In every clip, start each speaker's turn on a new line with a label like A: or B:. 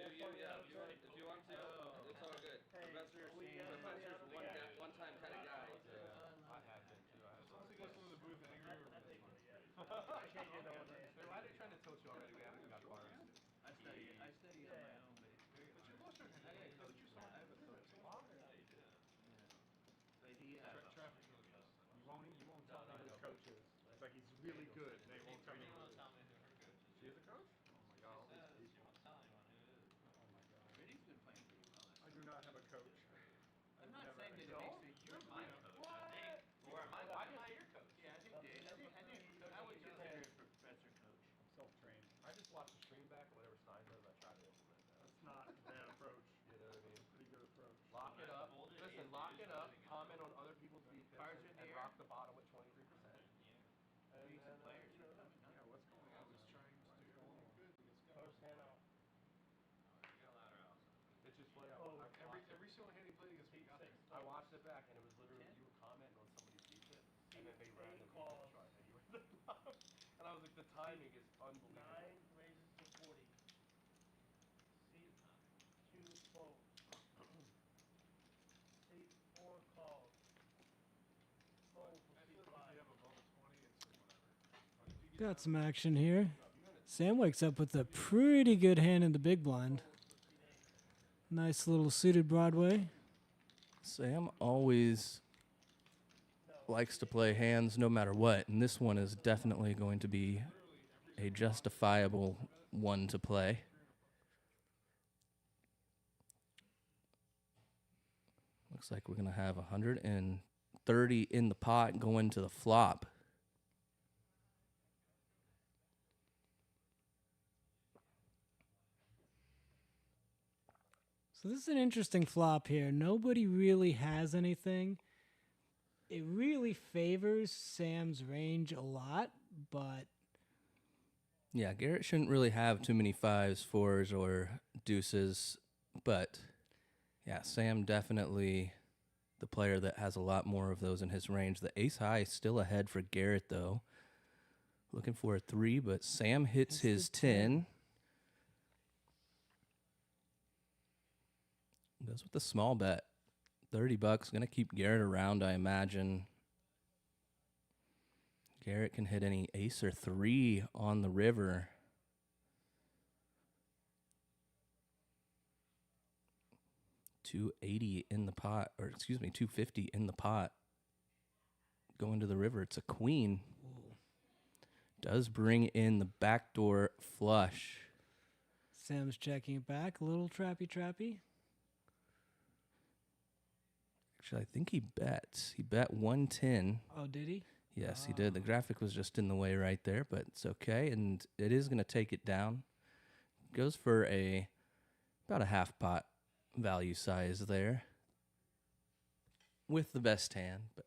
A: if you want to, it's all good. Professor's one time kind of guy.
B: Yeah, I have been too. As long as he goes into the booth angry, we're good. I can't get no one there. Why are they trying to tilt you already? We haven't even got bars.
C: I study on my own, but experience.
B: But you're closer than I coach you, so I have a coach.
C: But he
B: Traffic really is. You won't tell me who his coach is. It's like he's really good. They won't tell me who it is. She is a coach? Oh my god, all these people. Oh my god.
C: Brittany's been playing pretty well.
B: I do not have a coach.
C: I'm not saying that it makes me. You're my coach, I think. Or am I your coach? Yeah, I think Dave. I would consider a professor coach.
B: I'm self-trained.
D: I just watch the stream back and whatever Stein does, I try to implement that.
B: That's not a bad approach.
D: You know what I mean?
B: Pretty good approach.
D: Lock it up. Listen, lock it up. Comment on other people's
C: Cards
D: defenses
C: in
D: and
C: here.
D: rock the bottom with 23%.
C: Need some players.
B: Yeah, what's going on? I was trying to do good against
D: First hand out. It's just funny.
B: every single hand he played against me got there.
D: I watched it back and it was literally you were commenting on somebody's defense and then they ran the call chart and you were at the bottom. And I was like, the timing is unbelievable.
E: 9 raises to 40. Seat 2 folds. Seat 4 calls. Fold for seat 5.
F: Got some action here. Sam wakes up with a pretty good hand in the big blind. Nice little suited Broadway.
G: Sam always likes to play hands no matter what, and this one is definitely going to be a justifiable one to play. Looks like we're going to have 130 in the pot going to the flop.
F: So this is an interesting flop here. Nobody really has anything. It really favors Sam's range a lot, but...
G: Yeah, Garrett shouldn't really have too many fives, fours, or deuces, but yeah, Sam definitely the player that has a lot more of those in his range. The ace high is still ahead for Garrett, though. Looking for a 3, but Sam hits his 10. Goes with the small bet. $30. Going to keep Garrett around, I imagine. Garrett can hit any ace or 3 on the river. $280 in the pot, or excuse me, $250 in the pot. Going to the river. It's a queen. Does bring in the backdoor flush.
F: Sam's checking it back. A little trappy.
G: Actually, I think he bet. He bet 110.
F: Oh, did he?
G: Yes, he did. The graphic was just in the way right there, but it's okay. And it is going to take it down. Goes for about a half pot value size there. With the best hand. But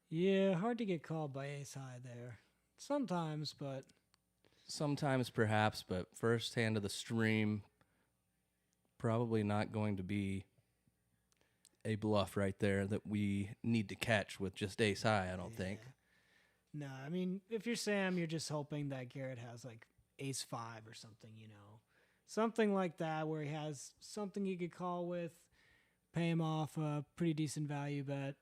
F: Yeah, hard to get called by ace high there. Sometimes, but...
G: Sometimes perhaps, but first hand of the stream, probably not going to be a bluff right there that we need to catch with just ace high, I don't think.
F: No, I mean, if you're Sam, you're just hoping that Garrett has like ace 5 or something, you know. Something like that where he has something he could call with, pay him off a pretty decent value bet.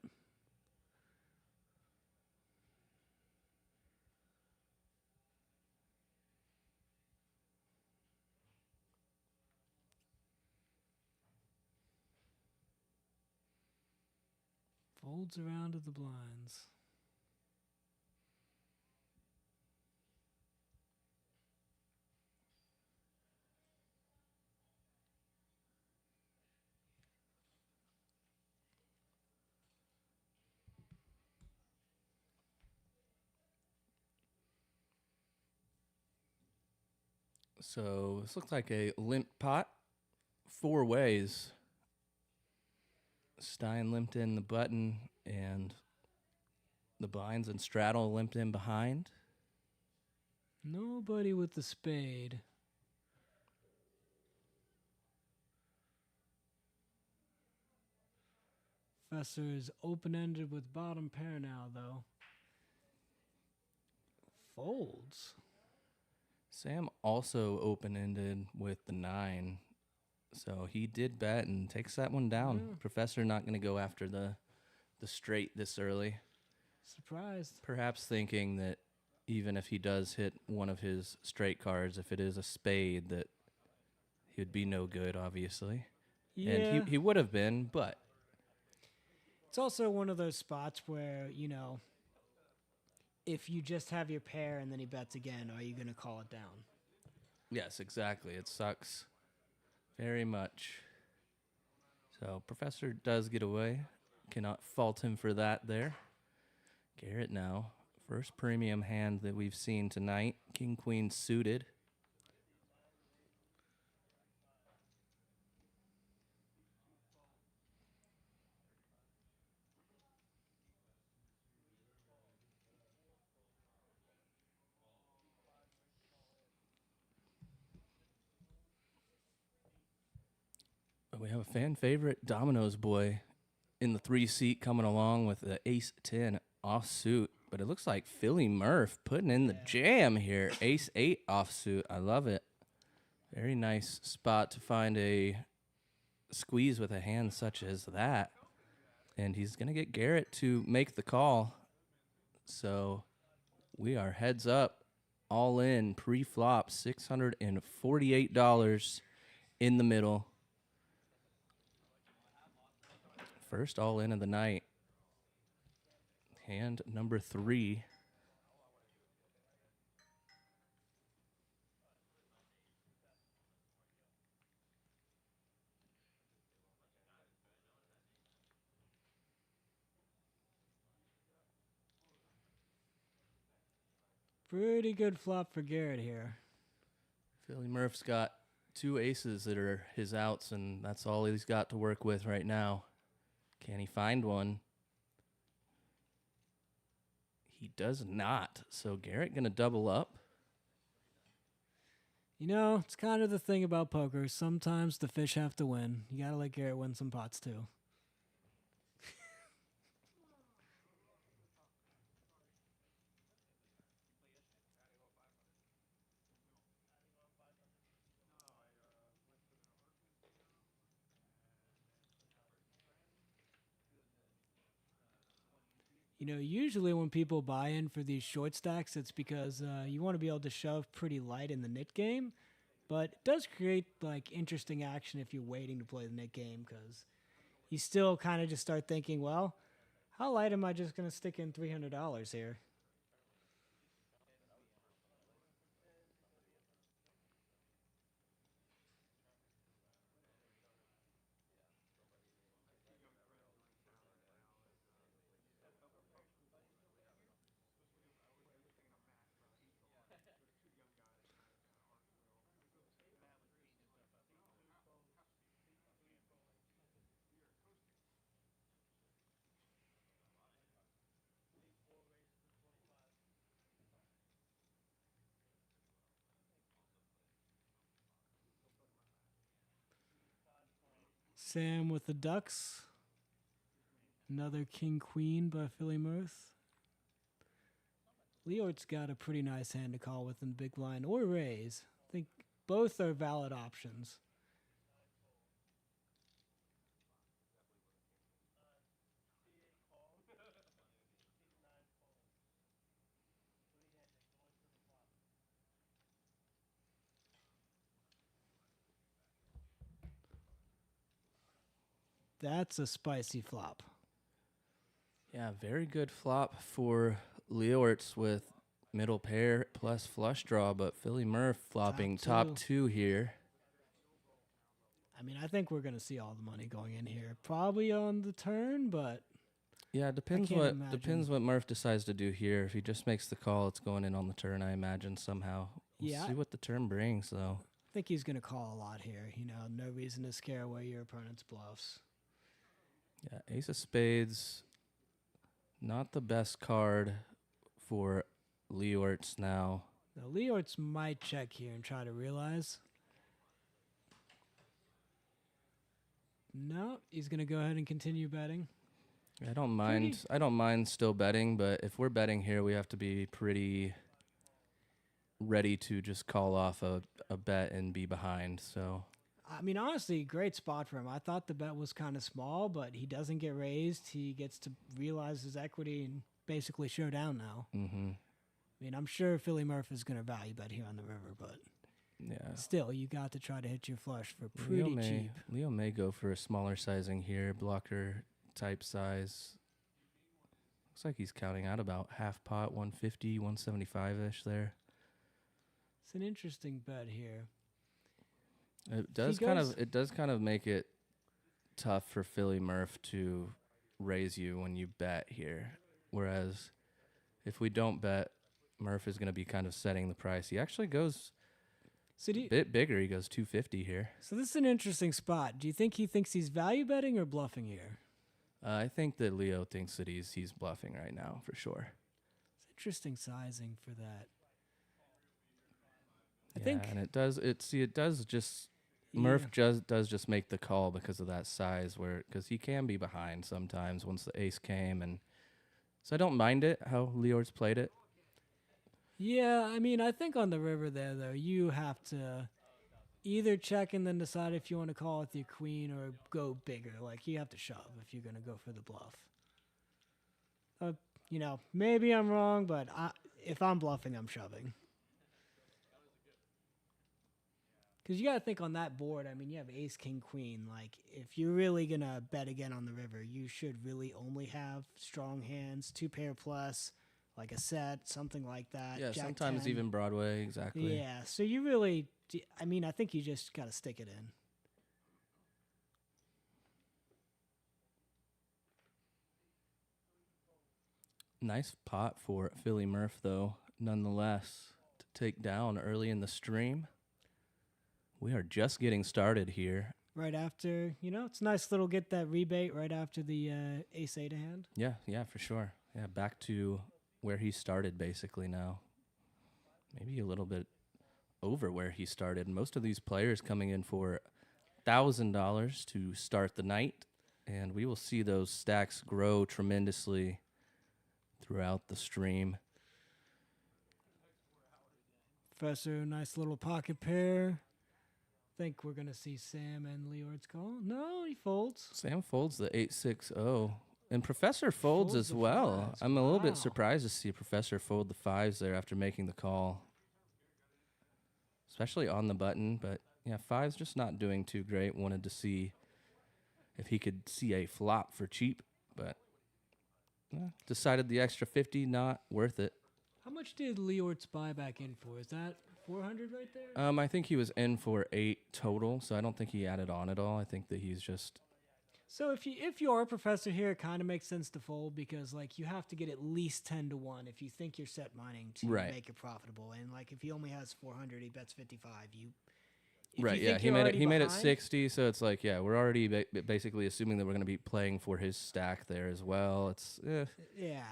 F: Folds around to the blinds.
G: So this looks like a limp pot. 4 ways. Stein limped in the button and the blinds, and Straddle limped in behind.
F: Nobody with the spade. Professor is open-ended with bottom pair now, though. Folds.
G: Sam also open-ended with the 9, so he did bet and takes that one down.
F: Yeah.
G: Professor not going to go after the straight this early.
F: Surprised.
G: Perhaps thinking that even if he does hit one of his straight cards, if it is a spade, that he would be no good, obviously.
F: Yeah.
G: And he would have been, but
F: It's also one of those spots where, you know, if you just have your pair and then he bets again, are you going to call it down?
G: yes, exactly. It sucks very much. So Professor does get away. Cannot fault him for that there. Garrett now. First premium hand that we've seen tonight. King, queen suited. But we have a fan favorite, Domino's boy, in the 3 seat coming along with the ace-10 offsuit. But it looks like Philly Murph putting in the jam here. Ace-8 offsuit. I love it. Very nice spot to find a squeeze with a hand such as that. And he's going to get Garrett to make the call. So we are heads up, all in, pre-flop, $648 in the middle. First all in of the night. Hand number 3.
F: Pretty good flop for Garrett here.
G: Philly Murph's got 2 aces that are his outs, and that's all he's got to work with right now. Can he find one? He does not. So Garrett going to double up.
F: You know, it's kind of the thing about poker. Sometimes the fish have to win. You got to let Garrett win some pots, too. You know, usually when people buy in for these short stacks, it's because you want to be able to shove pretty light in the nit game. But it does create, like, interesting action if you're waiting to play the nit game, because you still kind of just start thinking, well, how light am I just going to stick in $300 here? Sam with the Ducks. Another King Queen by Philly Murph. Leort's got a pretty nice hand to call with in big blind or raise. I think both are valid options. That's a spicy flop.
G: Yeah, very good flop for Leortz with middle pair plus flush draw, but Philly Murph flopping top two here.
F: I mean, I think we're going to see all the money going in here. Probably on the turn, but
G: yeah, depends what Murph decides to do here. If he just makes the call, it's going in on the turn, I imagine, somehow. We'll see what the turn brings, though.
F: I think he's going to call a lot here. You know, no reason to scare away your opponent's bluffs.
G: Yeah, ace of spades, not the best card for Leortz now.
F: Now, Leortz might check here and try to realize. No, he's going to go ahead and continue betting.
G: I don't mind still betting, but if we're betting here, we have to be pretty ready to just call off a bet and be behind. So
F: I mean, honestly, great spot for him. I thought the bet was kind of small, but he doesn't get raised. He gets to realize his equity and basically show down now.
G: mm-hmm.
F: I mean, I'm sure Philly Murph is going to value bet here on the river, but
G: yeah.
F: still, you got to try to hit your flush for pretty cheap.
G: Leo may go for a smaller sizing here, blocker type size. Looks like he's counting out about half pot, 150, 175-ish there.
F: It's an interesting bet here.
G: It does kind of make it tough for Philly Murph to raise you when you bet here. Whereas if we don't bet, Murph is going to be kind of setting the price. He actually goes a bit bigger. He goes 250 here.
F: So this is an interesting spot. Do you think he thinks he's value betting or bluffing here?
G: I think that Leo thinks that he's bluffing right now for sure.
F: It's interesting sizing for that. I
G: yeah,
F: think,
G: and it does just Murph does just make the call because of that size, because he can be behind sometimes once the ace came, and so I don't mind it how Leortz played it.
F: Yeah, I mean, I think on the river there, though, you have to either check and then decide if you want to call with your queen or go bigger. Like, you have to shove if you're going to go for the bluff. Maybe I'm wrong, but if I'm bluffing, I'm shoving. Because you got to think on that board, I mean, you have ace, king, queen. Like, if you're really going to bet again on the river, you should really only have strong hands, 2-pair plus, like a set, something like that.
G: Yeah,
F: Jack
G: sometimes
F: 10.
G: even Broadway, exactly.
F: Yeah, so you really, I mean, I think you just got to stick it in.
G: Nice pot for Philly Murph, though, nonetheless, to take down early in the stream. We are just getting started here.
F: Right after, it's nice little get that rebate right after the ace-8 hand.
G: Yeah, for sure. Yeah, back to where he started basically now. Maybe a little bit over where he started. Most of these players coming in for $1,000 to start the night, and we will see those stacks grow tremendously throughout the stream.
F: Professor, nice little pocket pair. Think we're going to see Sam and Leortz call. No, he folds.
G: Sam folds the 8-6-0. And Professor folds as well.
F: Fives.
G: I'm a little bit surprised to see Professor fold the 5s there after making the call. Especially on the button. But, yeah, 5's just not doing too great. Wanted to see if he could see a flop for cheap. But decided the extra 50, not worth it.
F: How much did Leortz buy back in for? Is that 400 right there?
G: I think he was in for 8 total. So I don't think he added on at all. I think that he's just...
F: So if you are a Professor here, it kind of makes sense to fold because you have to get at least 10-1 if you think you're set mining to make it profitable. And if he only has 400, he bets 55.
G: He made it 60. So it's we're already basically assuming that we're going to be playing for his stack there as well. It's
F: yeah.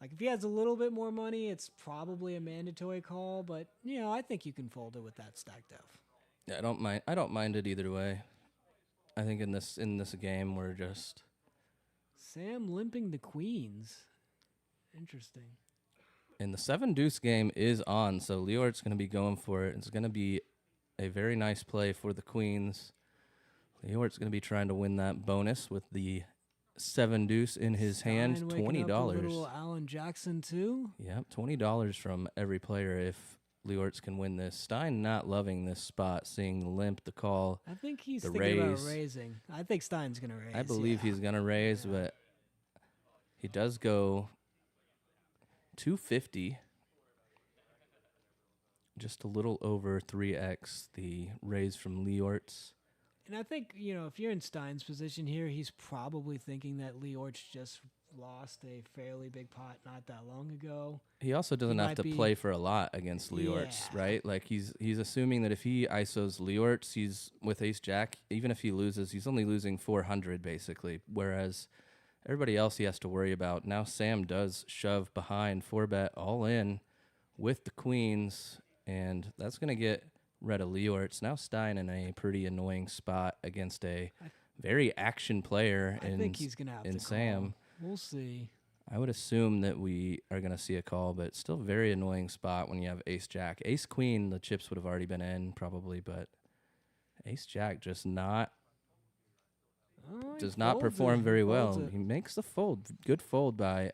F: If he has a little bit more money, it's probably a mandatory call. But I think you can fold it with that stack def.
G: Yeah, I don't mind it either way. I think in this game we're just
F: Sam limping the queens. Interesting.
G: And the 7-deuce game is on, so Leort's going to be going for it. It's going to be a very nice play for the queens. Leort's going to be trying to win that bonus with the 7-deuce in his hand. $20.
F: A little Alan Jackson too.
G: Yep, $20 from every player if Leortz can win this. Stein not loving this spot, seeing the limp, the call,
F: I think he's
G: the
F: thinking
G: raise.
F: about raising. I think Stein's going to raise.
G: I believe he's going to raise, but he does go 250. Just a little over 3x the raise from Leortz.
F: And I think, if you're in Stein's position here, he's probably thinking that Leortz just lost a fairly big pot not that long ago.
G: He also doesn't have to play for a lot against Leortz, right? He's assuming that if he ISOs Leortz, he's with ace-jack. Even if he loses, he's only losing 400 basically, whereas everybody else he has to worry about. Now Sam does shove behind 4-bet all in with the queens, and that's going to get rid of Leortz. Now Stein in a pretty annoying spot against a very action player
F: I think he's gonna have to
G: Sam.
F: We'll see.
G: I would assume that we are going to see a call, but still very annoying spot when you have ace-jack. Ace-queen, the chips would have already been in probably, but ace-jack just does not perform very well. He makes the fold. Good fold by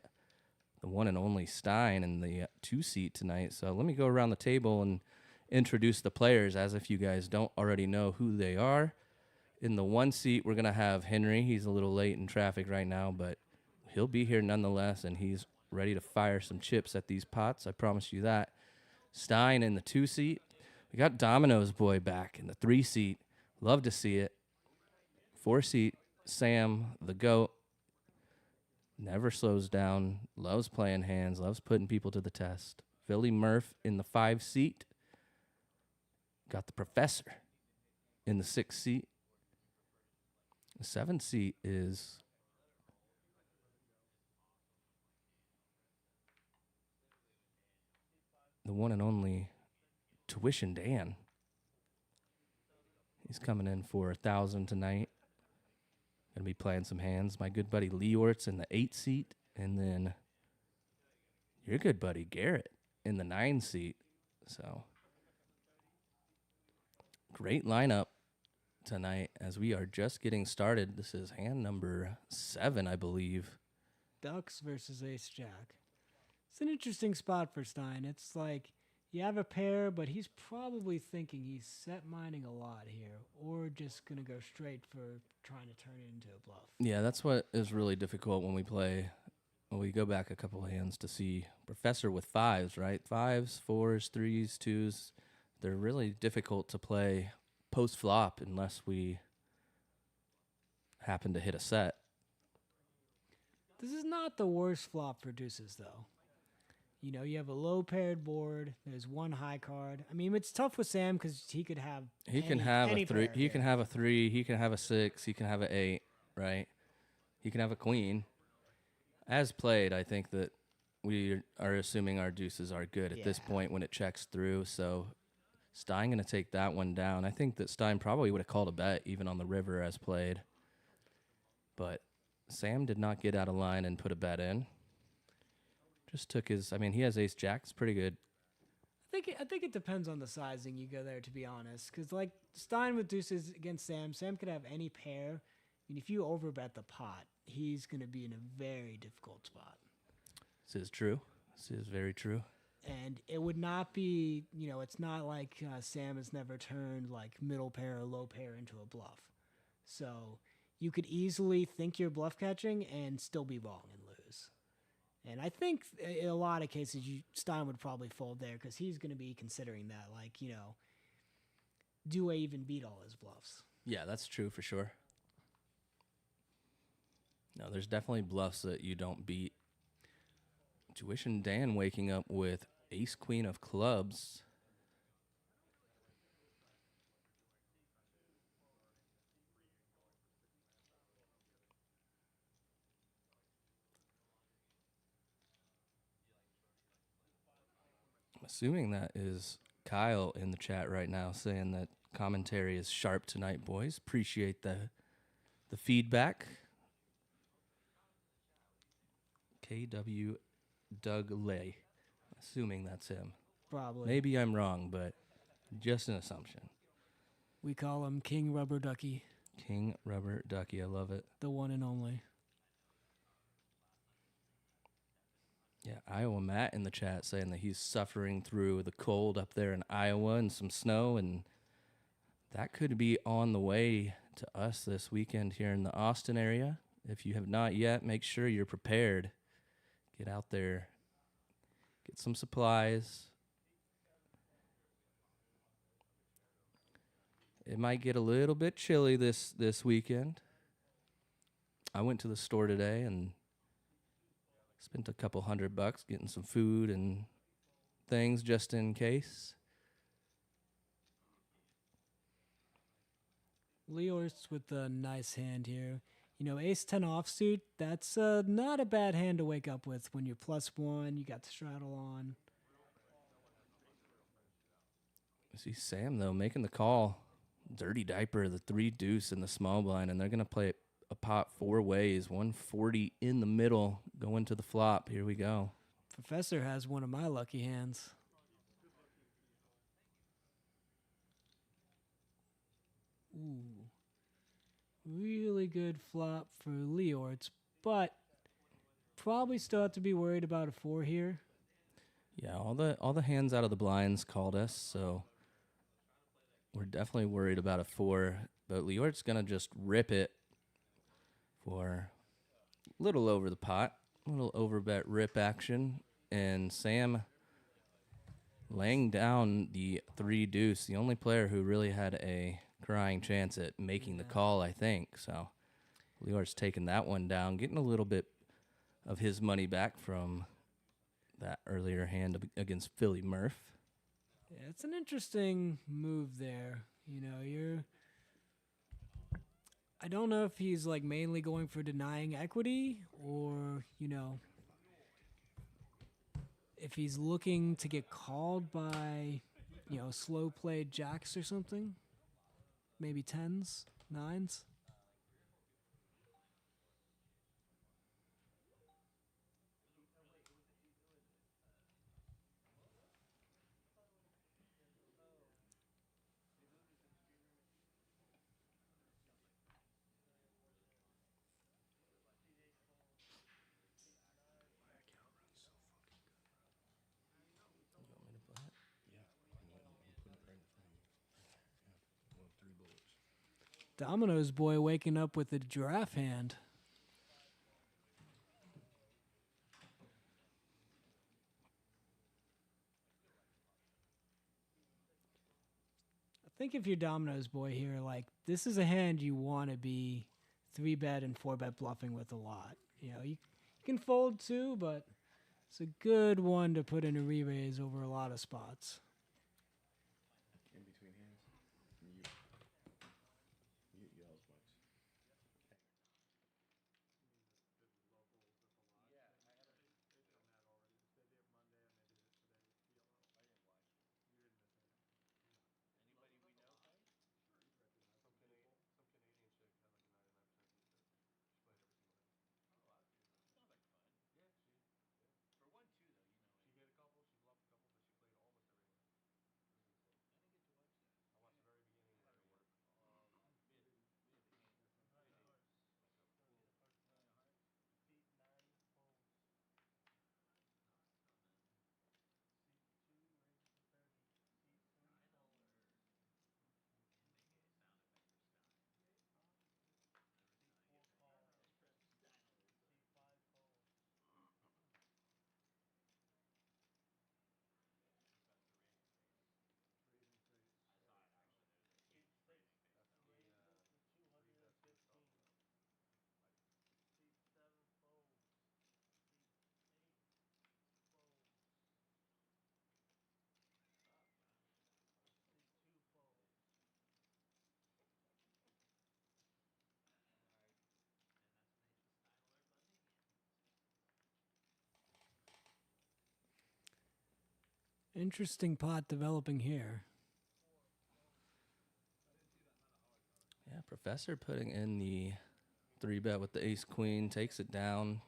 G: the one and only Stein in the 2-seat tonight. So let me go around the table and introduce the players as if you guys don't already know who they are. In the 1 seat, we're going to have Henry. He's a little late in traffic right now, but he'll be here nonetheless, and he's ready to fire some chips at these pots. I promise you that. Stein in the 2 seat. We got Domino's boy back in the 3 seat. Love to see it. 4 seat, Sam, the GOAT. Never slows down. Loves playing hands. Loves putting people to the test. Philly Murph in the 5 seat. Got the Professor in the 6 seat. The 7 seat is the one and only Tuition Dan. He's coming in for 1,000 tonight. Gonna be playing some hands. My good buddy Leortz in the 8 seat, and then your good buddy Garrett in the 9 seat. So great lineup tonight as we are just getting started. This is hand number 7, I believe.
F: Ducks versus ace-jack. It's an interesting spot for Stein. It's like you have a pair, but he's probably thinking he's set mining a lot here, or just going to go straight for trying to turn it into a bluff.
G: Yeah, that's what is really difficult when we play. When we go back a couple of hands to see Professor with 5s, right? 5s, 4s, 3s, 2s. They're really difficult to play post-flop unless we happen to hit a set.
F: This is not the worst flop for deuces, though. You know, you have a low paired board. There's one high card. I mean, it's tough with Sam because he could have.
G: He can have a 3. He can have a 3. He can have a 6. He can have an 8. Right. He can have a queen. As played, I think that we are assuming our deuces are good at this point when it checks through. So Stein going to take that one down. I think that Stein probably would have called a bet even on the river as played. But Sam did not get out of line and put a bet in. Just took his. I mean, he has ace-jack. It's pretty good.
F: I think it depends on the sizing you go there, to be honest. Because, like, Stein with deuces against Sam, Sam could have any pair. And if you overbet the pot, he's going to be in a very difficult spot.
G: This is true. This is very true.
F: And it would not be, you know, it's not like Sam has never turned, like, middle pair or low pair into a bluff. So you could easily think you're bluff catching and still be wrong and lose. And I think in a lot of cases, Stein would probably fold there because he's going to be considering that, like, you know, do I even beat all his bluffs?
G: Yeah, that's true for sure. No, there's definitely bluffs that you don't beat. Tuition Dan waking up with ace-queen of clubs. Assuming that is Kyle in the chat right now saying that commentary is sharp tonight, boys. Appreciate the feedback. KW Doug Lay. Assuming that's him.
F: Probably.
G: Maybe I'm wrong, but just an assumption.
F: We call him King Rubber Ducky.
G: King Rubber Ducky. I love it.
F: The one and only.
G: Yeah, Iowa Matt in the chat saying that he's suffering through the cold up there in Iowa and some snow, and that could be on the way to us this weekend here in the Austin area. If you have not yet, make sure you're prepared. Get out there, get some supplies. It might get a little bit chilly this weekend. I went to the store today and spent a couple $100 getting some food and things just in case.
F: Leortz with a nice hand here. You know, ace-10 offsuit, that's not a bad hand to wake up with when you're +1, you got the straddle on.
G: I see Sam, though, making the call. Dirty diaper, the 3-deuce in the small blind, and they're going to play a pot 4 ways. 140 in the middle, going to the flop. Here we go.
F: Professor has one of my lucky hands. Ooh. Really good flop for Leortz, but probably still have to be worried about a 4 here.
G: Yeah, all the hands out of the blinds called us, so we're definitely worried about a 4. But Leort's going to just rip it for a little over the pot, a little overbet rip action. And Sam laying down the 3-deuce, the only player who really had a crying chance at making the call, I think. So Leort's taking that one down, getting a little bit of his money back from that earlier hand against Philly Murph.
F: Yeah, it's an interesting move there. You know, I don't know if he's like mainly going for denying equity or, you know, if he's looking to get called by, you know, slow played jacks or something. Maybe 10s, 9s. Domino's boy waking up with a giraffe hand. I think if you're Domino's boy here, like, this is a hand you want to be 3-bet and 4-bet bluffing with a lot. You know, you can fold too, but it's a good one to put in a re-raise over a lot of spots.
B: In between hands. Mute yells much.
F: Interesting pot developing here.
G: Yeah, Professor putting in the 3-bet with the ace-queen, takes it down.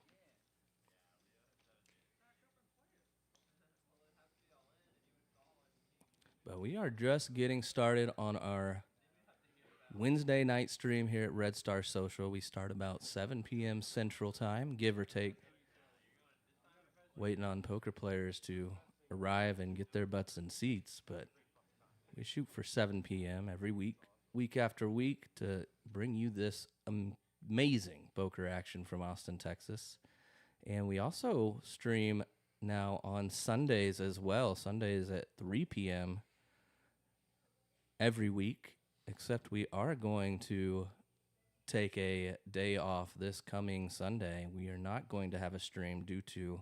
G: But we are just getting started on our Wednesday night stream here at Red Star Social. We start about 7 p.m. Central Time, give or take. Waiting on poker players to arrive and get their butts in seats, but we shoot for 7 p.m. every week after week, to bring you this amazing poker action from Austin, Texas. And we also stream now on Sundays as well, Sundays at 3 p.m. every week, except we are going to take a day off this coming Sunday. We are not going to have a stream due to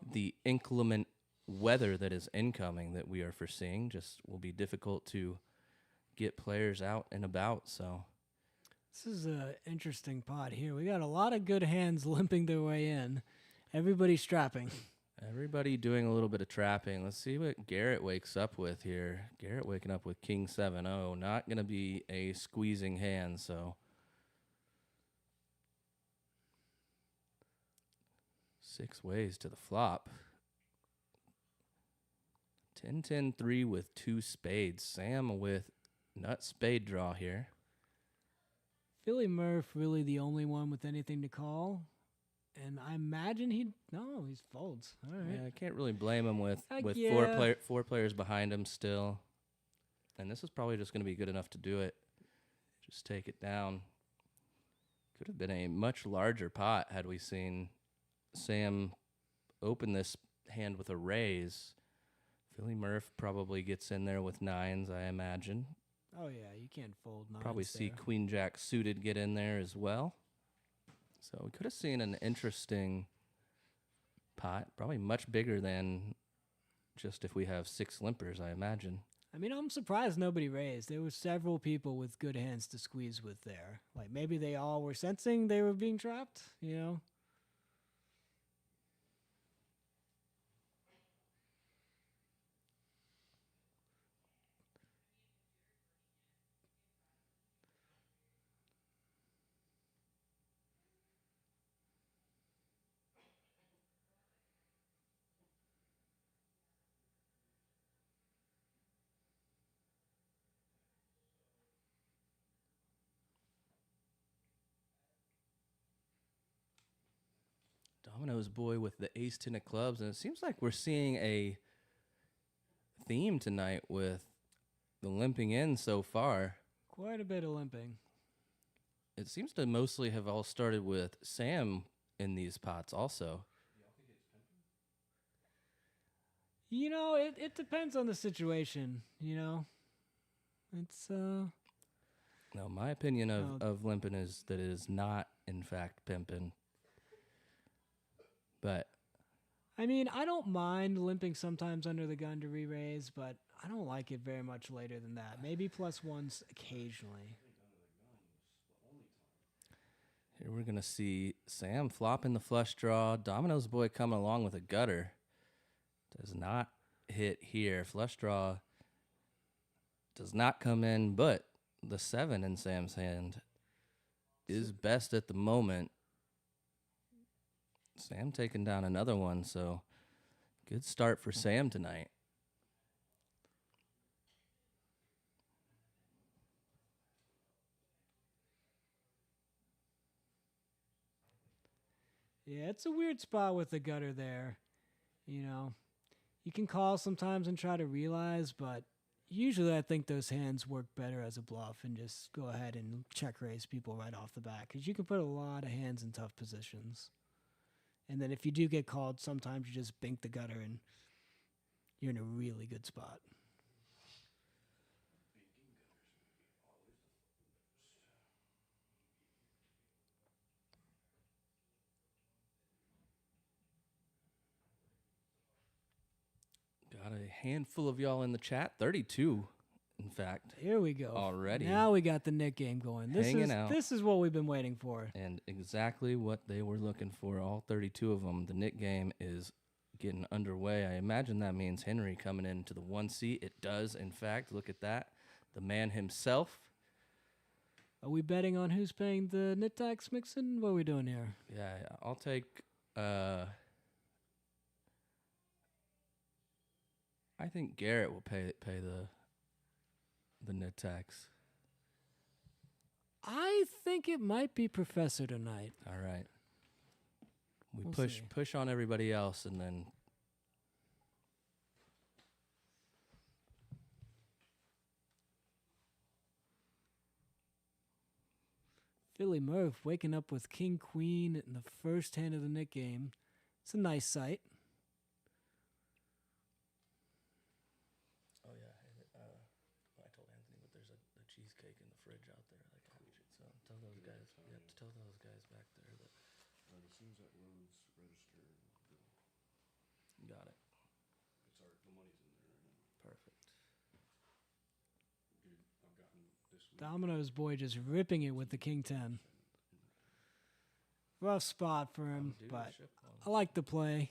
G: the inclement weather that is incoming that we are foreseeing. Just will be difficult to get players out and about. So
F: This is an interesting pot here. We got a lot of good hands limping their way in. Everybody strapping.
G: everybody doing a little bit of trapping. Let's see what Garrett wakes up with here. Garrett waking up with King 7-0. Not going to be a squeezing hand, so 6 ways to the flop. 10-10-3 with 2 spades. Sam with nut spade draw here.
F: Philly Murph really the only one with anything to call. And I imagine he folds. All right.
G: Yeah, I can't really blame him with
F: yeah.
G: four players behind him still. And this is probably just going to be good enough to do it. Just take it down. Could have been a much larger pot had we seen Sam open this hand with a raise. Philly Murph probably gets in there with 9s, I imagine.
F: Oh, yeah, you can't fold 9s.
G: Probably see
F: there.
G: Queen Jack suited get in there as well. So we could have seen an interesting pot, probably much bigger than just if we have 6 limpers, I imagine.
F: I mean, I'm surprised nobody raised. There were several people with good hands to squeeze with there. Like, maybe they all were sensing they were being trapped, you know?
G: Domino's boy with the ace-10 of clubs, and it seems like we're seeing a theme tonight with the limping in so far.
F: Quite a bit of limping.
G: It seems to mostly have all started with Sam in these pots also.
F: You know, it depends on the situation, you know? It's,
G: No, my opinion of limping is that it is not, in fact, pimping. But
F: I mean, I don't mind limping sometimes under the gun to re-raise, but I don't like it very much later than that. Maybe +1s occasionally.
G: here we're going to see Sam flopping the flush draw. Domino's boy coming along with a gutter. Does not hit here. Flush draw does not come in, but the 7 in Sam's hand is best at the moment. Sam taking down another one, so good start for Sam tonight.
F: Yeah, it's a weird spot with the gutter there. You know, you can call sometimes and try to realize, but usually I think those hands work better as a bluff and just go ahead and check raise people right off the bat because you can put a lot of hands in tough positions. And then if you do get called, sometimes you just bink the gutter and you're in a really good spot.
G: Got a handful of y'all in the chat. 32, in fact.
F: Here we go.
G: Already.
F: Now we got the Nick game going.
G: Hanging out.
F: This is what we've been waiting for.
G: And exactly what they were looking for, all 32 of them. The Nick game is getting underway. I imagine that means Henry coming into the 1 seat. It does, in fact. Look at that. The man himself.
F: Are we betting on who's paying the nit tax, Mixon? What are we doing here?
G: Yeah, I'll take... I think Garrett will pay the net tax.
F: I think it might be Professor tonight.
G: All right.
F: We'll
G: push on everybody else, and then
F: Philly Murph waking up with King Queen in the first hand of the Nick game. It's a nice sight.
G: Oh yeah, I told Anthony, but there's a cheesecake in the fridge out there. So tell those guys. Yeah, tell those guys back there that.
B: As soon as that load's registered,
G: Got it.
B: the money's in there right now.
G: Perfect.
B: Dude, I've gotten this week.
F: Domino's boy just ripping it with the King 10. Rough spot for him, but I like the play.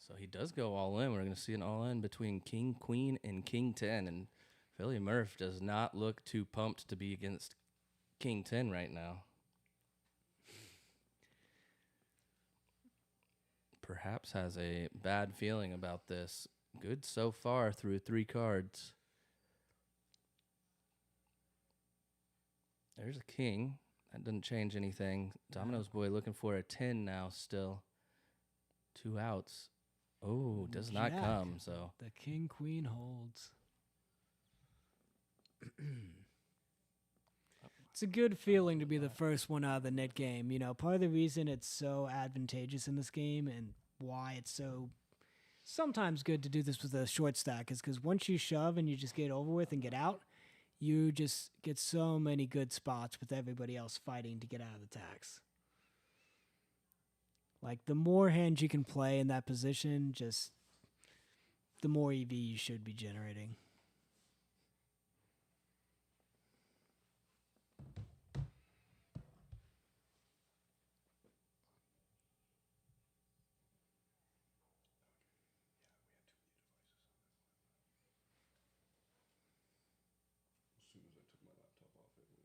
G: So he does go all in. We're going to see an all in between king, queen, and king 10. And Philly Murph does not look too pumped to be against king 10 right now. Perhaps has a bad feeling about this. Good so far through 3 cards. There's a king. That doesn't change anything. Domino's boy looking for a 10 now still. 2 outs. Oh, does not
F: Jack.
G: come, so.
F: The king queen holds. It's a good feeling to be the first one out of the net game. You know, part of the reason it's so advantageous in this game and why it's so sometimes good to do this with a short stack is because once you shove and you just get over with and get out, you just get so many good spots with everybody else fighting to get out of the tax. Like, the more hands you can play in that position, just the more EV you should be generating.
D: As soon as I took my laptop off, it went.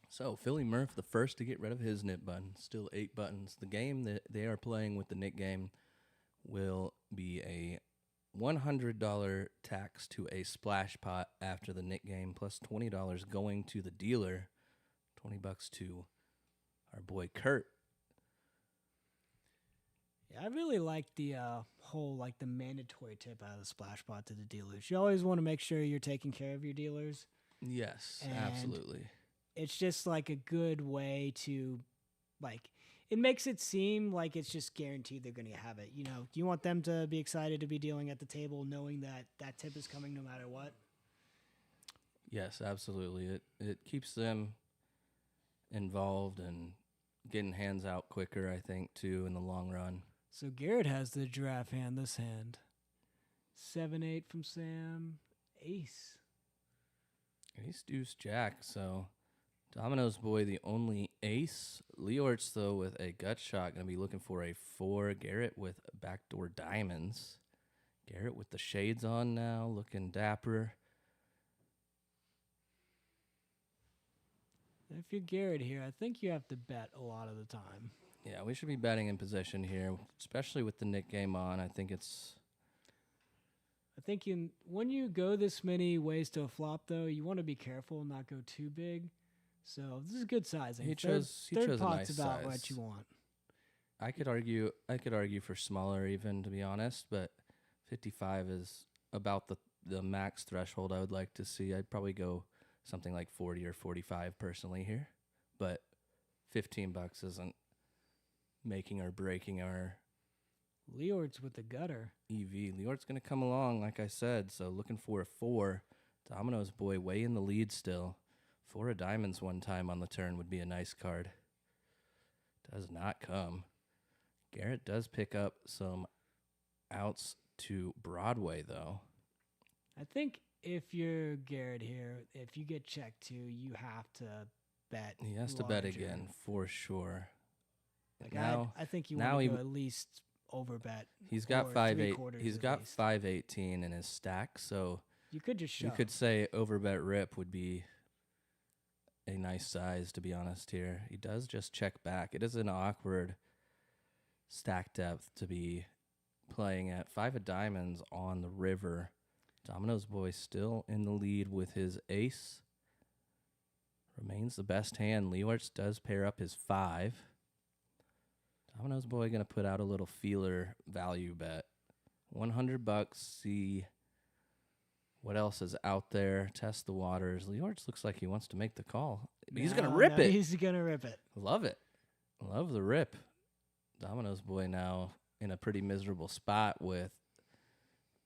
G: So, Philly Murph, the first to get rid of his nit button. Still 8 buttons. The game that they are playing with the nit game will be a $100 tax to a splash pot after the nit game, plus $20 going to the dealer. $20 to our boy Kurt.
F: Yeah, I really like the whole, like, the mandatory tip out of the splash pot to the dealers. You always want to make sure you're taking care of your dealers.
G: Yes,
F: And
G: absolutely.
F: it's just like a good way to, like, it makes it seem like it's just guaranteed they're going to have it. You know, you want them to be excited to be dealing at the table knowing that that tip is coming no matter what.
G: Yes, absolutely. It keeps them involved and getting hands out quicker, I think, too, in the long run.
F: So Garrett has the giraffe hand this hand. 7-8 from Sam. Ace.
G: Ace, deuce, jack, so Domino's boy, the only ace. Leortz, though, with a gut shot, going to be looking for a 4. Garrett with backdoor diamonds. Garrett with the shades on now, looking dapper.
F: If you're Garrett here, I think you have to bet a lot of the time.
G: Yeah, we should be betting in position here, especially with the Nick game on. I think
F: when you go this many ways to a flop, though, you want to be careful and not go too big. So this is good sizing.
G: He chose
F: third
G: a
F: pot's
G: nice
F: about
G: size.
F: what you want.
G: I could argue for smaller even, to be honest, but 55 is about the max threshold I would like to see. I'd probably go something like 40 or 45 personally here, but $15 isn't making or breaking our
F: Leortz with the gutter.
G: EV. Leort's going to come along, like I said, so looking for a 4. Domino's boy way in the lead still. 4 of diamonds one time on the turn would be a nice card. Does not come. Garrett does pick up some outs to Broadway, though.
F: I think if you're Garrett here, if you get checked too, you have to bet.
G: He has to bet again, for sure.
F: Like
G: now,
F: I think you want to go at least over bet.
G: He's got
F: or
G: 5-8. He's got
F: least.
G: 5-18 in his stack, so
F: you could just shove.
G: You could say over bet rip would be a nice size, to be honest here. He does just check back. It is an awkward stack depth to be playing at. 5 of diamonds on the river. Domino's boy still in the lead with his ace. Remains the best hand. Leortz does pair up his 5. Domino's boy going to put out a little feeler value bet. $100, see what else is out there. Test the waters. Leortz looks like he wants to make the call. He's going to rip it.
F: He's going to rip it.
G: Love it. Love the rip. Domino's boy now in a pretty miserable spot with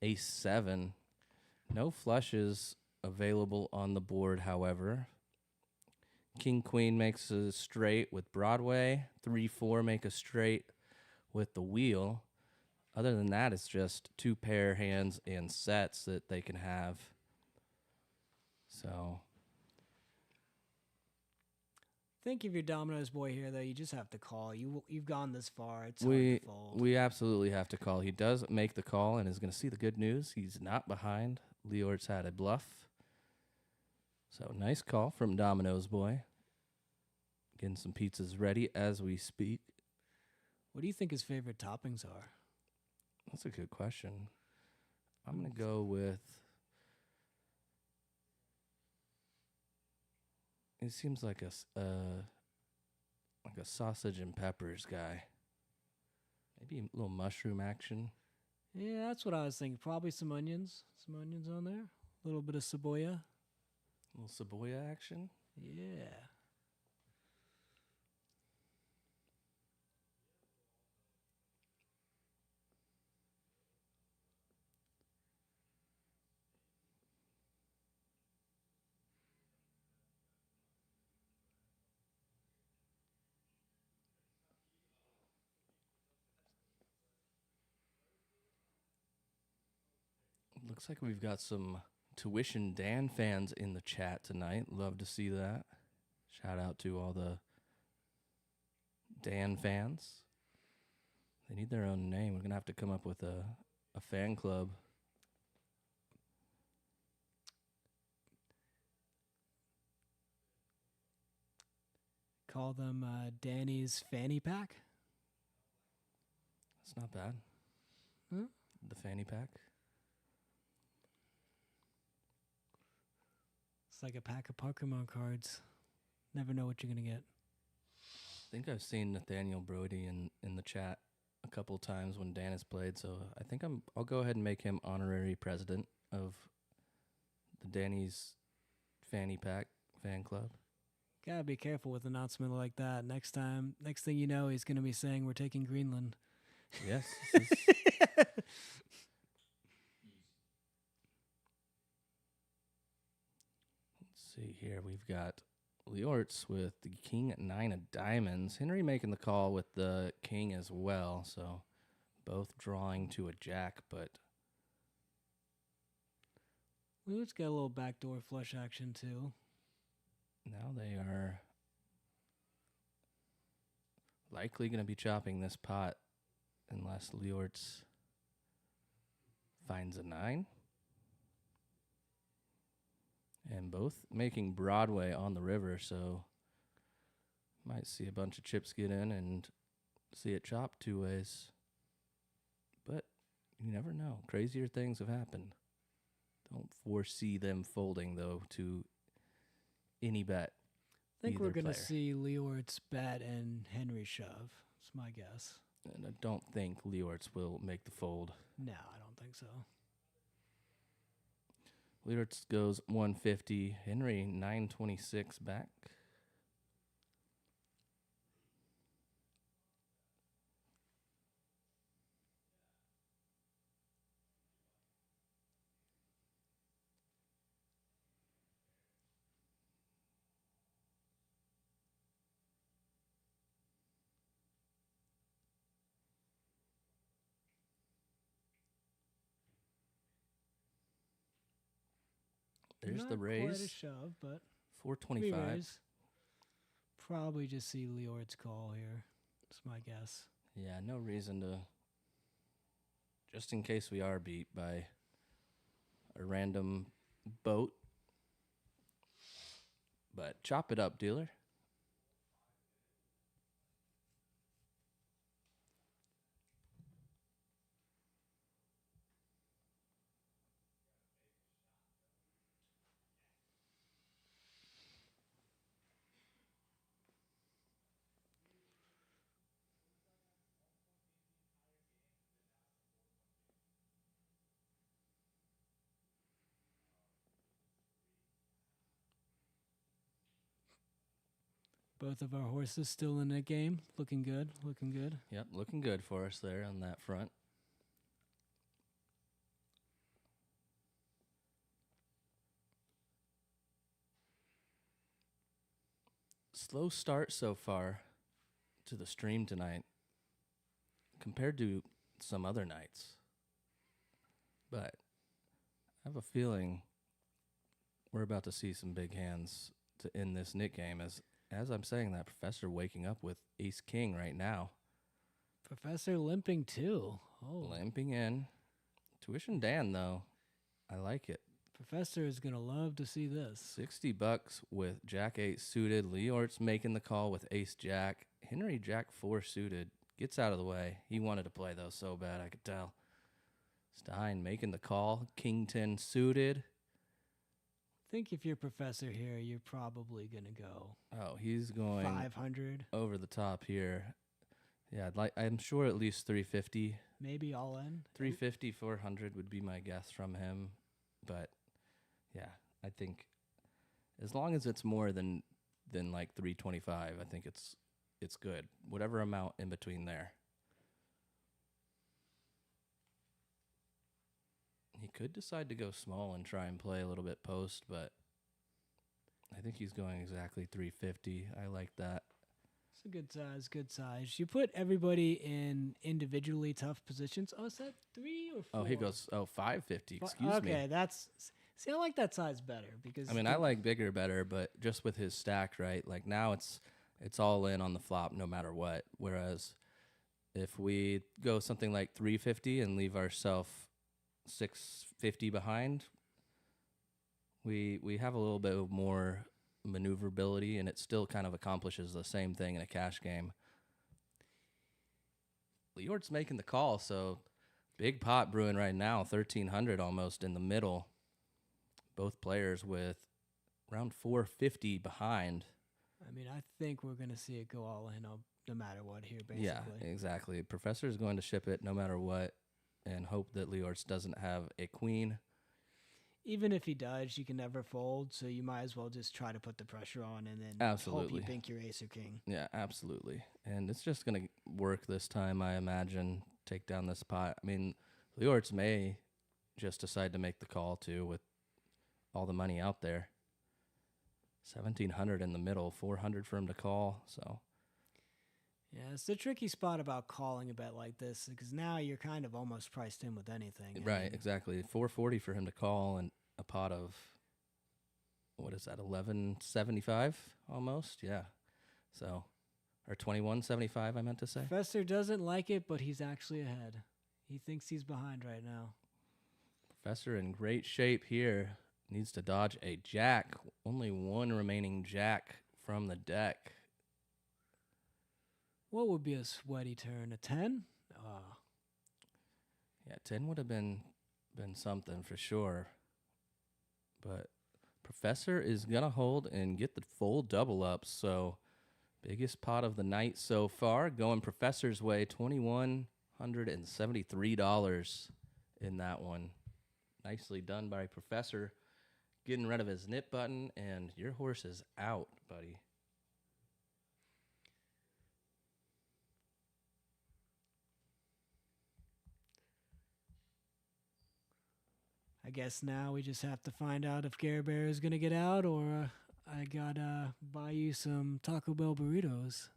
G: ace 7. No flushes available on the board, however. King Queen makes a straight with Broadway. 3-4 make a straight with the wheel. Other than that, it's just 2 pair hands and sets that they can have. So
F: Think if you're Domino's boy here, though, you just have to call. You've gone this far. It's hard to fold.
G: we absolutely have to call. He does make the call and is going to see the good news. He's not behind. Leortz had a bluff. So nice call from Domino's boy. Getting some pizzas ready as we speak.
F: What do you think his favorite toppings are?
G: That's a good question. I'm going to go with... It seems like a sausage and peppers guy. Maybe a little mushroom action.
F: Yeah, that's what I was thinking. Probably some onions. Some onions on there. A little bit of cebolla.
G: A little cebolla action.
F: Yeah.
G: Looks like we've got some Tuition Dan fans in the chat tonight. Love to see that. Shout out to all the Dan fans. They need their own name. We're going to have to come up with a fan club.
F: Call them Danny's Fanny Pack.
G: That's not bad.
F: Hmm?
G: The fanny pack.
F: It's like a pack of Pokemon cards. Never know what you're going to get.
G: I think I've seen Nathaniel Brody in the chat a couple times when Dan has played, so I think I'll go ahead and make him honorary president of the Danny's Fanny Pack fan club.
F: Gotta be careful with an announcement like that. Next thing you know, he's going to be saying we're taking Greenland.
G: Yes. Let's see here. We've got Leortz with the king at 9 of diamonds. Henry making the call with the king as well, so both drawing to a jack, but
F: Leortz got a little backdoor flush action too.
G: now they are likely going to be chopping this pot unless Leortz finds a 9. And both making Broadway on the river, so might see a bunch of chips get in and see it chop 2 ways. But you never know. Crazier things have happened. Don't foresee them folding, though, to any bet.
F: I think we're
G: either
F: going to
G: player.
F: see Leortz bet and Henry shove. That's my guess.
G: And I don't think Leortz will make the fold.
F: No, I don't think so.
G: Leortz goes 150. Henry 926 back. There's the
F: Not quite a
G: raise.
F: shove, but
G: 425.
F: raise. Probably just see Leortz call here. That's my guess.
G: Yeah, no reason to. Just in case we are beat by a random boat. But chop it up, dealer.
F: Both of our horses still in the game. Looking good. Looking good.
G: Yep, looking good for us there on that front. Slow start so far to the stream tonight compared to some other nights. But I have a feeling we're about to see some big hands to end this Nick game. As I'm saying that, Professor waking up with Ace King right now.
F: Professor limping too. Oh,
G: Limping in. Tuition Dan, though. I like it.
F: Professor is going to love to see this.
G: $60 with Jack 8 suited. Leortz making the call with Ace Jack. Henry Jack 4 suited. Gets out of the way. He wanted to play, though, so bad, I could tell. Stein making the call. King 10 suited.
F: I think if you're Professor here, you're probably going to go.
G: Oh, he's going
F: 500.
G: over the top here. Yeah, I'm sure at least 350.
F: Maybe all in.
G: 350, 400 would be my guess from him. But, yeah, I think as long as it's more than like 325, I think it's good. Whatever amount in between there. He could decide to go small and try and play a little bit post, but I think he's going exactly 350. I like that.
F: It's a good size, good size. You put everybody in individually tough positions. Oh, is that 3 or 4?
G: Oh, he goes, 550, excuse me.
F: Okay, see, I like that size better because...
G: I mean, I like bigger better, but just with his stack, right? Like now it's all in on the flop no matter what. Whereas if we go something like 350 and leave ourselves 650 behind, we have a little bit more maneuverability, and it still kind of accomplishes the same thing in a cash game. Leort's making the call, so big pot brewing right now, 1,300 almost in the middle. Both players with around 450 behind.
F: I mean, I think we're going to see it go all in no matter what here, basically.
G: Yeah, exactly. Professor is going to ship it no matter what and hope that Leortz doesn't have a queen.
F: Even if he does, you can never fold, so you might as well just try to put the pressure on and then hope you bink your ace or king.
G: Yeah, absolutely. And it's just going to work this time, I imagine, take down this pot. I mean, Leortz may just decide to make the call, too, with all the money out there. 1,700 in the middle, 400 for him to call, so...
F: Yeah, it's the tricky spot about calling a bet like this because now you're kind of almost priced in with anything.
G: Right, exactly. 440 for him to call and a pot of, what is that, 1175 almost? Yeah. So, or 2175 I meant to say.
F: Professor doesn't like it, but he's actually ahead. He thinks he's behind right now.
G: Professor in great shape here. Needs to dodge a jack. Only one remaining jack from the deck.
F: What would be a sweaty turn? A 10?
G: Yeah, 10 would have been something for sure. But Professor is going to hold and get the full double up. So biggest pot of the night so far. Going Professor's way, $2,173 in that one. Nicely done by Professor. Getting rid of his nip button, and your horse is out, buddy.
F: I guess now we just have to find out if Garrett Bear is going to get out or I got to buy you some Taco Bell burritos.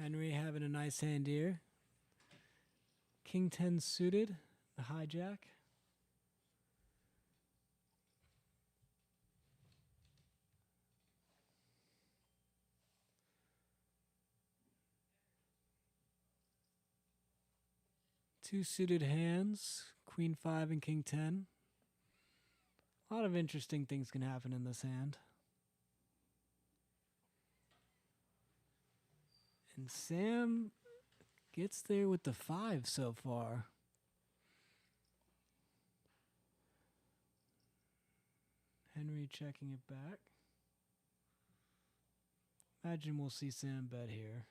F: Henry having a nice hand here. King 10 suited, the hijack. Two suited hands, Queen 5 and King 10. A lot of interesting things can happen in this hand. And Sam gets there with the 5 so far. Henry checking it back. Imagine we'll see Sam bet here.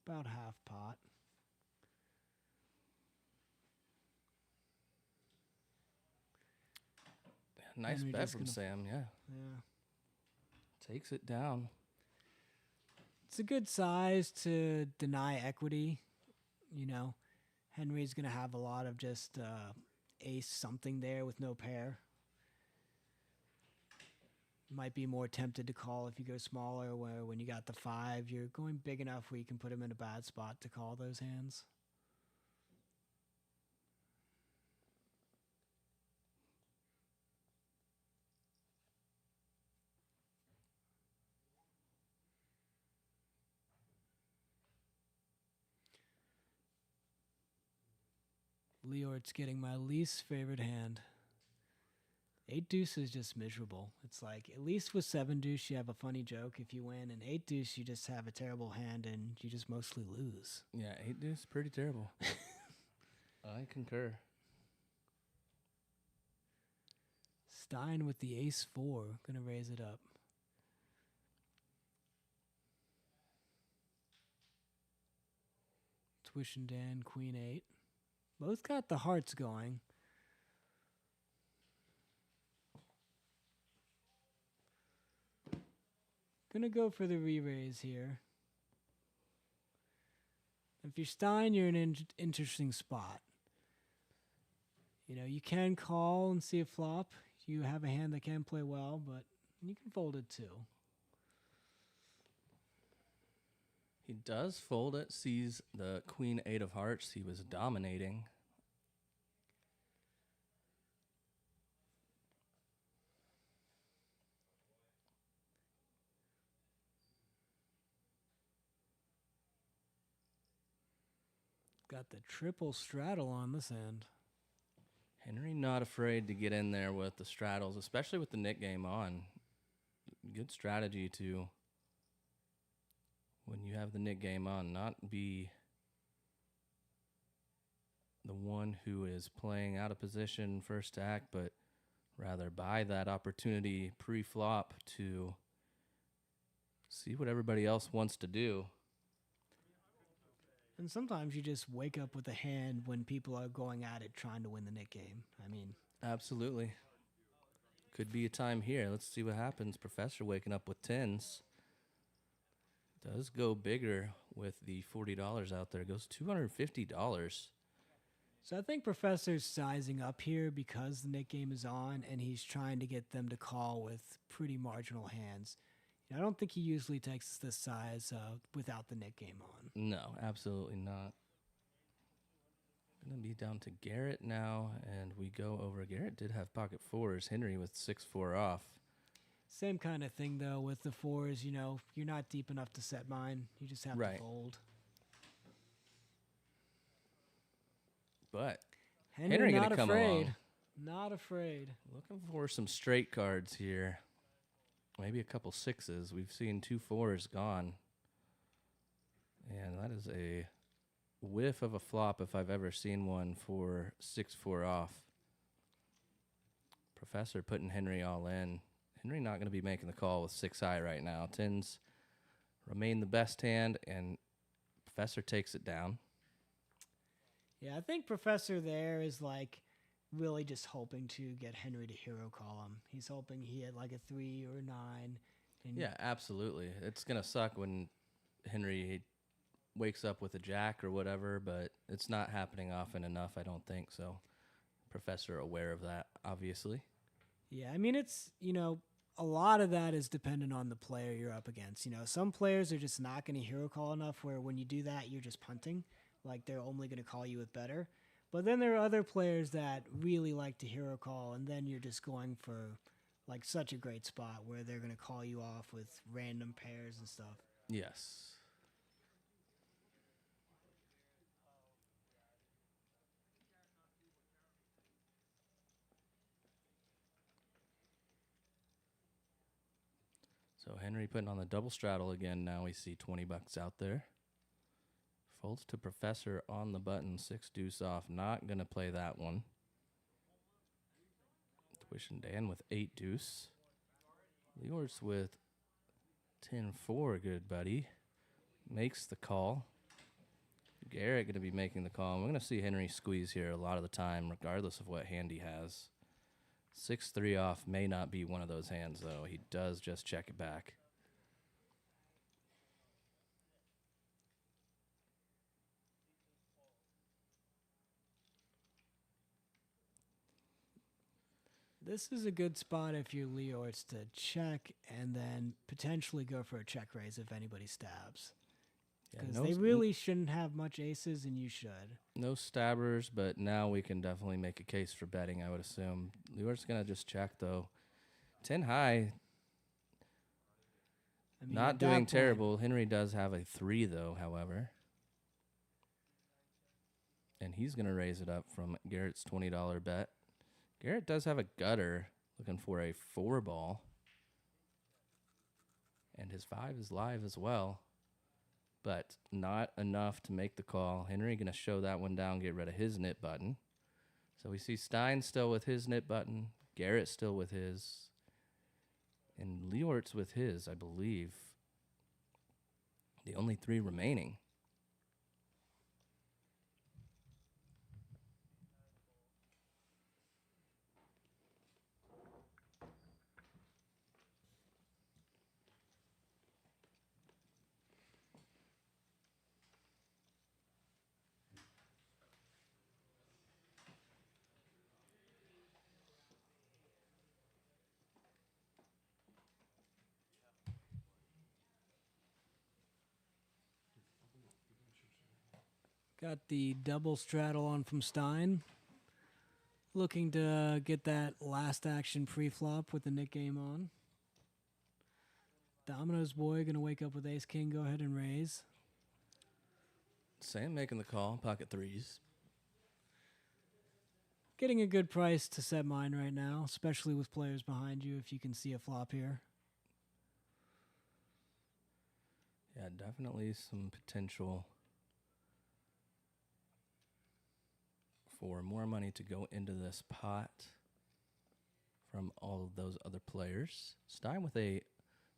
F: About half pot.
G: Nice
F: Henry
G: bet
F: just
G: from
F: gonna-
G: Sam, yeah.
F: Yeah.
G: Takes it down.
F: It's a good size to deny equity. You know, Henry's going to have a lot of just ace something there with no pair. Might be more tempted to call if you go smaller, where when you got the 5, you're going big enough where you can put him in a bad spot to call those hands. Leort's getting my least favorite hand. 8-deuce is just miserable. It's like, at least with 7-deuce, you have a funny joke if you win, and 8-deuce, you just have a terrible hand and you just mostly lose.
G: Yeah, 8-deuce, pretty terrible. I concur.
F: Stein with the ace-4, gonna raise it up. Twish and Dan, queen-8. Both got the hearts going. Gonna go for the re-raise here. If you're Stein, you're in an interesting spot. You know, you can call and see a flop. You have a hand that can play well, but you can fold it too.
G: He does fold it, sees the queen 8 of hearts he was dominating.
F: Got the triple straddle on this end.
G: Henry not afraid to get in there with the straddles, especially with the Nick game on. Good strategy to, when you have the Nick game on, not be the one who is playing out of position first act, but rather buy that opportunity pre-flop to see what everybody else wants to do.
F: And sometimes you just wake up with a hand when people are going at it trying to win the Nick game. I mean,
G: Absolutely. Could be a time here. Let's see what happens. Professor waking up with 10s. Does go bigger with the $40 out there. Goes $250.
F: so I think Professor's sizing up here because the Nick game is on, and he's trying to get them to call with pretty marginal hands. I don't think he usually takes this size without the Nick game on.
G: No, absolutely not. Going to be down to Garrett now, and we go over. Garrett did have pocket 4s. Henry with 6-4 off.
F: Same kind of thing, though, with the 4s. You know, you're not deep enough to set mine. You just have
G: Right.
F: to fold.
G: But
F: Henry
G: gonna
F: not
G: come
F: afraid.
G: along.
F: Not afraid.
G: Looking for some straight cards here. Maybe a couple 6s. We've seen 2 4s gone. And that is a whiff of a flop if I've ever seen one for 6-4 off. Professor putting Henry all in. Henry not going to be making the call with 6 high right now. 10s remain the best hand, and Professor takes it down.
F: Yeah, I think Professor there is like really just hoping to get Henry to hero call him. He's hoping he had like a 3 or 9. And
G: Yeah, absolutely. It's going to suck when Henry wakes up with a jack or whatever, but it's not happening often enough, I don't think. So, Professor aware of that, obviously.
F: Yeah, I mean, it's, you know, a lot of that is dependent on the player you're up against. You know, some players are just not going to hero call enough where when you do that, you're just punting. Like, they're only going to call you with better. But then there are other players that really like to hero call, and then you're just going for, like, such a great spot where they're going to call you off with random pairs and stuff.
G: Yes. So Henry putting on the double straddle again. Now we see $20 out there Folds to Professor on the button. 6-deuce off. Not going to play that one. Tuition Dan with 8-deuce. Leortz with 10-4, good buddy. Makes the call. Garrett going to be making the call. And we're going to see Henry squeeze here a lot of the time, regardless of what hand he has. 6-3 off may not be one of those hands, though. He does just check it back.
F: This is a good spot if you're Leortz to check and then potentially go for a check raise if anybody stabs.
G: Yeah,
F: Because they really shouldn't have much aces, and you should.
G: No stabbers, but now we can definitely make a case for betting, I would assume. Leort's going to just check, though. 10 high.
F: I mean,
G: Not
F: at that
G: doing
F: point-
G: terrible. Henry does have a 3, though, however. And he's going to raise it up from Garrett's $20 bet. Garrett does have a gutter, looking for a 4-ball. And his 5 is live as well. But not enough to make the call. Henry going to show that one down, get rid of his nit button. So we see Stein still with his nit button. Garrett still with his. And Leortz with his, I believe. The only 3 remaining.
F: Got the double straddle on from Stein. Looking to get that last action pre-flop with the Nick game on. Domino's boy going to wake up with ace-king. Go ahead and raise.
G: Sam making the call, pocket 3s.
F: Getting a good price to set mine right now, especially with players behind you if you can see a flop here.
G: Yeah, definitely some potential for more money to go into this pot from all of those other players. Stein with a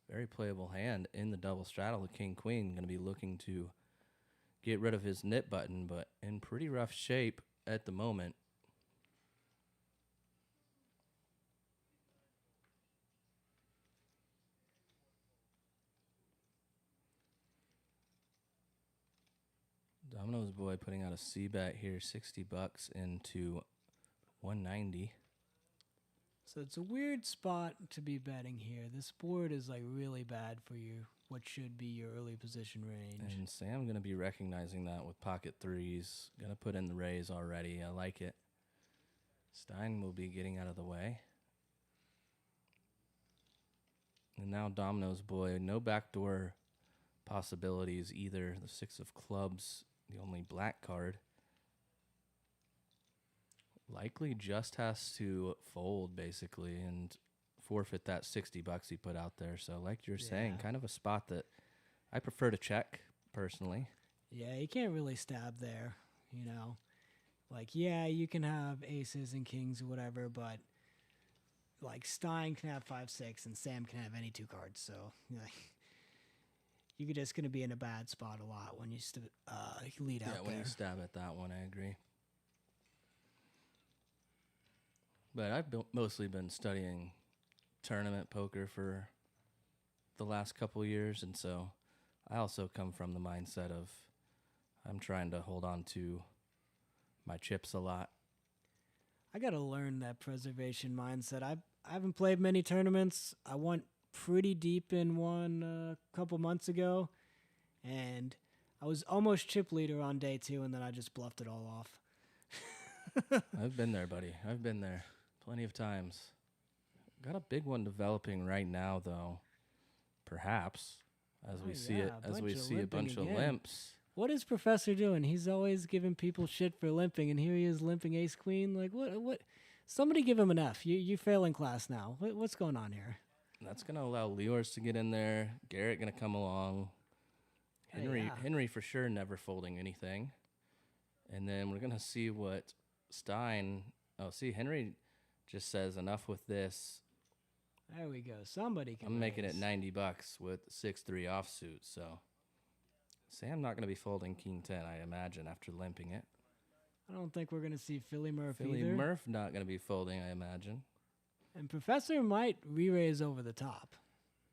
G: very playable hand in the double straddle. The king-queen going to be looking to get rid of his nit button, but in pretty rough shape at the moment. Domino's boy putting out a C-bet here, $60 into 190.
F: So it's a weird spot to be betting here. This board is like really bad for you. What should be your early position range.
G: And Sam going to be recognizing that with pocket 3s. Going to put in the raise already. I like it. Stein will be getting out of the way. And now Domino's boy, no backdoor possibilities either. The 6 of clubs, the only black card. Likely just has to fold, basically, and forfeit that $60 he put out there. So like you're saying, kind of a spot that I prefer to check, personally.
F: Yeah, you can't really stab there, you know. Like, yeah, you can have aces and kings or whatever, but like Stein can have 5-6 and Sam can have any 2 cards. So you're just going to be in a bad spot a lot when you lead out there.
G: Yeah, when you stab at that one, I agree. But I've mostly been studying tournament poker for the last couple years, and so I also come from the mindset of I'm trying to hold on to my chips a lot.
F: I got to learn that preservation mindset. I haven't played many tournaments. I went pretty deep in one a couple months ago, and I was almost chip leader on day 2, and then I just bluffed it all off.
G: I've been there, buddy. I've been there plenty of times. Got a big one developing right now, though. Perhaps, as we see a bunch of limps.
F: What is Professor doing? He's always giving people shit for limping, and here he is limping ace queen. Like what? Somebody give him an F. You fail in class now. What's going on here?
G: That's gonna allow Leortz to get in there. Garrett gonna come along. Henry for sure never folding anything. And then we're gonna see what Stein. Oh, see, Henry just says enough with this.
F: There we go. Somebody can.
G: I'm making it
F: raise.
G: $90 with 6-3 offsuit. So Sam not gonna be folding King 10, I imagine, after limping it.
F: I don't think we're gonna see Philly Murph
G: Philly
F: either.
G: Murph not gonna be folding, I imagine.
F: And Professor might re-raise over the top.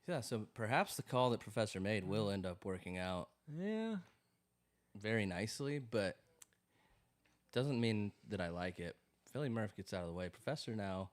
G: Yeah, so perhaps the call that Professor made will end up working out
F: Yeah.
G: very nicely, but doesn't mean that I like it. Philly Murph gets out of the way. Professor now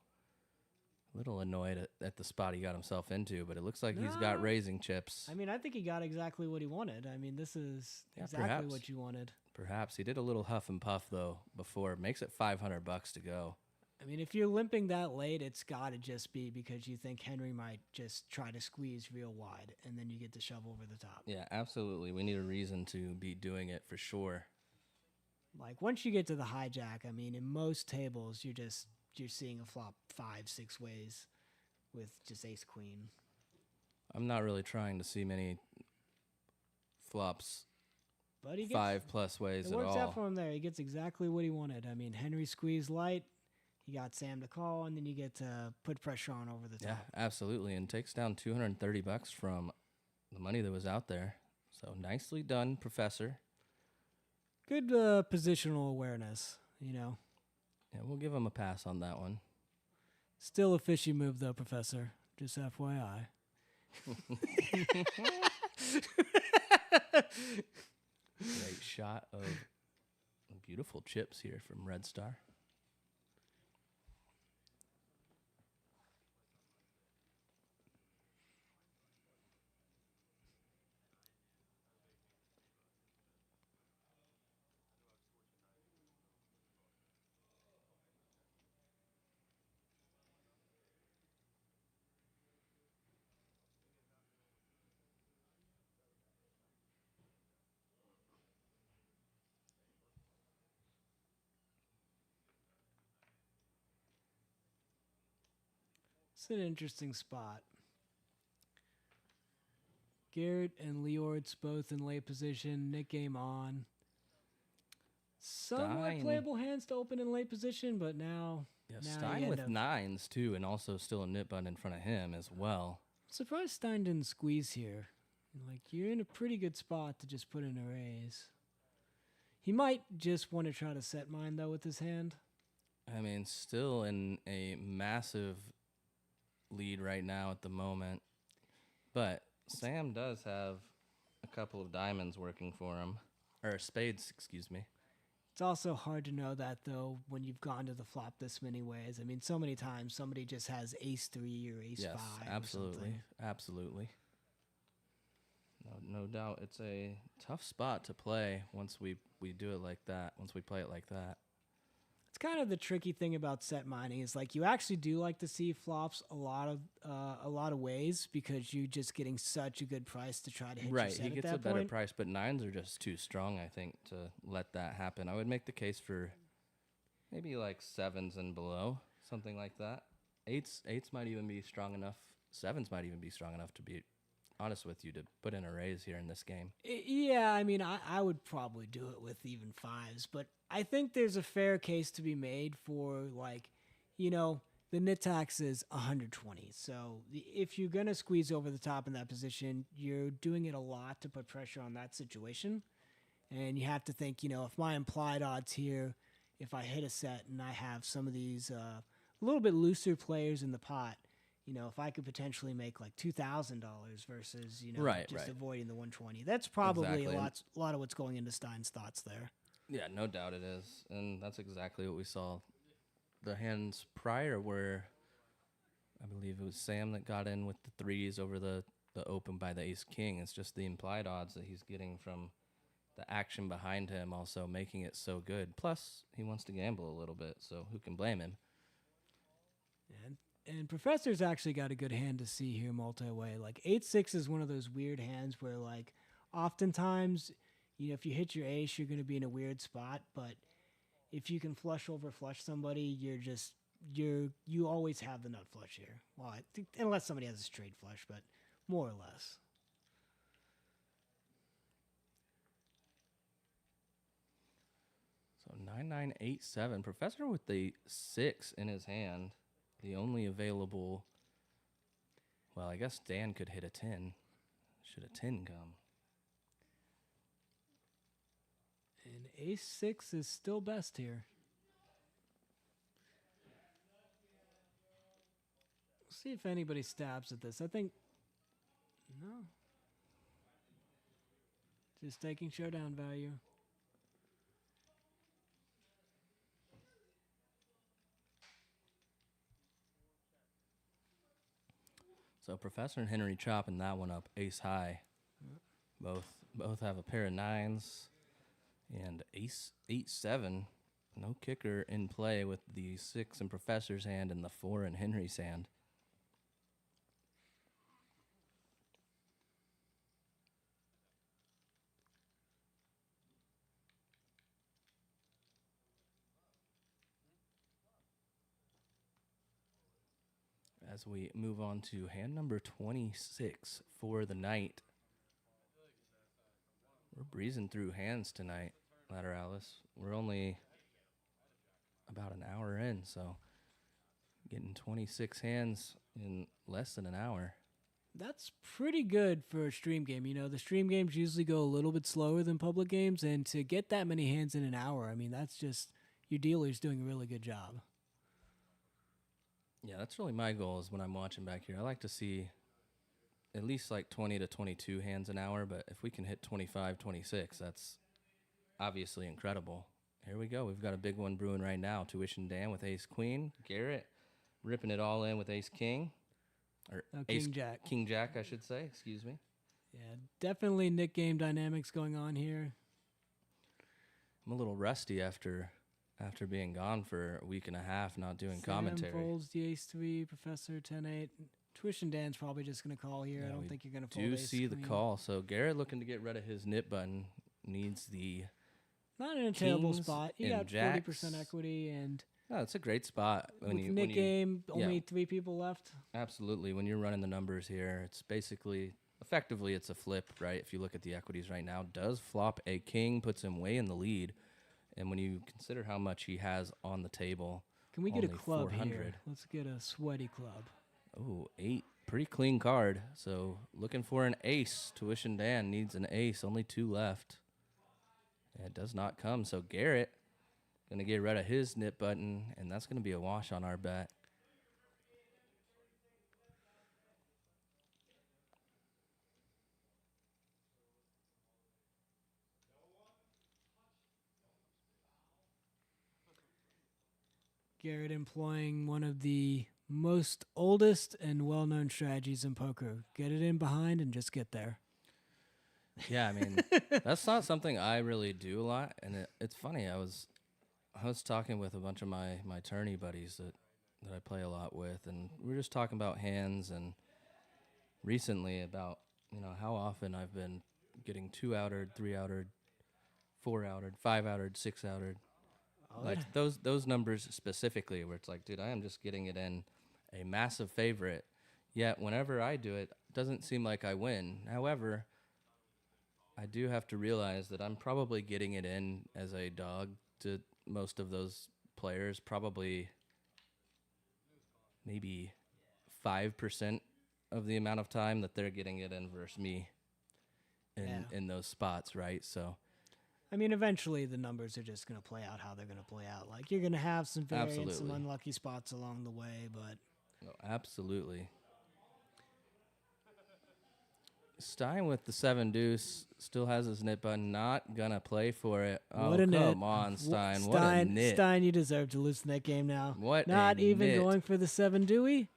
G: a little annoyed at the spot he got himself into, but it looks like he's got
F: No.
G: raising chips.
F: I mean, I think he got exactly what he wanted. I mean, this is exactly
G: perhaps.
F: what you wanted.
G: Perhaps he did a little huff and puff though before. Makes it $500 to go.
F: I mean, if you're limping that late, it's got to just be because you think Henry might just try to squeeze real wide, and then you get to shove over the top.
G: Yeah, absolutely. We need a reason to be doing it for sure.
F: Like, once you get to the hijack, I mean, in most tables, you're seeing a flop 5-6 ways with just ace-queen.
G: I'm not really trying to see many flops
F: But he gets
G: 5+ ways
F: it
G: at
F: works
G: all.
F: out for him there. He gets exactly what he wanted. I mean, Henry squeezed light. He got Sam to call, and then you get to put pressure on over the top.
G: Yeah, absolutely, and takes down $230 from the money that was out there. So nicely done, Professor.
F: Good positional awareness, you know.
G: Yeah, we'll give him a pass on that one.
F: Still a fishy move, though, Professor. Just FYI.
G: Great shot of beautiful chips here from Red Star.
F: It's an interesting spot. Garrett and Leortz both in late position. Nick game on. Somewhat
G: Stein.
F: playable hands to open in late position, but now...
G: Yeah,
F: now
G: Stein
F: you
G: with
F: end up-
G: 9s too, and also still a nip button in front of him as well.
F: Surprised Stein didn't squeeze here. Like, you're in a pretty good spot to just put in a raise. He might just want to try to set mine, though, with his hand.
G: I mean, still in a massive lead right now at the moment. But Sam does have a couple of diamonds working for him. Or spades, excuse me.
F: It's also hard to know that, though, when you've gone to the flop this many ways. I mean, so many times somebody just has ace-3 or ace-5
G: Yes,
F: or
G: absolutely.
F: something.
G: Absolutely. No doubt. It's a tough spot to play once we do it like that, once we play it like that.
F: It's kind of the tricky thing about set mining is like you actually do like to see flops a lot of ways because you're just getting such a good price to try to hit your
G: Right,
F: set
G: he
F: at
G: gets
F: that
G: a better
F: point.
G: price, but 9s are just too strong, I think, to let that happen. I would make the case for maybe like 7s and below, something like that. 8s might even be strong enough. 7s might even be strong enough, to be honest with you, to put in a raise here in this game.
F: Yeah, I mean, I would probably do it with even 5s, but I think there's a fair case to be made for, like, you know, the nit tax is 120. So if you're going to squeeze over the top in that position, you're doing it a lot to put pressure on that situation. And you have to think, you know, if my implied odds here, if I hit a set and I have some of these a little bit looser players in the pot, you know, if I could potentially make like $2,000 versus, you know,
G: Right,
F: just
G: right.
F: avoiding the 120. That's probably
G: Exactly.
F: a lot of what's going into Stein's thoughts there.
G: Yeah, no doubt it is. And that's exactly what we saw. The hands prior were, I believe it was Sam that got in with the 3s over the open by the ace-king. It's just the implied odds that he's getting from the action behind him also making it so good. Plus, he wants to gamble a little bit, so who can blame him?
F: And Professor's actually got a good hand to see here multi-way. Like 8-6 is one of those weird hands where, like, oftentimes, you know, if you hit your ace, you're going to be in a weird spot. But if you can flush somebody, you always have the nut flush here. Well, I think, unless somebody has a straight flush, but more or less.
G: 9987. Professor with the 6 in his hand. The only available. Well, I guess Dan could hit a 10. Should a 10 come?
F: And ace-6 is still best here. See if anybody stabs at this. I think no. Just taking showdown value.
G: So Professor and Henry chopping that one up ace high. Both have a pair of 9s and ace 8-7. No kicker in play with the 6 in Professor's hand and the 4 in Henry's hand. As we move on to hand number 26 for the night. We're breezing through hands tonight, Lateralus. We're only about an hour in, so getting 26 hands in less than an hour.
F: That's pretty good for a stream game. You know, the stream games usually go a little bit slower than public games, and to get that many hands in an hour, I mean, that's just your dealer's doing a really good job.
G: Yeah, that's really my goal is when I'm watching back here. I like to see at least like 20 to 22 hands an hour, but if we can hit 25, 26, that's obviously incredible. Here we go. We've got a big one brewing right now. Tuition Dan with ace-queen. Garrett ripping it all in with ace-king. Or
F: King-jack.
G: King-jack, I should say. Excuse me.
F: Yeah, definitely Nick game dynamics going on here.
G: I'm a little rusty after being gone for a week and a half, not doing commentary.
F: Sam folds the ace-3, Professor 10-8. Tuition Dan's probably just going to call here.
G: Yeah,
F: I don't think you're going to fold
G: do
F: ace
G: see the
F: queen.
G: call. So Garrett looking to get rid of his nip button. Needs the
F: Not in a terrible
G: kings
F: spot. You
G: and
F: got
G: jacks.
F: 40% equity, and
G: No, it's a great spot.
F: with Nick game, only
G: yeah.
F: 3 people left.
G: Absolutely. When you're running the numbers here, it's basically, effectively, it's a flip, right? If you look at the equities right now, does flop a king, puts him way in the lead. And when you consider how much he has on the table,
F: Can we get a
G: only
F: club
G: 400.
F: here? Let's get a sweaty club.
G: Oh, 8. Pretty clean card. So looking for an ace. Tuition Dan needs an ace. Only 2 left. It does not come. So Garrett going to get rid of his nip button, and that's going to be a wash on our bet.
F: Garrett employing one of the most oldest and well-known strategies in poker. Get it in behind and just get there.
G: Yeah, I mean, that's not something I really do a lot. And it's funny. I was talking with a bunch of my tourney buddies that I play a lot with, and we were just talking about hands and recently about, how often I've been getting 2-outered, 3-outered, 4-outered, 5-outered, 6-outered. Like those numbers specifically where it's like, dude, I am just getting it in a massive favorite. Yet whenever I do it, it doesn't seem like I win. However, I do have to realize that I'm probably getting it in as a dog to most of those players, probably maybe 5% of the amount of time that they're getting it in versus me in those spots, right? So,
F: I mean, eventually the numbers are just going to play out how they're going to play out. Like, you're going to have some variance, some
G: Absolutely.
F: unlucky spots along the way, but...
G: No, absolutely. Stein with the 7-deuce still has his nit button. Not gonna play for it. Oh,
F: what a nit.
G: Come on, Stein. What a nit.
F: Stein, you deserve to lose in that game now.
G: What
F: Not
G: a
F: even
G: nit.
F: going for the 7 Dewey?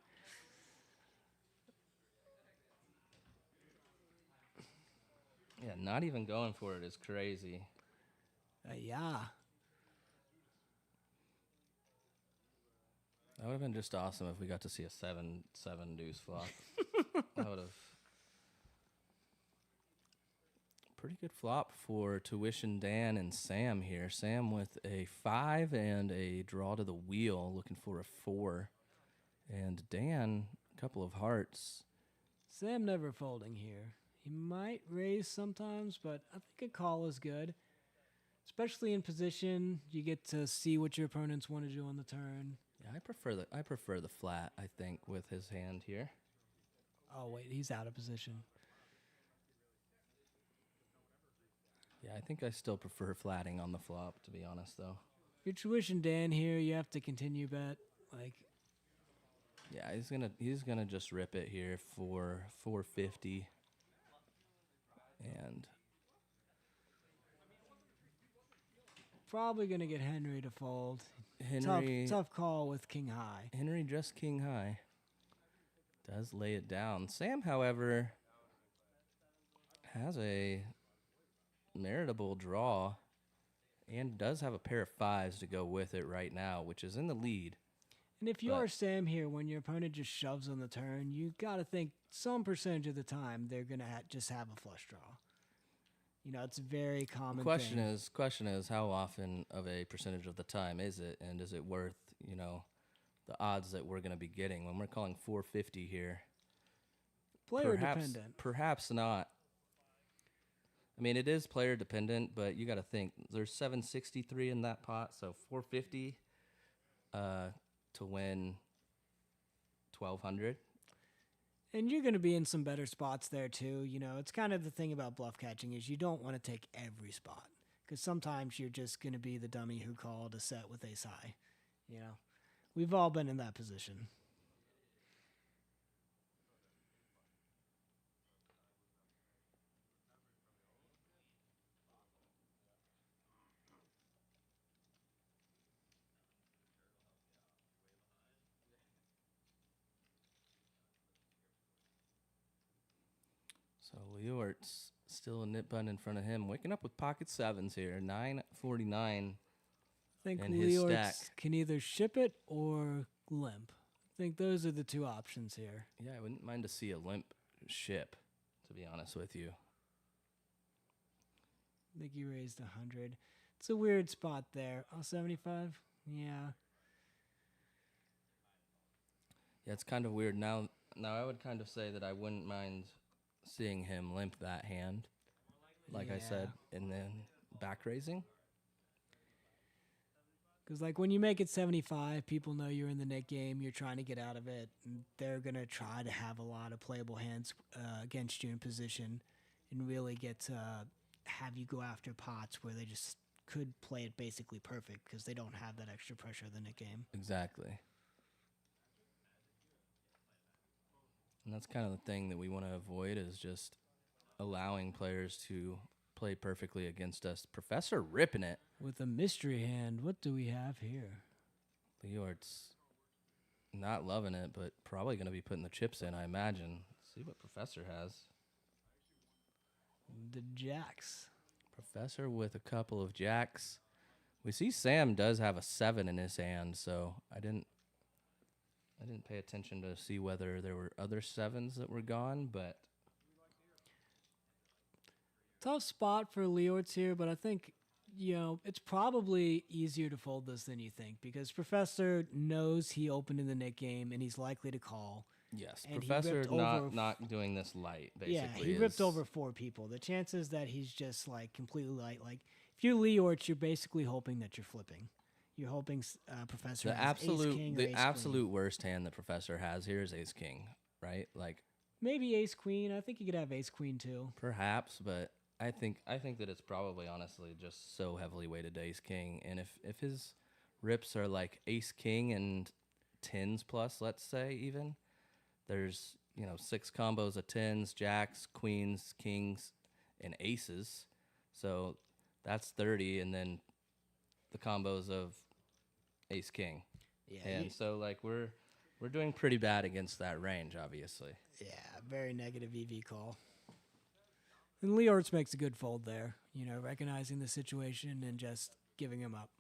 G: Yeah, not even going for it is crazy.
F: Yeah.
G: That would have been just awesome if we got to see a 7-deuce flop. That would have. Pretty good flop for Tuition Dan and Sam here. Sam with a 5 and a draw to the wheel, looking for a 4. And Dan, a couple of hearts.
F: Sam never folding here. He might raise sometimes, but I think a call is good. especially in position. You get to see what your opponents want to do on the turn.
G: Yeah, I prefer the flat, I think, with his hand here.
F: Oh, wait, he's out of position.
G: Yeah, I think I still prefer flatting on the flop, to be honest, though.
F: Your tuition Dan here, you have to continue bet. Like,
G: Yeah, he's gonna just rip it here for 450. And
F: probably going to get Henry to fold.
G: Henry
F: Tough call with king high.
G: Henry just king high. Does lay it down. Sam, however, has a meritable draw and does have a pair of fives to go with it right now, which is in the lead.
F: And if you are Sam here, when your opponent just shoves on the turn, you got to think some percentage of the time they're going to just have a flush draw. You know, it's a very common
G: Question
F: thing.
G: is, how often of a percentage of the time is it, and is it worth, you know, the odds that we're going to be getting when we're calling 450 here?
F: Player dependent.
G: Perhaps not. I mean, it is player dependent, but you got to think there's 763 in that pot, so 450 to win 1,200.
F: And you're going to be in some better spots there too. You know, it's kind of the thing about bluff catching is you don't want to take every spot because sometimes you're just going to be the dummy who called a set with ace high. You know, we've all been in that position.
G: So Leort's still a nip button in front of him, waking up with pocket sevens here, 949.
F: I think
G: in his stack.
F: Leortz can either ship it or limp. I think those are the two options here.
G: Yeah, I wouldn't mind to see a limp ship, to be honest with you.
F: I think he raised 100. It's a weird spot there. Oh, 75? Yeah.
G: Yeah, it's kind of weird. Now I would kind of say that I wouldn't mind seeing him limp that hand, like I said, and then back raising.
F: Because, like, when you make it 75, people know you're in the net game. You're trying to get out of it. And they're going to try to have a lot of playable hands against you in position and really get to have you go after pots where they just could play it basically perfect because they don't have that extra pressure of the net game.
G: Exactly. And that's kind of the thing that we want to avoid is just allowing players to play perfectly against us. Professor ripping it.
F: With a mystery hand, what do we have here?
G: Leort's not loving it, but probably going to be putting the chips in, I imagine. Let's see what Professor has.
F: The jacks.
G: Professor with a couple of jacks. We see Sam does have a 7 in his hand, so I didn't pay attention to see whether there were other 7s that were gone, but
F: tough spot for Leortz here, but I think, you know, it's probably easier to fold this than you think because Professor knows he opened in the net game and he's likely to call.
G: yes,
F: And
G: Professor not doing this light, basically.
F: Yeah, he ripped over 4 people. The chances that he's just, like, completely light, like, if you're Leortz, you're basically hoping that you're flipping. You're hoping Professor has ace king or ace
G: absolute
F: queen.
G: worst hand that Professor has here is ace king, right? Like
F: Maybe ace queen. I think he could have ace queen too.
G: perhaps, but I think that it's probably honestly just so heavily weighted to ace king. And if his rips are like ace king and 10s plus, let's say even, there's 6 combos of 10s, jacks, queens, kings, and aces. So that's 30, and then the combos of ace king.
F: Yeah,
G: and so like we're doing pretty bad against that range, obviously.
F: yeah, very negative EV call. And Leortz makes a good fold there, recognizing the situation and just giving him up.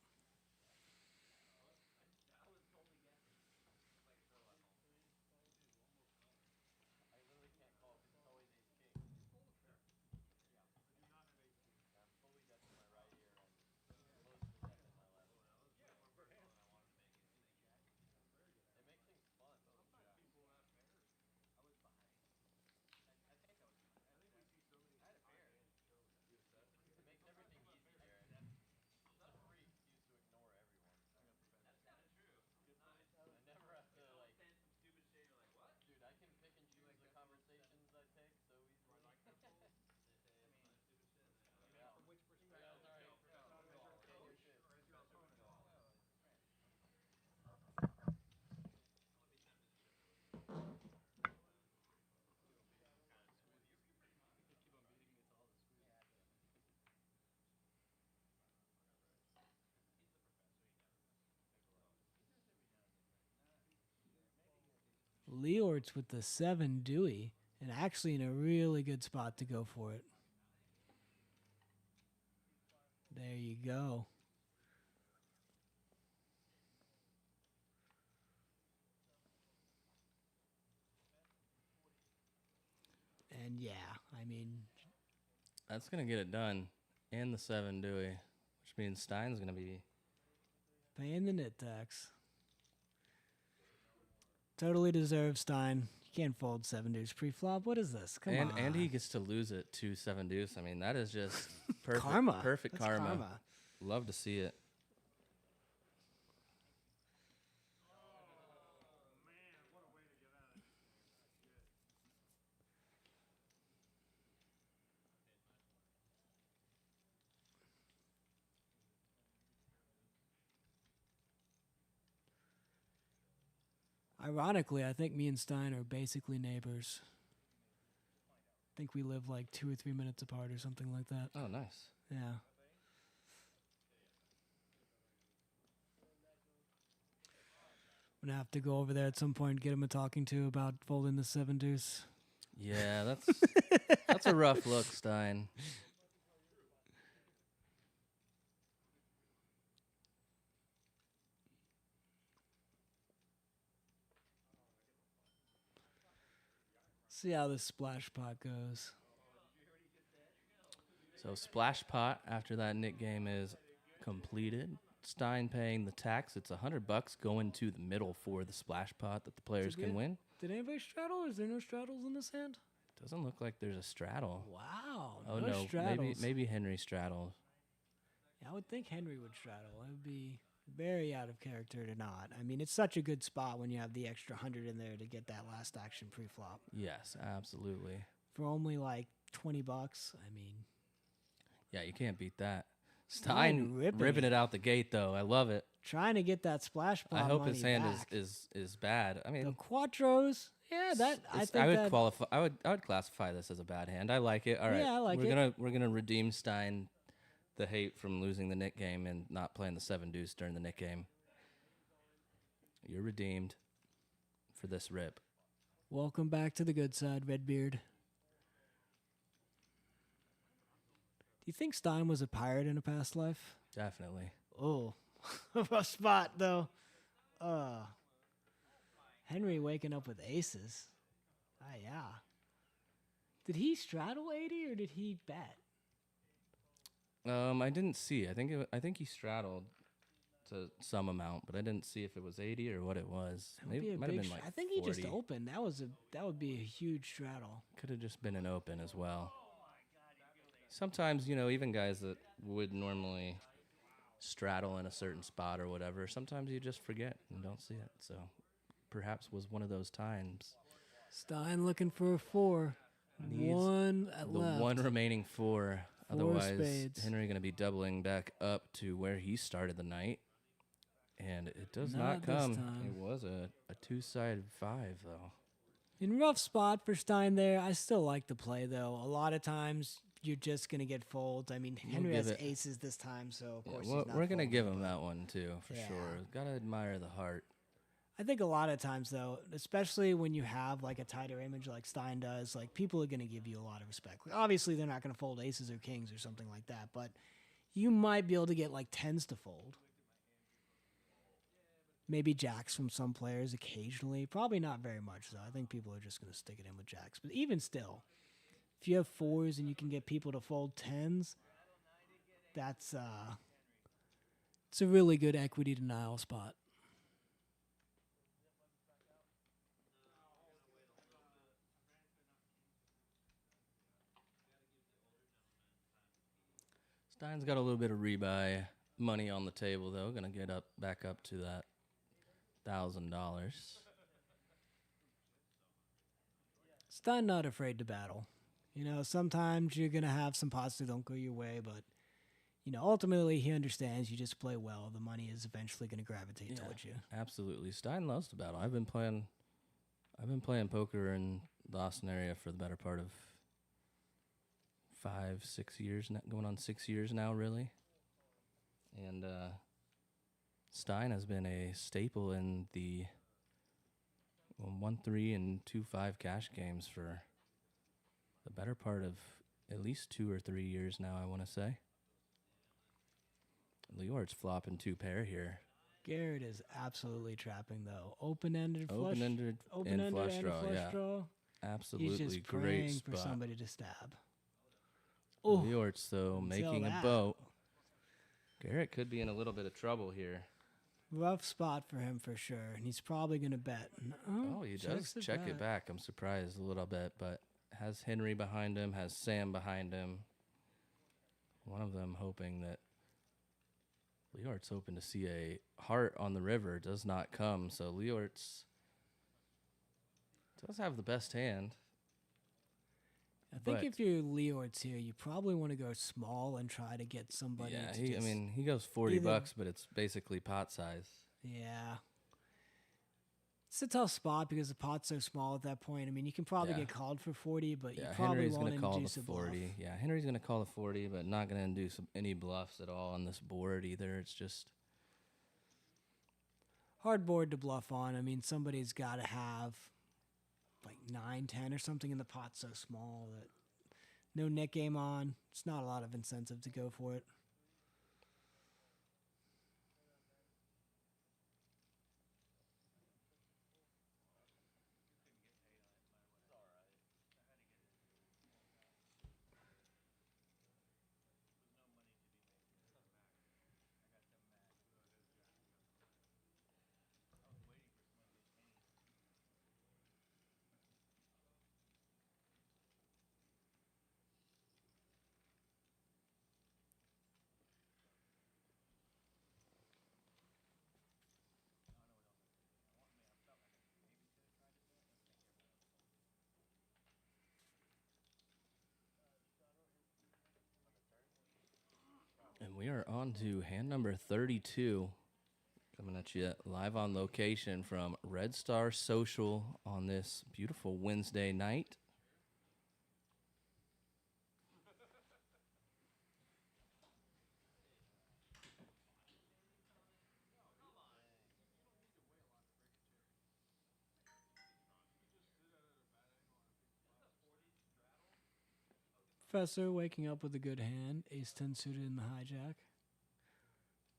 F: Leortz with the 7 Dewey, and actually in a really good spot to go for it. There you go. And yeah, I mean,
G: That's going to get it done. And the 7 Dewey, which means Stein's going to be...
F: paying the nit tax. Totally deserved, Stein. You can't fold 7-deuce pre-flop. What is this? Come on.
G: And he gets to lose it to 7-deuce. I mean, that is just perfect
F: karma.
G: Perfect
F: That's
G: karma. Love to see it.
F: Ironically, I think me and Stein are basically neighbors. I think we live like 2 or 3 minutes apart or something like that.
G: Oh, nice.
F: Yeah. I'm going to have to go over there at some point and get him a talking to about folding the 7-deuce.
G: Yeah, that's a rough look, Stein.
F: See how this splash pot goes.
G: So splash pot after that Nick game is completed. Stein paying the tax. It's $100 going to the middle for the splash pot that the players can win.
F: Did anybody straddle, or is there no straddles in this hand?
G: Doesn't look like there's a straddle.
F: Wow.
G: Oh
F: no
G: no,
F: straddles.
G: maybe Henry straddles.
F: Yeah, I would think Henry would straddle. It would be very out of character to not. I mean, it's such a good spot when you have the extra 100 in there to get that last action pre-flop.
G: Yes, absolutely.
F: For only like $20, I mean.
G: Yeah, you can't beat that. Stein
F: ripping
G: ripping it out the gate though. I love it.
F: Trying to get that splash pot
G: I hope
F: money
G: his hand
F: back.
G: is bad. I mean,
F: the quattros. Yeah, that I think
G: I would
F: that,
G: qualify. I would classify this as a bad hand. I like it. All right.
F: Yeah, I like
G: We're gonna redeem Stein the hate from losing the Nick game and not playing the 7-deuce during the Nick game. You're redeemed for this rip.
F: Welcome back to the good side, Redbeard. Do you think Stein was a pirate in a past life?
G: Definitely.
F: Oh, rough spot though. Henry waking up with aces. Ah, yeah. Did he straddle 80 or did he bet?
G: I didn't see. I think he straddled to some amount, but I didn't see if it was 80 or what it was.
F: That would be a
G: might have
F: big
G: been like
F: I think he just
G: 40.
F: opened. That would be a huge straddle.
G: Could have just been an open as well. Sometimes, even guys that would normally straddle in a certain spot or whatever, sometimes you just forget and don't see it. So perhaps was one of those times.
F: Stein looking for a 4.
G: Needs
F: one at
G: the
F: left.
G: one remaining 4. Otherwise,
F: spades.
G: Henry going to be doubling back up to where he started the night. And it does not
F: this
G: come.
F: time.
G: It was a two-sided 5, though.
F: In rough spot for Stein there. I still like the play, though. A lot of times, you're just going to get folds. I mean, Henry has aces this time, so of course he's not
G: we're going to
F: folding.
G: give him that one, too, for
F: Yeah.
G: sure. Got to admire the heart.
F: I think a lot of times, though, especially when you have like a tighter image like Stein does, like people are going to give you a lot of respect. Like, obviously, they're not going to fold aces or kings or something like that, but you might be able to get like 10s to fold. Maybe jacks from some players occasionally. Probably not very much, though. I think people are just going to stick it in with jacks. But even still, if you have 4s and you can get people to fold 10s, that's it's a really good equity denial spot.
G: Stein's got a little bit of rebuy money on the table, though. Going to get back up to that $1,000.
F: Stein not afraid to battle. Sometimes you're going to have some pots that don't go your way, but, ultimately he understands you just play well. The money is eventually going to gravitate towards you.
G: Absolutely. Stein loves to battle. I've been playing poker in the Austin area for the better part of 5-6 years, going on 6 years now, really. And Stein has been a staple in the won 3 and 2-5 cash games for the better part of at least 2 or 3 years now, I want to say. Leort's flopping 2 pair here.
F: Garrett is absolutely trapping, though. Open-ended flush.
G: Open-ended and flush draw, yeah.
F: Draw.
G: Absolutely
F: He's just
G: great
F: praying
G: spot.
F: for somebody to stab. Oh,
G: Leort's, though, making a
F: that.
G: boat. Garrett could be in a little bit of trouble here.
F: Rough spot for him for sure, and he's probably going to bet.
G: Oh, he does check it back. I'm surprised a little bit, but has Henry behind him, has Sam behind him. One of them hoping that Leort's hoping to see a heart on the river. Does not come, so Leort's does have the best hand.
F: I think if you're Leort's here, you probably want to go small and try to get somebody.
G: Yeah,
F: to
G: he goes $40, but it's basically pot size.
F: Yeah. It's a tough spot because the pot's so small at that point. I mean, you can probably get called for 40, but you probably
G: Henry's
F: won't
G: gonna call
F: induce
G: the
F: a bluff.
G: 40. Yeah, Henry's going to call the 40, but not going to induce any bluffs at all on this board either. It's just
F: hard board to bluff on. I mean, somebody's got to have like 9, 10 or something, and the pot's so small that no net game on. It's not a lot of incentive to go for it.
G: And we are on to hand number 32. Coming at you live on location from Red Star Social on this beautiful Wednesday night.
F: Professor waking up with a good hand. Ace-10 suited in the hijack.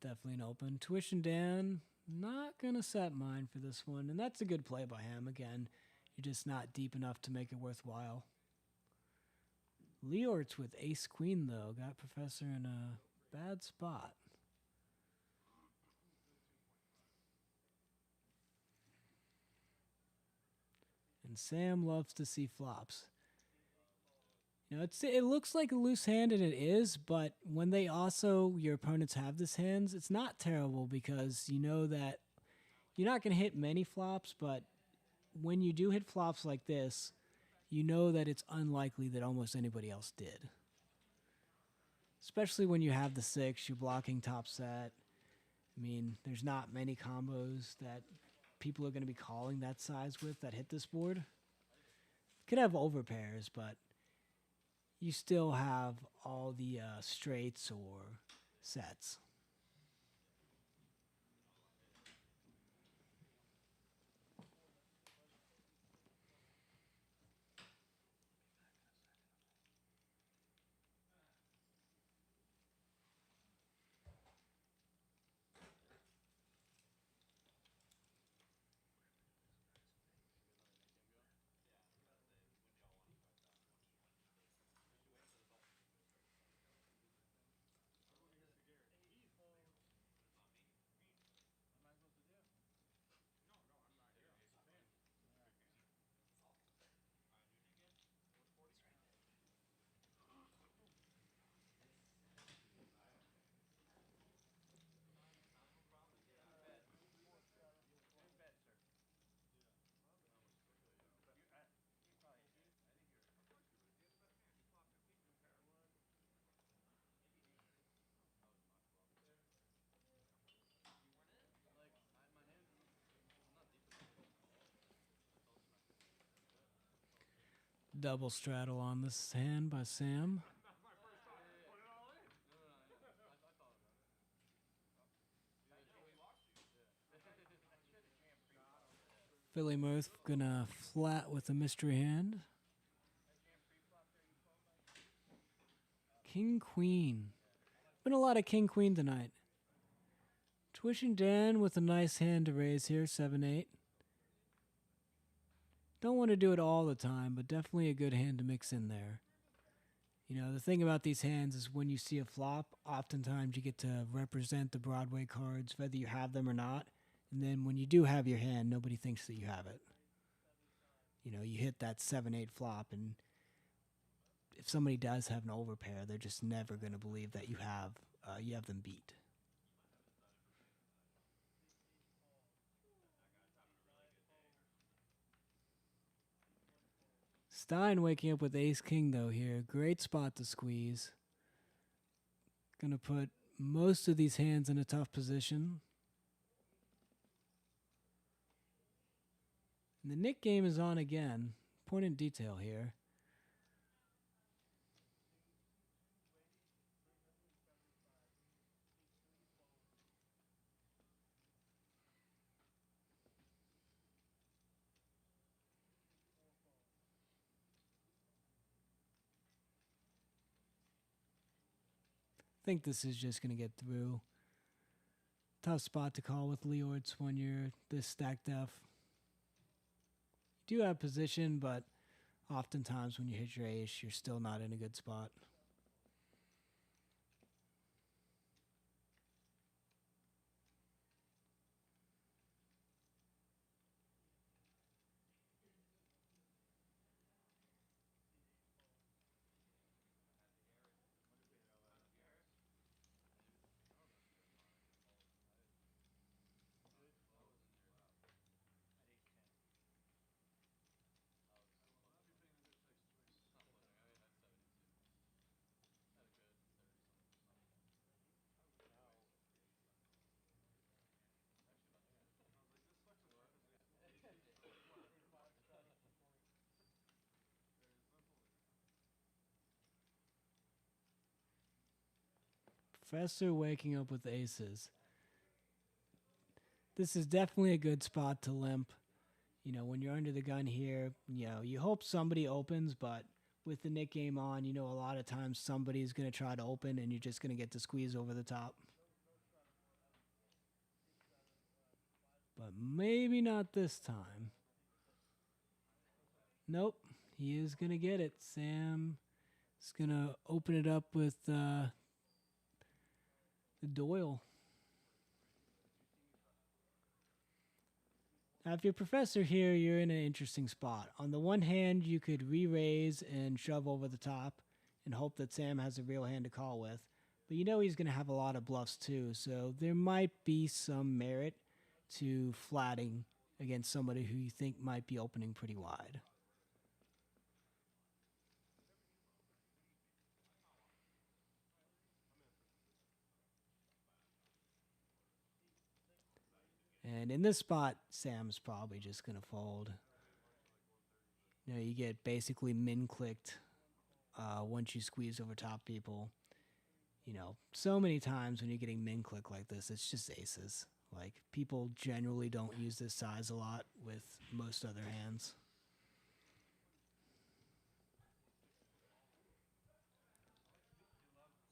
F: Definitely an open. Tuition Dan, not going to set mine for this one. And that's a good play by him. Again, you're just not deep enough to make it worthwhile. Leortz with ace-queen, though. Got Professor in a bad spot. And Sam loves to see flops. You know, it looks like a loose hand, and it is, but when your opponents have this hands, it's not terrible because you know that you're not going to hit many flops, but when you do hit flops like this, you know that it's unlikely that almost anybody else did. Especially when you have the 6, you're blocking top set. I mean, there's not many combos that people are going to be calling that size with that hit this board. Could have overpairs, but you still have all the straights or sets. Double straddle on this hand by Sam. Philly Mirth gonna flat with a mystery hand. King Queen. Been a lot of King Queen tonight. Twishing Dan with a nice hand to raise here, 7-8. Don't want to do it all the time, but definitely a good hand to mix in there. You know, the thing about these hands is when you see a flop, oftentimes you get to represent the Broadway cards, whether you have them or not. And then when you do have your hand, nobody thinks that you have it. You know, you hit that 7-8 flop, and if somebody does have an overpair, they're just never going to believe that you have them beat. Stein waking up with ace-king, though, here. Great spot to squeeze. Going to put most of these hands in a tough position. And the Nick game is on again. Important detail here. I think this is just going to get through. Tough spot to call with Leortz when you're this stacked def. You do have position, but oftentimes when you hit your ace, you're still not in a good spot. Professor waking up with aces. This is definitely a good spot to limp. You know, when you're under the gun here, you know, you hope somebody opens, but with the Nick game on, you know, a lot of times somebody's going to try to open and you're just going to get to squeeze over the top. But maybe not this time. Nope, he is going to get it. Sam is going to open it up with the Doyle. Now, if you're Professor here, you're in an interesting spot. On the one hand, you could re-raise and shove over the top and hope that Sam has a real hand to call with. But you know he's going to have a lot of bluffs too, so there might be some merit to flatting against somebody who you think might be opening pretty wide. And in this spot, Sam's probably just going to fold. You know, you get basically min-clicked once you squeeze over top people. You know, so many times when you're getting min-click like this, it's just aces. Like, people generally don't use this size a lot with most other hands.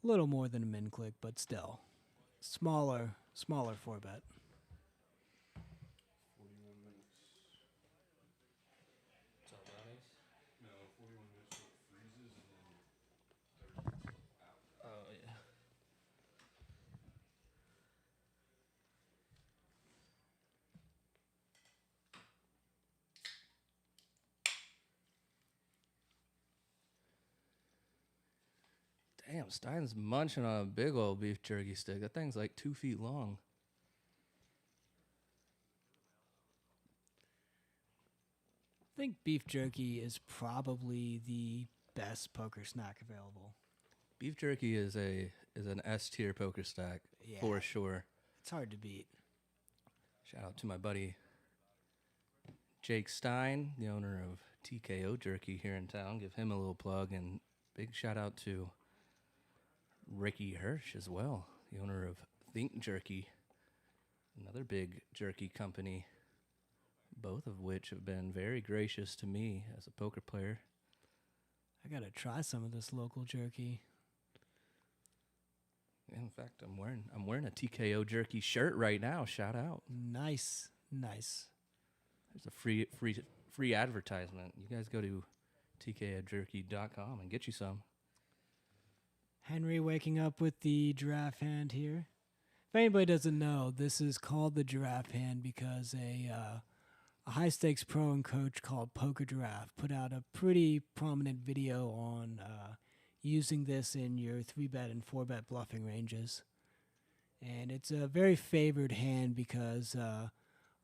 F: A little more than a min-click, but still. Smaller 4-bet.
B: 41 minutes.
G: What's up, Ronnie's?
B: No, 41 minutes till it freezes and then 30 minutes till out.
G: Oh, yeah. Damn, Stein's munching on a big old beef jerky stick. That thing's like 2 feet long.
F: I think beef jerky is probably the best poker snack available.
G: Beef jerky is an S tier poker stack for sure.
F: It's hard to beat.
G: Shout out to my buddy Jake Stein, the owner of TKO Jerky here in town. Give him a little plug, and big shout out to Ricky Hirsch as well, the owner of Think Jerky, another big jerky company both of which have been very gracious to me as a poker player.
F: I gotta try some of this local jerky.
G: In fact, I'm wearing a TKO jerky shirt right now. Shout out.
F: Nice.
G: There's a free advertisement. You guys go to tkojerky.com and get you some.
F: Henry waking up with the giraffe hand here. If anybody doesn't know, this is called the giraffe hand because a high stakes pro and coach called Poker Giraffe put out a pretty prominent video on using this in your 3-bet and 4-bet bluffing ranges. And it's a very favored hand because a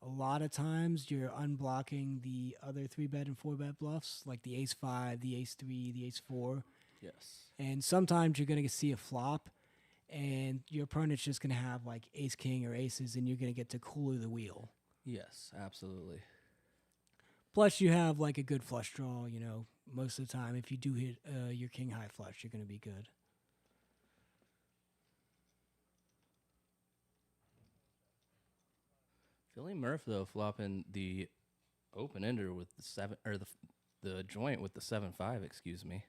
F: lot of times you're unblocking the other 3-bet and 4-bet bluffs, like the ace-5, the ace-3, the ace-4.
G: Yes.
F: And sometimes you're going to see a flop, and your opponent's just going to have like ace-king or aces, and you're going to get to cooler the wheel.
G: Yes, absolutely.
F: Plus, you have like a good flush draw, you know, most of the time. If you do hit your king high flush, you're going to be good.
G: Philly Murph, though, flopping the open ender with the 7, or the joint with the 7-5, excuse me.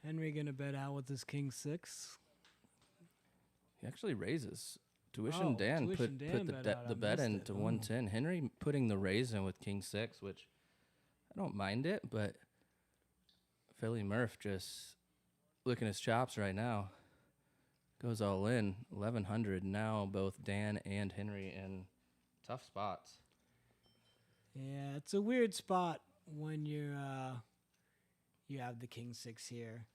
F: Henry going to bet out with his king 6.
G: He actually raises. Tuition Dan put the bet into 110. Henry putting the raise in with king 6, which I don't mind it, but Philly Murph just licking his chops right now. Goes all in, 1,100. Now both Dan and Henry in tough spots.
F: Yeah, it's a weird spot when you have the king 6 here.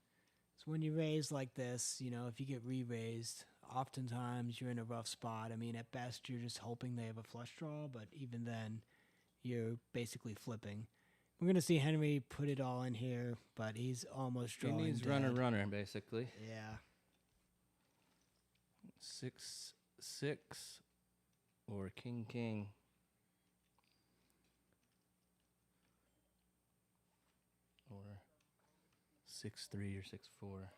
F: So when you raise like this, you know, if you get re-raised, oftentimes you're in a rough spot. I mean, at best, you're just hoping they have a flush draw, but even then, you're basically flipping. We're going to see Henry put it all in here, but he's almost drawing
G: He needs
F: dead.
G: runner, basically.
F: Yeah.
G: 6-6 or king. Or 6-3 or 6-4.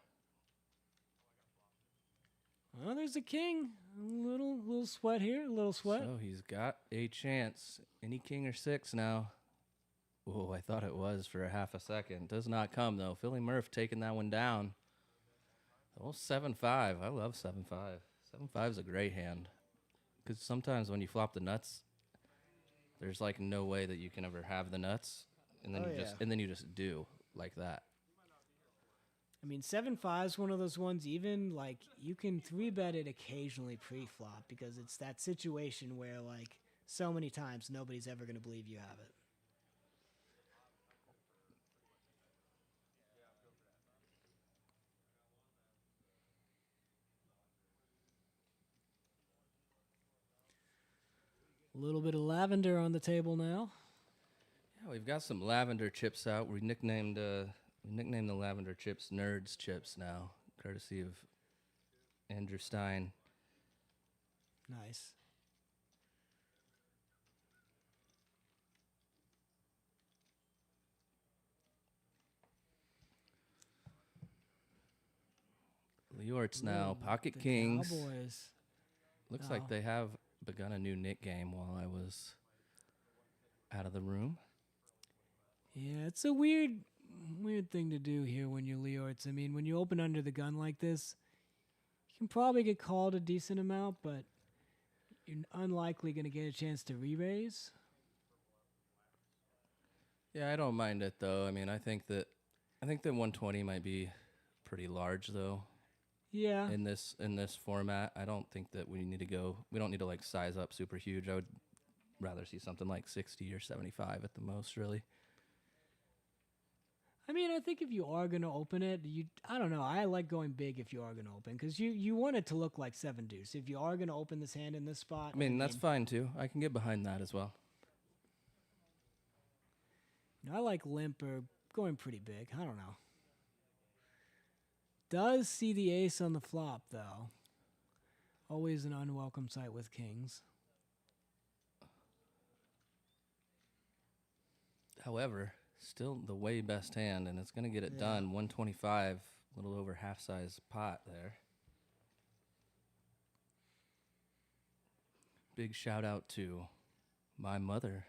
F: Well, there's a king. A little sweat here, a little sweat.
G: So he's got a chance. Any king or 6 now. Oh, I thought it was for a half a second. Does not come, though. Philly Murph taking that one down. Oh, 7-5. I love 7-5. 7-5 is a great hand. Because sometimes when you flop the nuts, there's like no way that you can ever have the nuts. And then you just do like that.
F: I mean, 7-5 is one of those ones, even, like, you can 3-bet it occasionally pre-flop because it's that situation where, like, so many times nobody's ever going to believe you have it. A little bit of lavender on the table now.
G: Yeah, we've got some lavender chips out. We nicknamed the lavender chips Nerds Chips now, courtesy of Andrew Stein.
F: Nice.
G: Leortz now,
F: Ooh,
G: pocket
F: the
G: kings.
F: Cowboys.
G: Looks like they have begun a new Nick game while I was out of the room.
F: Yeah, it's a weird thing to do here when you're Leortz. I mean, when you open under the gun like this, you can probably get called a decent amount, but you're unlikely going to get a chance to re-raise.
G: Yeah, I don't mind it though. I mean, I think that 120 might be pretty large though.
F: Yeah.
G: In this format, I don't think that we need to like size up super huge. I would rather see something like 60 or 75 at the most, really.
F: I mean, I think if you are going to open it, I don't know. I like going big if you are going to open because you want it to look like 7-deuce. If you are going to open this hand in this spot.
G: I mean, that's fine too. I can get behind that as well.
F: I like limp or going pretty big. I don't know. Does see the ace on the flop, though. Always an unwelcome sight with kings.
G: However, still the way best hand, and it's going to get it done. 125, a little over half size pot there. big shout out to my mother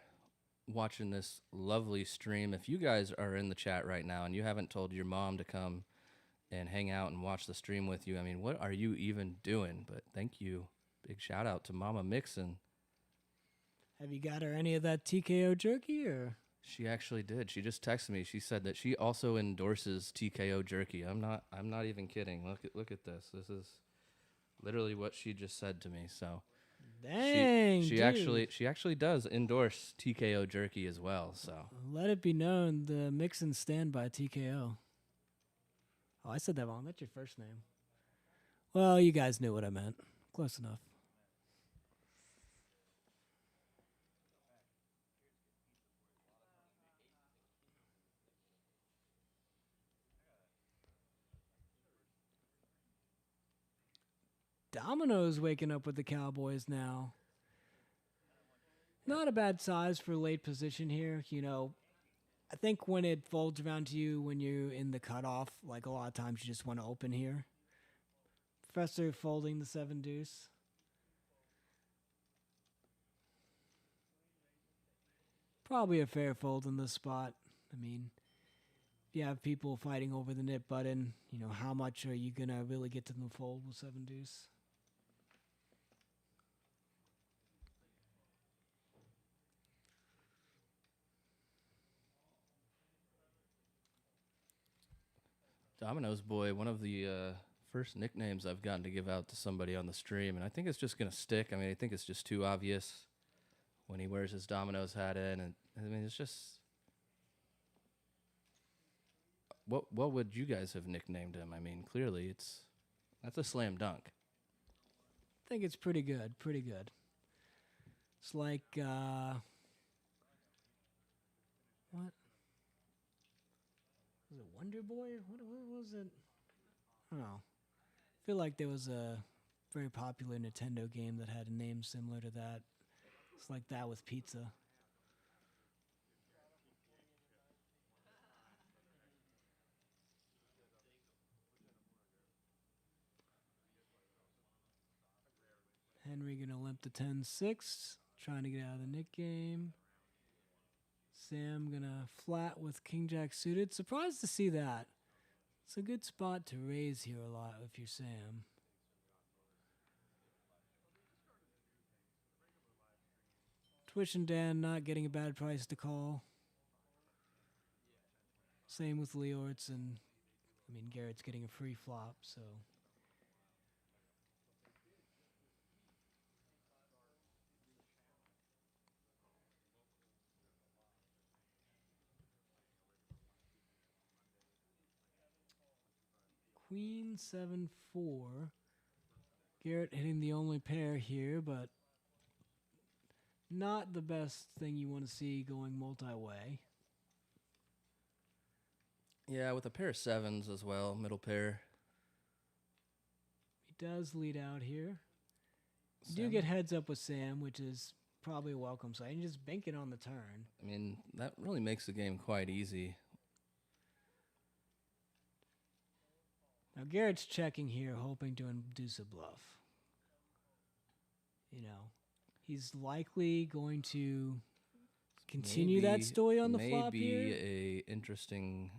G: watching this lovely stream. If you guys are in the chat right now and you haven't told your mom to come and hang out and watch the stream with you, I mean, what are you even doing? But thank you. Big shout out to Mama Mixon.
F: Have you got her any of that TKO jerky or?
G: She actually did. She just texted me. She said that she also endorses TKO jerky. I'm not even kidding. Look at this. This is literally what she just said to me. So
F: dang,
G: she actually does endorse TKO jerky as well. So
F: let it be known, the Mixon stand by TKO. Oh, I said that wrong. That's your first name. Well, you guys knew what I meant. Close enough. Domino's waking up with the Cowboys now. Not a bad size for late position here. You know, I think when it folds around to you when you're in the cutoff, like a lot of times you just want to open here. Professor folding the 7-deuce. Probably a fair fold in this spot. I mean, if you have people fighting over the nip button, you know, how much are you going to really get to the fold with 7-deuce?
G: Domino's boy, one of the first nicknames I've gotten to give out to somebody on the stream, and I think it's just going to stick. I mean, I think it's just too obvious when he wears his Domino's hat in, and I mean, it's just... What would you guys have nicknamed him? I mean, clearly that's a slam dunk.
F: I think it's pretty good, pretty good. It's like, what? Was it Wonder Boy? What was it? I don't know. I feel like there was a very popular Nintendo game that had a name similar to that. It's like that with pizza. Henry gonna limp the 10-6, trying to get out of the Nick game. Sam gonna flat with King-Jack suited. Surprised to see that. It's a good spot to raise here a lot if you're Sam. Twitch and Dan not getting a bad price to call. Same with Leortz, and I mean Garrett's getting a free flop, so. Queen 7-4. Garrett hitting the only pair here, but not the best thing you want to see going multi-way.
G: Yeah, with a pair of sevens as well, middle pair.
F: He does lead out here. You do get heads up with Sam, which is probably a welcome sight. And just bank it on the turn.
G: I mean, that really makes the game quite easy.
F: Now Garrett's checking here, hoping to induce a bluff. You know, he's likely going to continue that story on the flop here.
G: Maybe a interesting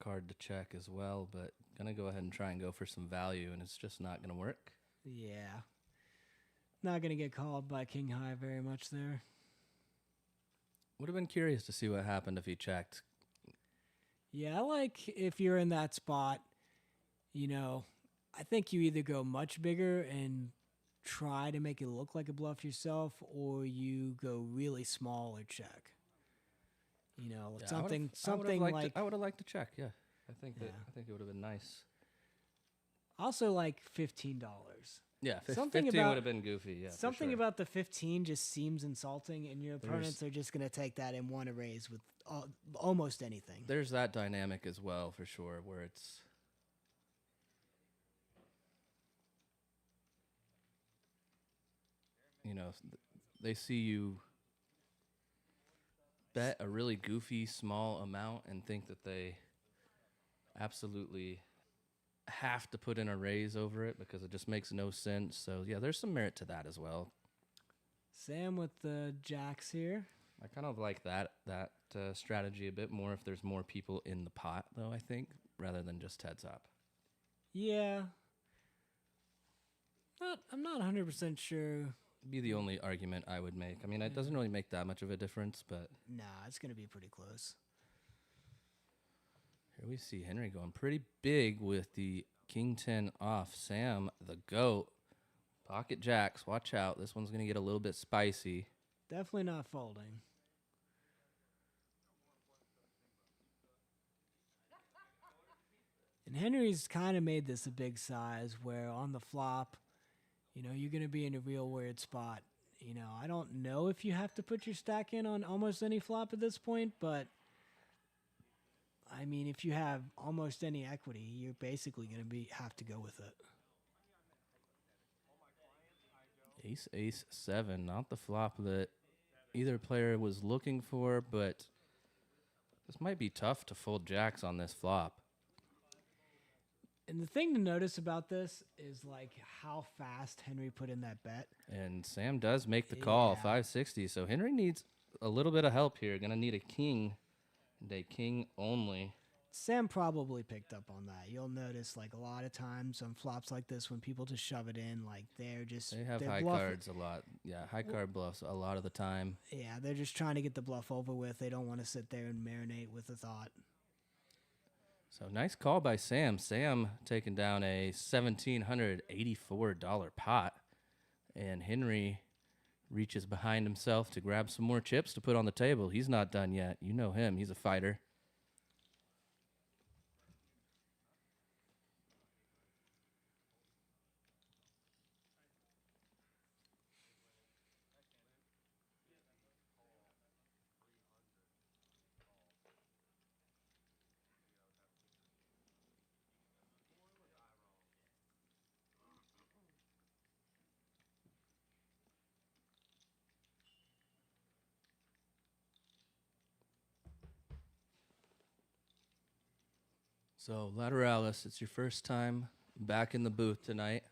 G: card to check as well, but gonna go ahead and try and go for some value, and it's just not gonna work.
F: Yeah. Not gonna get called by King High very much there.
G: Would have been curious to see what happened if he checked.
F: Yeah, like if you're in that spot, you know, I think you either go much bigger and try to make it look like a bluff yourself, or you go really small or check. You know,
G: Yeah,
F: something like
G: I would have liked to check. Yeah, I think it would have been nice.
F: Also, like $15.
G: Yeah,
F: Something
G: 15
F: about-
G: would have been goofy. Yeah, for
F: Something
G: sure.
F: about the 15 just seems insulting, and your opponents are just going to take that and want to raise with almost anything.
G: There's that dynamic as well, for sure, where it's... You know, they see you bet a really goofy small amount and think that they absolutely have to put in a raise over it because it just makes no sense. So, yeah, there's some merit to that as well.
F: Sam with the jacks here.
G: I kind of like that strategy a bit more if there's more people in the pot, though, I think, rather than just heads up.
F: Yeah. I'm not 100% sure.
G: Be the only argument I would make. I mean, it doesn't really make that much of a difference, but...
F: Nah, it's going to be pretty close.
G: Here we see Henry going pretty big with the King 10 off. Sam, the GOAT. Pocket jacks. Watch out. This one's going to get a little bit spicy.
F: Definitely not folding. And Henry's kind of made this a big size where on the flop, you know, you're going to be in a real weird spot. You know, I don't know if you have to put your stack in on almost any flop at this point, but I mean, if you have almost any equity, you're basically going to have to go with it.
G: Ace, ace, 7. Not the flop that either player was looking for, but this might be tough to fold jacks on this flop.
F: And the thing to notice about this is like how fast Henry put in that bet.
G: And Sam does make the call, 560. So Henry needs a little bit of help here. Going to need a king and a king only.
F: Sam probably picked up on that. You'll notice like a lot of times on flops like this when people just shove it in, like they
G: have high cards a lot. Yeah, high card bluffs a lot of the time. Yeah,
F: they're just trying to get the bluff over with. They don't want to sit there and marinate with the thought.
G: So nice call by Sam. Sam taking down a $1,784 pot. And Henry reaches behind himself to grab some more chips to put on the table. He's not done yet. You know him. He's a fighter. So, Lateralus, it's your first time back in the booth tonight.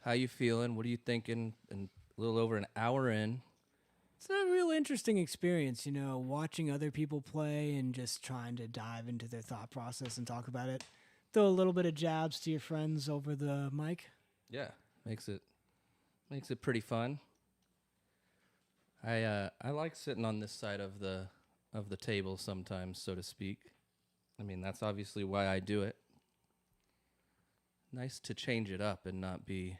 G: How you feeling? What are you thinking? And a little over an hour in.
F: It's a real interesting experience, you know, watching other people play and just trying to dive into their thought process and talk about it. Throw a little bit of jabs to your friends over the mic.
G: Yeah, makes it pretty fun. I like sitting on this side of the table sometimes, so to speak. I mean, that's obviously why I do it. Nice to change it up and not be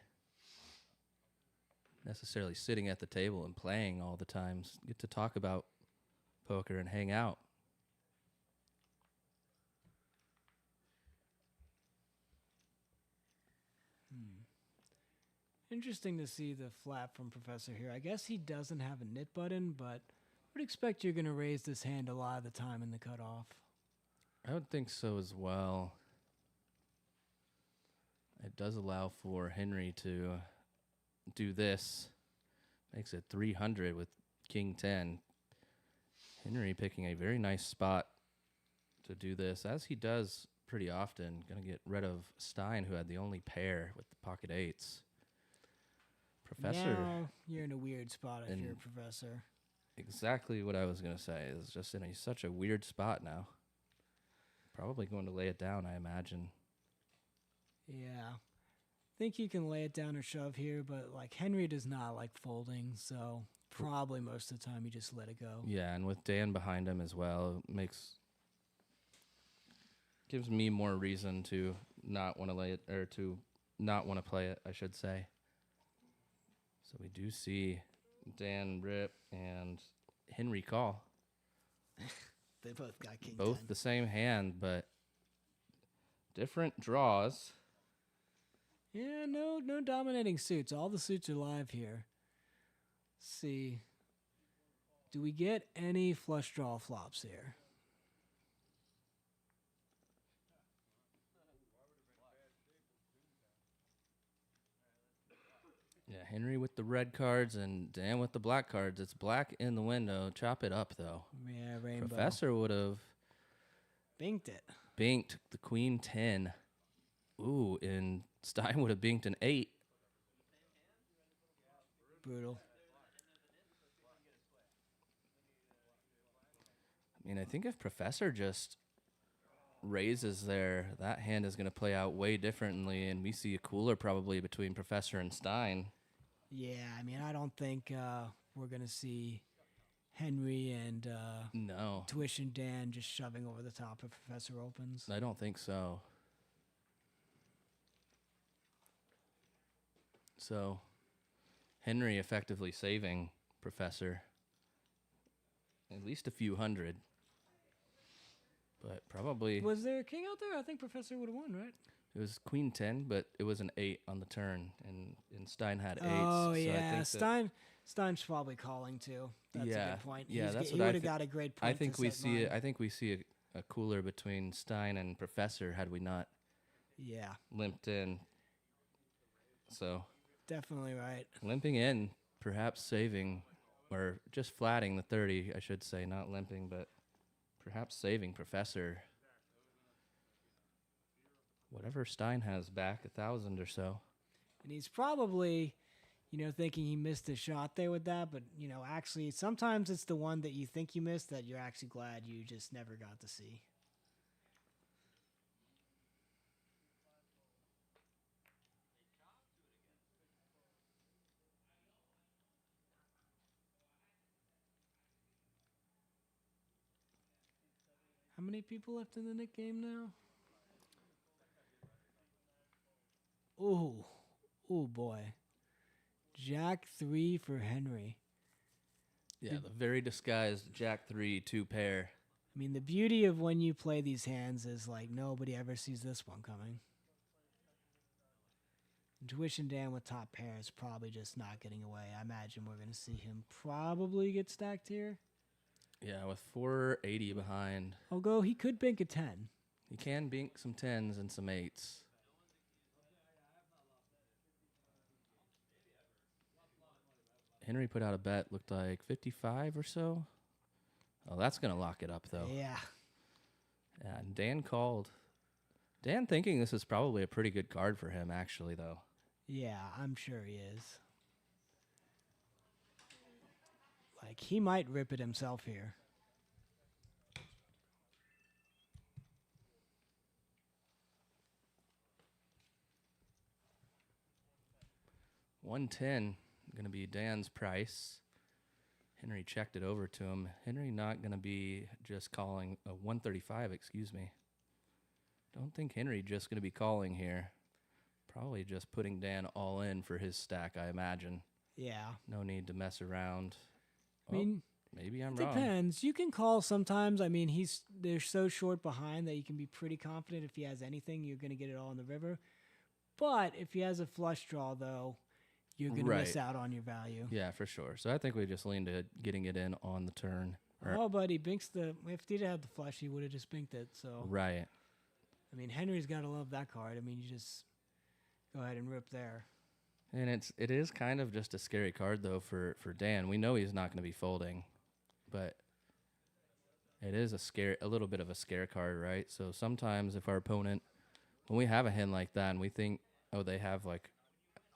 G: necessarily sitting at the table and playing all the time. Get to talk about poker and hang out.
F: Interesting to see the flap from Professor here. I guess he doesn't have a nit button, but I would expect you're going to raise this hand a lot of the time in the cutoff.
G: I would think so as well. It does allow for Henry to do this. Makes it 300 with King 10. Henry picking a very nice spot to do this, as he does pretty often. Going to get rid of Stein, who had the only pair with the pocket eights. Professor.
F: Now you're in a weird spot if you're a Professor.
G: Exactly what I was going to say. Is just in such a weird spot now. Probably going to lay it down, I imagine.
F: Yeah. Think you can lay it down or shove here, but like Henry does not like folding, so probably most of the time you just let it go.
G: Yeah, and with Dan behind him as well, gives me more reason to not want to lay it, or to not want to play it, I should say. So we do see Dan rip and Henry call.
F: They both got King 10.
G: Both the same hand, but different draws.
F: Yeah, no dominating suits. All the suits are live here. Let's see. Do we get any flush draw flops here?
G: Yeah, Henry with the red cards and Dan with the black cards. It's black in the window. Chop it up, though.
F: Yeah, rainbow.
G: Professor would have
F: binked it.
G: Binked the Queen 10. Ooh, and Stein would have binked an 8.
F: Brutal.
G: I mean, I think if Professor just raises there, that hand is going to play out way differently, and we see a cooler probably between Professor and Stein.
F: Yeah, I mean, I don't think we're going to see Henry and
G: No,
F: Tuition Dan just shoving over the top if Professor opens.
G: I don't think so. So, Henry effectively saving Professor at least a few hundred. But probably...
F: Was there a king out there? I think Professor would have won, right?
G: It was Queen 10, but it was an 8 on the turn, and Stein had 8s.
F: Oh,
G: so
F: yeah.
G: I think
F: Stein's probably calling, too. That's a good point.
G: Yeah, that's
F: he
G: what
F: would have got a great point.
G: I think we see it. I think we see a cooler between Stein and Professor had we not limped in. So
F: definitely right.
G: Limping in, perhaps saving, or just flatting the 30, I should say, not limping, but perhaps saving Professor. Whatever Stein has back, 1,000 or so.
F: And he's probably, thinking he missed a shot there with that. But, actually, sometimes it's the one that you think you missed that you're actually glad you just never got to see. How many people left in the Nick game now? Ooh, boy. Jack 3 for Henry.
G: Yeah, the very disguised Jack 3 2 pair.
F: I mean, the beauty of when you play these hands is like nobody ever sees this one coming. Tuition Dan with top pair is probably just not getting away. I imagine we're going to see him probably get stacked here.
G: Yeah, with 480 behind.
F: Although he could bink a 10.
G: He can bink some 10s and some 8s. Henry put out a bet, looked like 55 or so. Oh, that's going to lock it up, though.
F: Yeah.
G: Yeah, and Dan called. Dan thinking this is probably a pretty good card for him, actually, though.
F: Yeah, I'm sure he is. Like, he might rip it himself here.
G: $110 going to be Dan's price. Henry checked it over to him. Henry not going to be just calling a 135, excuse me. Don't think Henry just going to be calling here. Probably just putting Dan all in for his stack, I imagine.
F: Yeah.
G: No need to mess around.
F: I mean,
G: maybe I'm wrong.
F: Depends. You can call sometimes. I mean, they're so short behind that you can be pretty confident if he has anything, you're going to get it all in the river. But if he has a flush draw, though, you're going to miss out on your value.
G: Yeah, for sure. So I think we just leaned to getting it in on the turn.
F: But he binks if he'd had the flush, he would have just binked it. So
G: right.
F: I mean, Henry's got to love that card. I mean, you just go ahead and rip there.
G: And it is kind of just a scary card, though, for Dan. We know he's not going to be folding, but it is a little bit of a scare card, right? So sometimes if our opponent, when we have a hand like that and we think, oh, they have like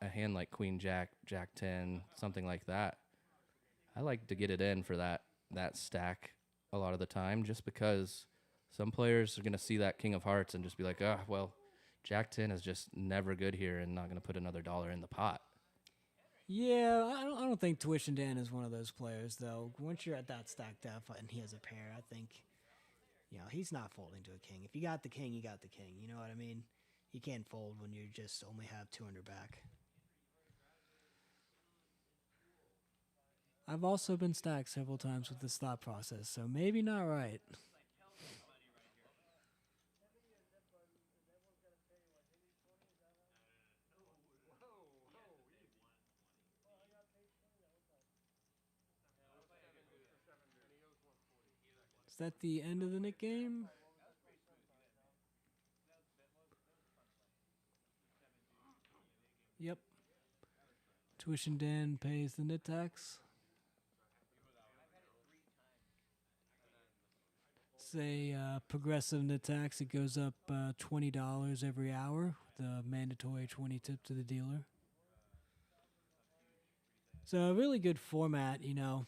G: a hand like Queen Jack, Jack 10, something like that, I like to get it in for that stack a lot of the time, just because some players are going to see that King of Hearts and just be like, oh, well, Jack 10 is just never good here and not going to put another dollar in the pot.
F: Yeah, I don't think Tuition Dan is one of those players, though. Once you're at that stack depth and he has a pair, I think, he's not folding to a king. If you got the king, you got the king. You know what I mean? You can't fold when you just only have 200 back. I've also been stacked several times with this thought process, so maybe not right. Is that the end of the Nick game? Yep. Tuition Dan pays the net tax. Say progressive net tax, it goes up $20 every hour. the mandatory 20 tip to the dealer. So a really good format, you know.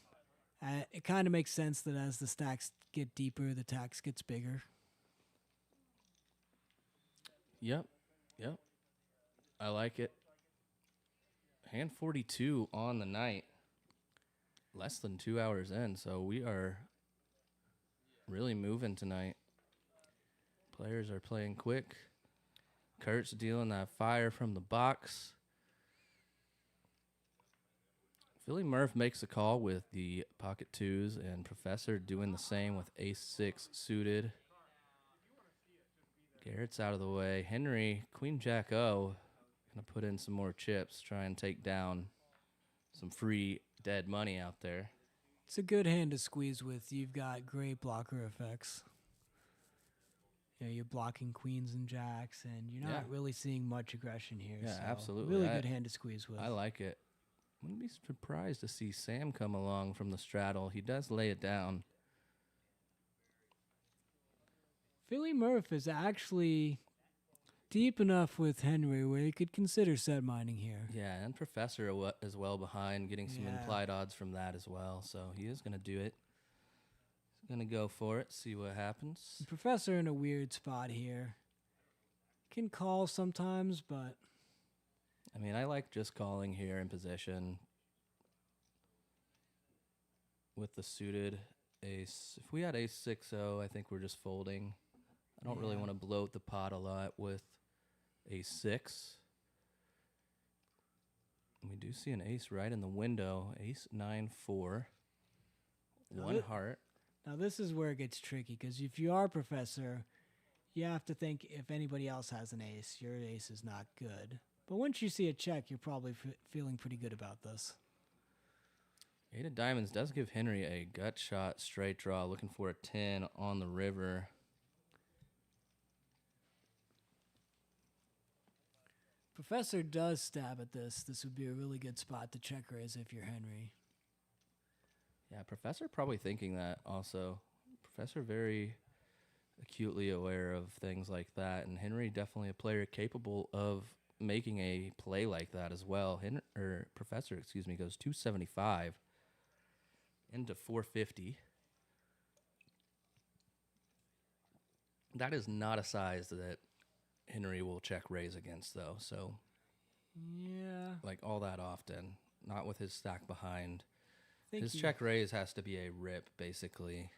F: It kind of makes sense that as the stacks get deeper, the tax gets bigger.
G: Yep. I like it. Hand 42 on the night. Less than 2 hours in, so we are really moving tonight. Players are playing quick. Kurt's dealing that fire from the box. Philly Murph makes a call with the pocket twos, and Professor doing the same with ace-6 suited. Garrett's out of the way. Henry, Queen Jack O, gonna put in some more chips, try and take down some free dead money out there.
F: It's a good hand to squeeze with. You've got great blocker effects. You know, you're blocking queens and jacks, and you're not really seeing much aggression here.
G: Yeah,
F: so
G: absolutely.
F: Really good hand to squeeze with.
G: I like it. Wouldn't be surprised to see Sam come along from the straddle. He does lay it down.
F: Philly Murph is actually deep enough with Henry where he could consider set mining here.
G: Yeah, and Professor as well behind, getting some implied odds from that as well. So he is going to do it. He's going to go for it, see what happens.
F: The Professor in a weird spot here. Can call sometimes, but...
G: I mean, I like just calling here in position with the suited ace. If we had ace 6-0, I think we're just folding. I don't really want to bloat the pot a lot with ace 6. And we do see an ace right in the window. Ace 9-4. One heart.
F: Now this is where it gets tricky, because if you are Professor, you have to think if anybody else has an ace, your ace is not good. But once you see a check, you're probably feeling pretty good about this.
G: 8 of diamonds does give Henry a gut shot straight draw, looking for a 10 on the river.
F: Professor does stab at this. This would be a really good spot to check raise if you're Henry.
G: Yeah, Professor probably thinking that also. Professor very acutely aware of things like that, and Henry definitely a player capable of making a play like that as well. Professor, goes 275 into 450. That is not a size that Henry will check raise against, though. So,
F: yeah,
G: like all that often, not with his stack behind. His check raise has to be a rip, basically.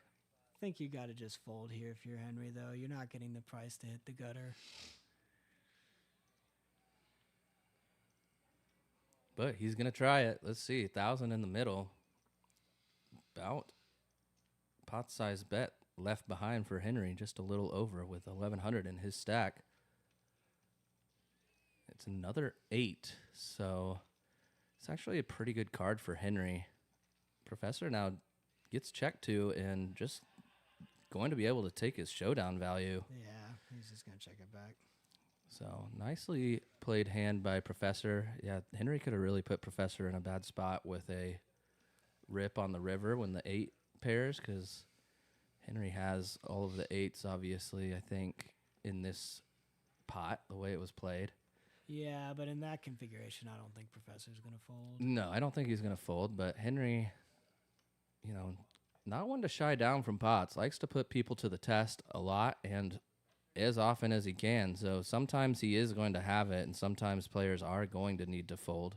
F: I think you got to just fold here if you're Henry, though. You're not getting the price to hit the gutter.
G: But he's going to try it. Let's see. 1,000 in the middle. About pot size bet left behind for Henry. Just a little over with 1,100 in his stack. It's another 8. So it's actually a pretty good card for Henry. Professor now gets checked to and just going to be able to take his showdown value.
F: Yeah, he's just going to check it back.
G: So nicely played hand by Professor. Yeah, Henry could have really put Professor in a bad spot with a rip on the river when the 8 pairs, because Henry has all of the 8s, obviously, I think, in this pot, the way it was played.
F: Yeah, but in that configuration, I don't think Professor's going to fold.
G: No, I don't think he's going to fold, but Henry, you know, not one to shy down from pots, likes to put people to the test a lot and as often as he can. So sometimes he is going to have it, and sometimes players are going to need to fold.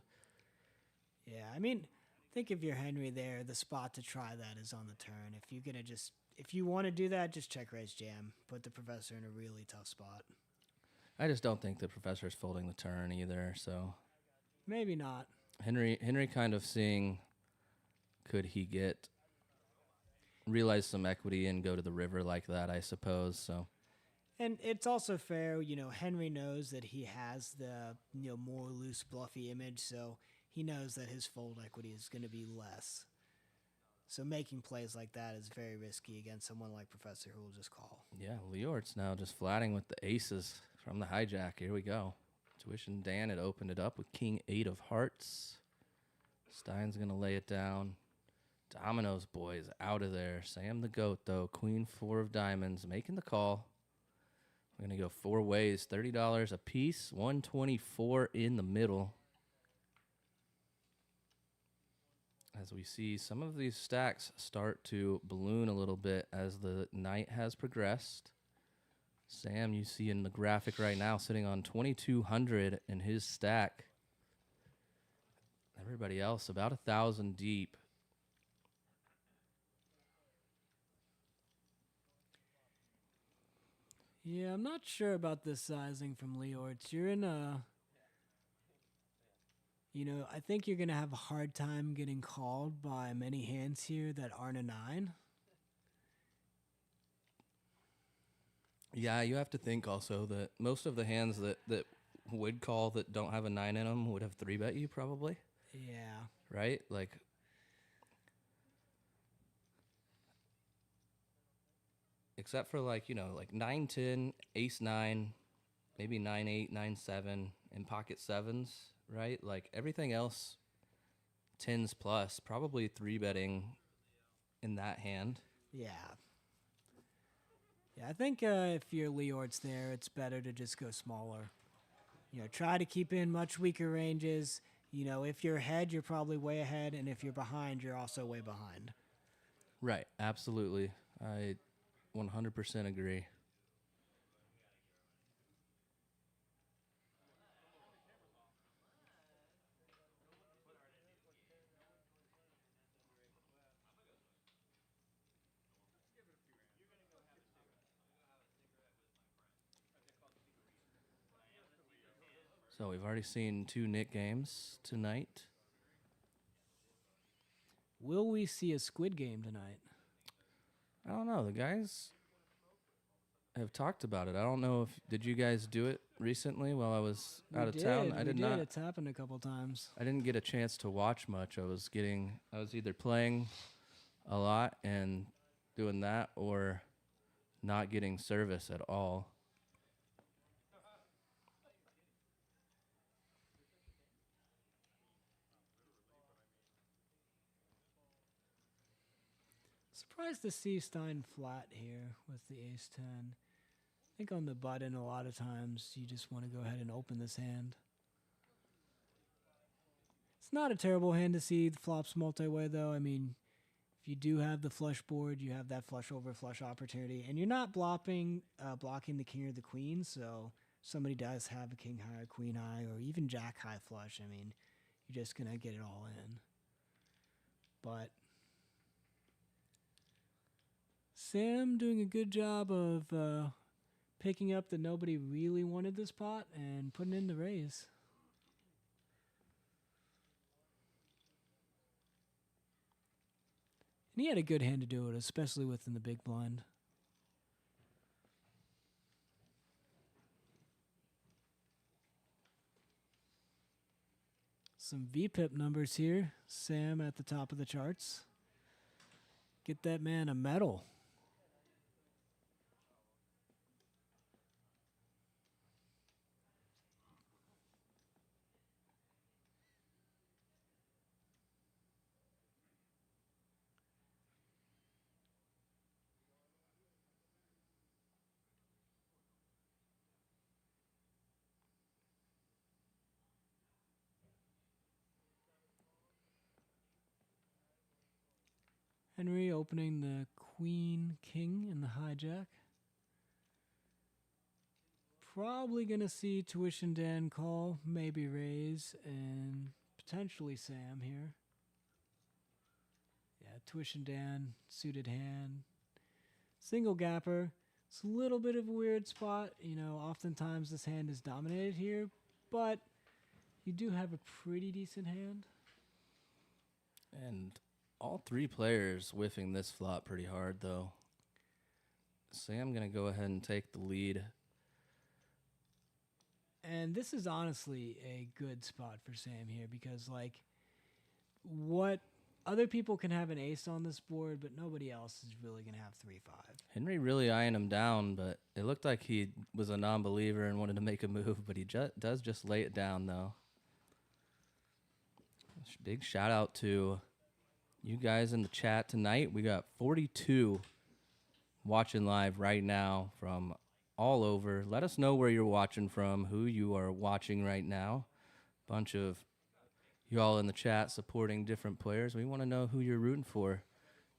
F: Yeah, I mean, I think if you're Henry there, the spot to try that is on the turn. If you want to do that, just check raise jam. Put the Professor in a really tough spot.
G: I just don't think the Professor's folding the turn either, so
F: maybe not.
G: Henry kind of seeing, could he realize some equity and go to the river like that, I suppose. So,
F: and it's also fair, you know, Henry knows that he has the, you know, more loose bluffy image, so he knows that his fold equity is going to be less. So making plays like that is very risky against someone like Professor who will just call.
G: Yeah, Leort's now just flatting with the aces from the hijack. Here we go. Tuition Dan had opened it up with King 8 of hearts. Stein's going to lay it down. Domino's boys out of there. Sam the goat, though. Queen 4 of diamonds making the call. We're going to go 4 ways, $30 a piece, 124 in the middle. As we see some of these stacks start to balloon a little bit as the night has progressed. Sam, you see in the graphic right now, sitting on 2,200 in his stack. Everybody else about 1,000 deep.
F: Yeah, I'm not sure about this sizing from Leortz. You're in a... You know, I think you're going to have a hard time getting called by many hands here that aren't a 9.
G: Yeah, you have to think also that most of the hands that would call that don't have a 9 in them would have 3-bet you probably.
F: Yeah.
G: Right? Like, except for like, you know, like 9-10, ace-9, maybe 9-8, 9-7, and pocket 7s, right? Like everything else, 10s plus, probably 3-betting in that hand.
F: Yeah. Yeah, I think if you're Leortz there, it's better to just go smaller. You know, try to keep in much weaker ranges. You know, if you're ahead, you're probably way ahead, and if you're behind, you're also way behind.
G: Right, absolutely. I 100% agree. So we've already seen 2 Nick games tonight.
F: Will we see a Squid Game tonight?
G: I don't know. The guys have talked about it. I don't know if did you guys do it recently while I was out of town? I did not.
F: It's happened a couple times.
G: I didn't get a chance to watch much. I was either playing a lot and doing that or not getting service at all.
F: Surprised to see Stein flat here with the ace-10. I think on the button, a lot of times you just want to go ahead and open this hand. It's not a terrible hand to see the flops multi-way, though. I mean, if you do have the flush board, you have that flush over flush opportunity, and you're not blocking the king or the queen, so somebody does have a king high, queen high, or even jack high flush. I mean, you're just going to get it all in. But Sam doing a good job of picking up that nobody really wanted this pot and putting in the raise. And he had a good hand to do it, especially within the big blind. Some VPIP numbers here. Sam at the top of the charts. Get that man a medal. Henry opening the queen, king, and the hijack. Probably going to see Tuition Dan call, maybe raise, and potentially Sam here. Yeah, Tuition Dan, suited hand. Single gapper. It's a little bit of a weird spot. You know, oftentimes this hand is dominated here, but you do have a pretty decent hand.
G: And all 3 players whiffing this flop pretty hard, though. Sam going to go ahead and take the lead.
F: And this is honestly a good spot for Sam here because, like, what other people can have an ace on this board, but nobody else is really going to have 3-5.
G: Henry really eyeing him down, but it looked like he was a non-believer and wanted to make a move, but he does just lay it down, though. Big shout out to you guys in the chat tonight. We got 42 watching live right now from all over. Let us know where you're watching from, who you are watching right now. Bunch of you all in the chat supporting different players. We want to know who you're rooting for.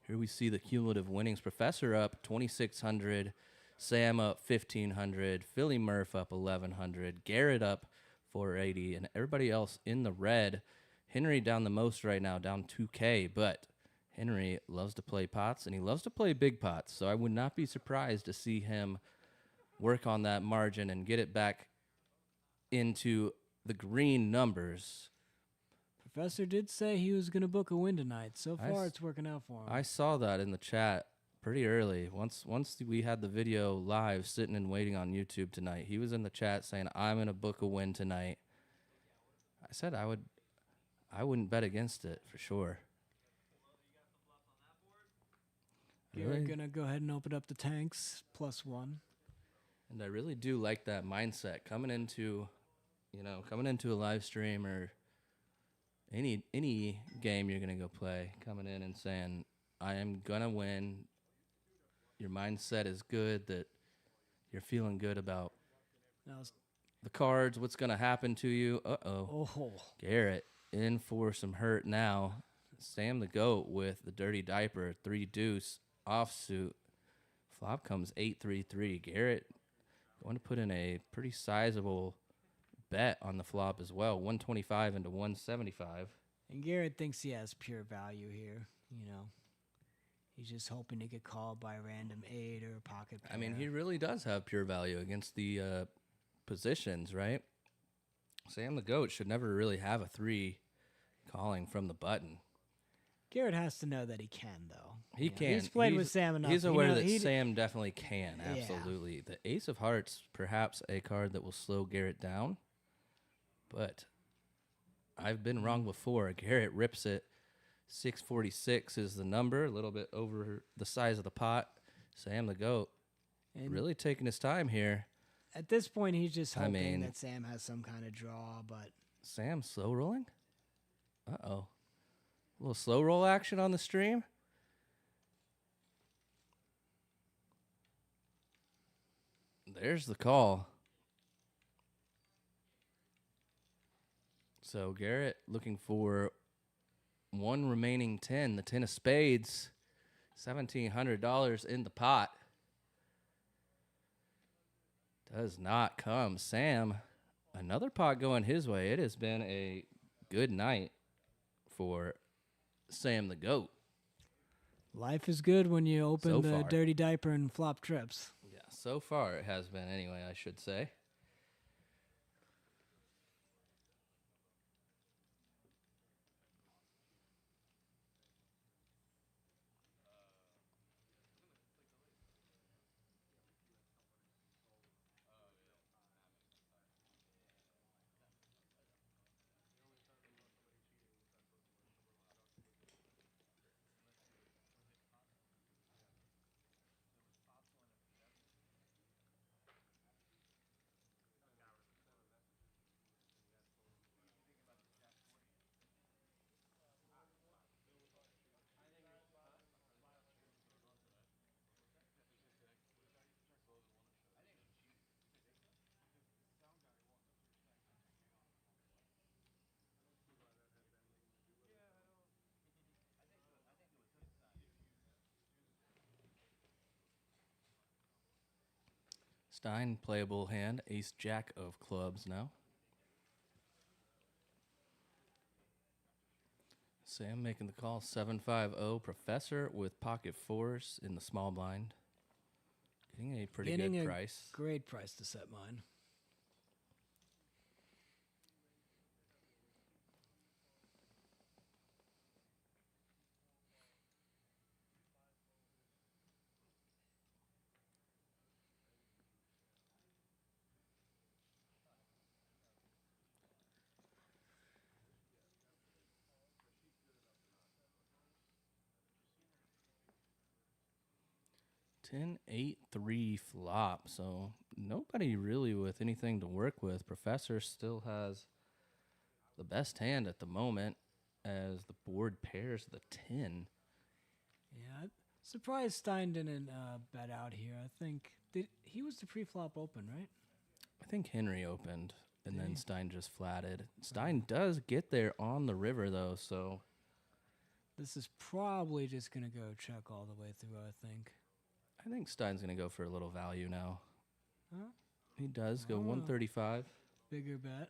G: Here we see the cumulative winnings. Professor up 2,600. Sam up 1,500. Philly Murph up 1,100. Garrett up 480. And everybody else in the red. Henry down the most right now, down 2K. But Henry loves to play pots, and he loves to play big pots. So I would not be surprised to see him work on that margin and get it back into the green numbers.
F: Professor did say he was going to book a win tonight. So far, it's working out for him.
G: I saw that in the chat pretty early. Once we had the video live sitting and waiting on YouTube tonight, he was in the chat saying, I'm going to book a win tonight. I said I wouldn't bet against it for sure.
F: You're going to go ahead and open up the tanks, +1.
G: And I really do like that mindset coming into a live stream or any game you're going to go play, coming in and saying, I am going to win. Your mindset is good, that you're feeling good about the cards, what's going to happen to you. Uh-oh.
F: Oh.
G: Garrett in for some hurt now. Sam the Goat with the dirty diaper, 3-deuce, offsuit. Flop comes 8-3-3. Garrett going to put in a pretty sizable bet on the flop as well, 125 into 175.
F: And Garrett thinks he has pure value here. You know, he's just hoping to get called by a random 8 or a pocket pair.
G: I mean, he really does have pure value against the positions, right? Sam the Goat should never really have a 3 calling from the button.
F: Garrett has to know that he can, though.
G: He can.
F: He's played with Sam enough.
G: He's aware that Sam definitely can, absolutely. The Ace of Hearts, perhaps a card that will slow Garrett down. But I've been wrong before. Garrett rips it. 646 is the number, a little bit over the size of the pot. Sam the Goat really taking his time here.
F: At this point, he's just hoping that Sam has some kind of draw, but...
G: Sam slow rolling? Uh-oh. A little slow roll action on the stream. There's the call. So Garrett looking for one remaining 10, the 10 of spades, $1,700 in the pot. Does not come. Sam, another pot going his way. It has been a good night for Sam the Goat.
F: Life is good when you open the dirty diaper and flop trips.
G: Yeah, so far it has been anyway, I should say. Stein, playable hand, ace jack of clubs now. Sam making the call, 750. Professor with pocket 4s in the small blind. Getting a pretty good price.
F: Great price to set mine.
G: Ten, 8, 3 flop. So nobody really with anything to work with. Professor still has the best hand at the moment as the board pairs the 10.
F: Yeah, I'm surprised Stein didn't bet out here. I think He was the pre-flop open, right?
G: I think Henry opened, and then Stein just flatted. Stein does get there on the river, though, so...
F: This is probably just going to go check all the way through, I think.
G: I think Stein's going to go for a little value now.
F: Huh?
G: He does go 135.
F: Bigger bet.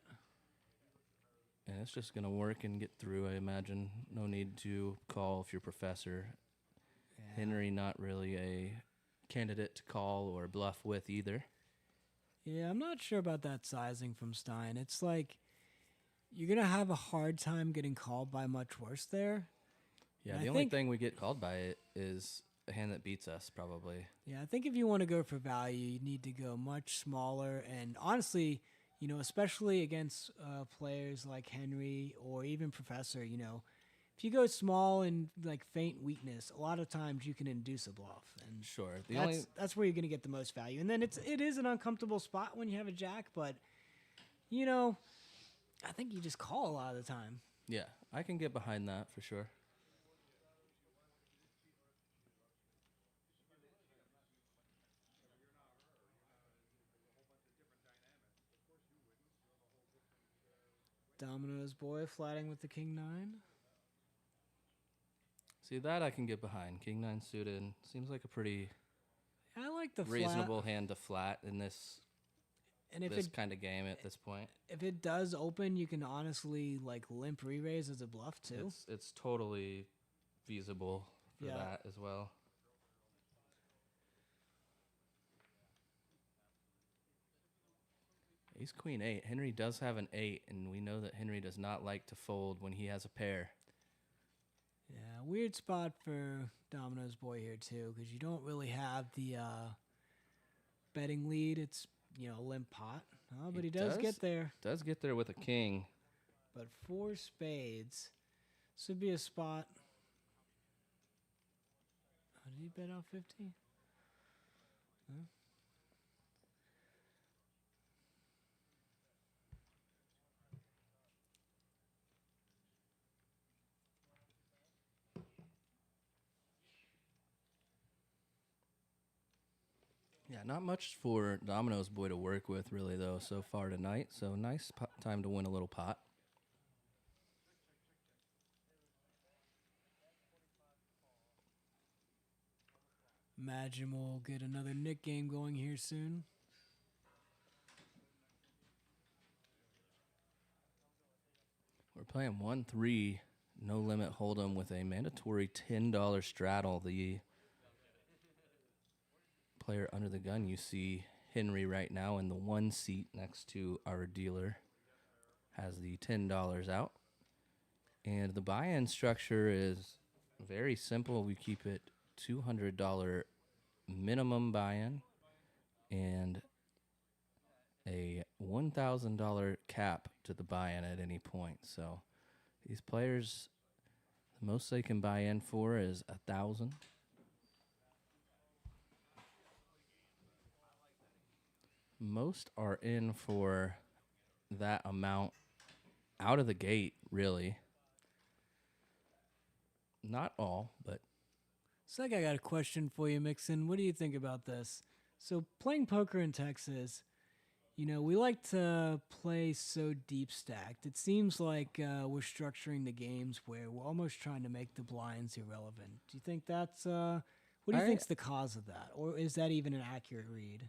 G: And it's just going to work and get through, I imagine. No need to call if you're Professor.
F: Yeah.
G: Henry, not really a candidate to call or bluff with either.
F: Yeah, I'm not sure about that sizing from Stein. It's like you're going to have a hard time getting called by much worse there.
G: Yeah,
F: And
G: the only thing we get called by it is a hand that beats us, probably.
F: Yeah, I think if you want to go for value, you need to go much smaller. And honestly, you know, especially against players like Henry or even Professor, you know, if you go small and like faint weakness, a lot of times you can induce a bluff. And
G: Sure.
F: that's where you're going to get the most value. And then it is an uncomfortable spot when you have a jack, but, you know, I think you just call a lot of the time.
G: Yeah, I can get behind that for sure.
F: Domino's boy flatting with the king 9.
G: See, that I can get behind. King 9 suited seems like a pretty
F: I like the
G: reasonable
F: flat.
G: hand to flat in this
F: And if
G: this kind of game at this point.
F: if it does open, you can honestly like limp re-raise as a bluff too.
G: It's totally feasible for
F: Yeah.
G: that as well. Ace Queen 8. Henry does have an 8, and we know that Henry does not like to fold when he has a pair.
F: Yeah, weird spot for Domino's boy here too, because you don't really have the betting lead. It's, you know, limp pot. Oh, but he does get there.
G: Does get there with a king.
F: But 4 spades. This would be a spot. Oh, did he bet out 50? Huh?
G: Yeah, not much for Domino's boy to work with, really, though, so far tonight. So nice time to win a little pot.
F: Imagine we'll get another Nick game going here soon.
G: We're playing 1-3, no limit Holdem with a mandatory $10 straddle. The player under the gun, you see Henry right now in the 1 seat next to our dealer, has the $10 out. And the buy-in structure is very simple. We keep it $200 minimum buy-in and a $1,000 cap to the buy-in at any point. So these players, the most they can buy in for is $1,000. Most are in for that amount out of the gate, really. Not all, but...
F: So I got a question for you, Mixon. What do you think about this? So playing poker in Texas, you know, we like to play so deep stacked. It seems like we're structuring the games where we're almost trying to make the blinds irrelevant. Do you think that's... what do you think's the cause of that? Or is that even an accurate read?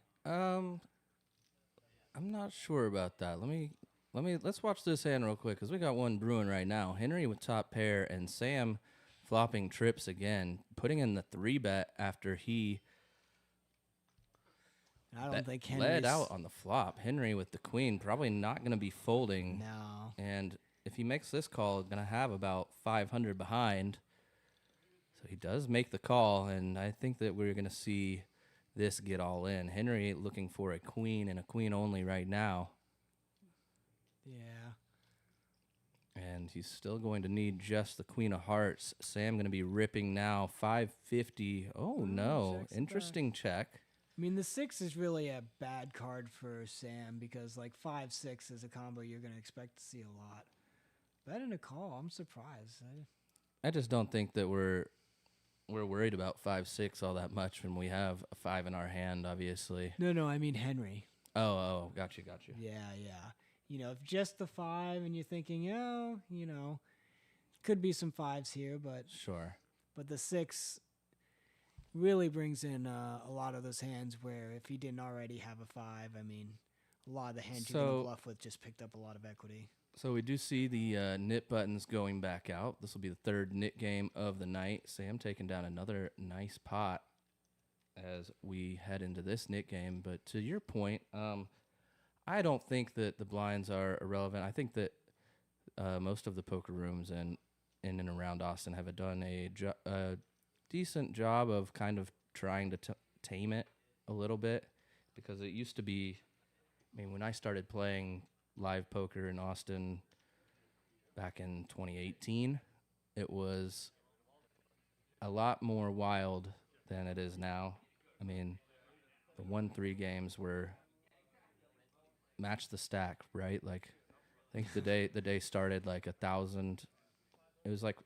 G: I'm not sure about that. Let's watch this hand real quick because we got one brewing right now. Henry with top pair and Sam flopping trips again, putting in the 3-bet after he
F: I don't think Henry's
G: led out on the flop. Henry with the queen probably not going to be folding.
F: No.
G: And if he makes this call, going to have about 500 behind. So he does make the call, and I think that we're going to see this get all in. Henry looking for a queen and a queen only right now.
F: Yeah.
G: And he's still going to need just the queen of hearts. Sam going to be ripping now. 550. Oh, no.
F: checks it
G: Interesting check.
F: I mean, the 6 is really a bad card for Sam because, like, 5-6 is a combo you're going to expect to see a lot. Bet in a call, I'm surprised.
G: I just don't think that we're we're worried about 5-6 all that much when we have a 5 in our hand, obviously.
F: No, I mean Henry.
G: Oh, got you.
F: Yeah. You know, if just the 5 and you're thinking, could be some 5s here, but
G: Sure.
F: But the 6 really brings in a lot of those hands where if he didn't already have a 5, I mean, a lot of the hands you're going to bluff with just picked up a lot of equity.
G: So we do see the knit buttons going back out. This will be the third knit game of the night. Sam taking down another nice pot as we head into this knit game. But to your point, I don't think that the blinds are irrelevant. I think that most of the poker rooms in and around Austin have done a decent job of kind of trying to tame it a little bit, because it used to be, I mean, when I started playing live poker in Austin back in 2018, it was a lot more wild than it is now. I mean, the 1-3 games were match the stack, right? Like, I think the day started like 1,000. It was like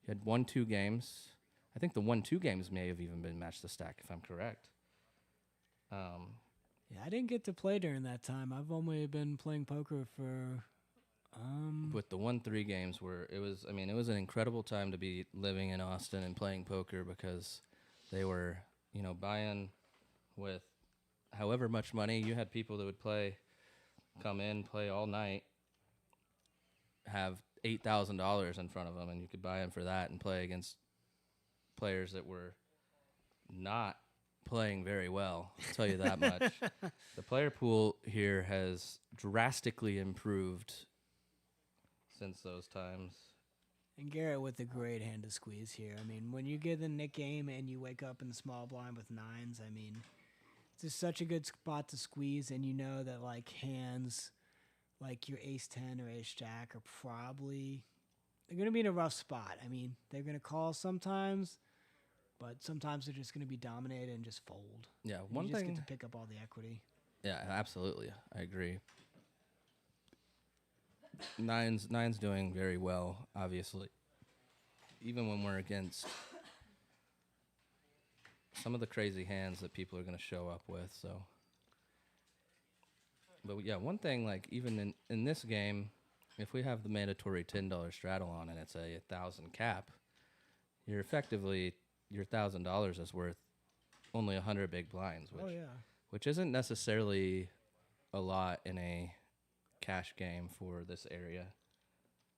G: you had 1-2 games. I think the 1-2 games may have even been match the stack, if I'm correct.
F: Yeah, I didn't get to play during that time. I've only been playing poker for.
G: But the 1-3 games it was an incredible time to be living in Austin and playing poker, because they were, buying with however much money. You had people that would come in, play all night, have $8,000 in front of them, and you could buy them for that and play against players that were not playing very well. I'll tell you that much. The player pool here has drastically improved since those times.
F: And Garrett with a great hand to squeeze here. I mean, when you get the Nick game and you wake up in the small blind with 9s, I mean, it's just such a good spot to squeeze, and you know that like hands like your ace-10 or ace-jack are probably, they're going to be in a rough spot. I mean, they're going to call sometimes, but sometimes they're just going to be dominated and just fold.
G: Yeah,
F: and you just get to pick up all the equity.
G: Yeah, absolutely. I agree. Nine's doing very well, obviously. Even when we're against some of the crazy hands that people are going to show up with, so. But yeah, one thing, like even in this game, if we have the mandatory $10 straddle on and it's a 1,000 cap, you're effectively, your $1,000 is worth only 100 big blinds, which isn't necessarily a lot in a cash game for this area.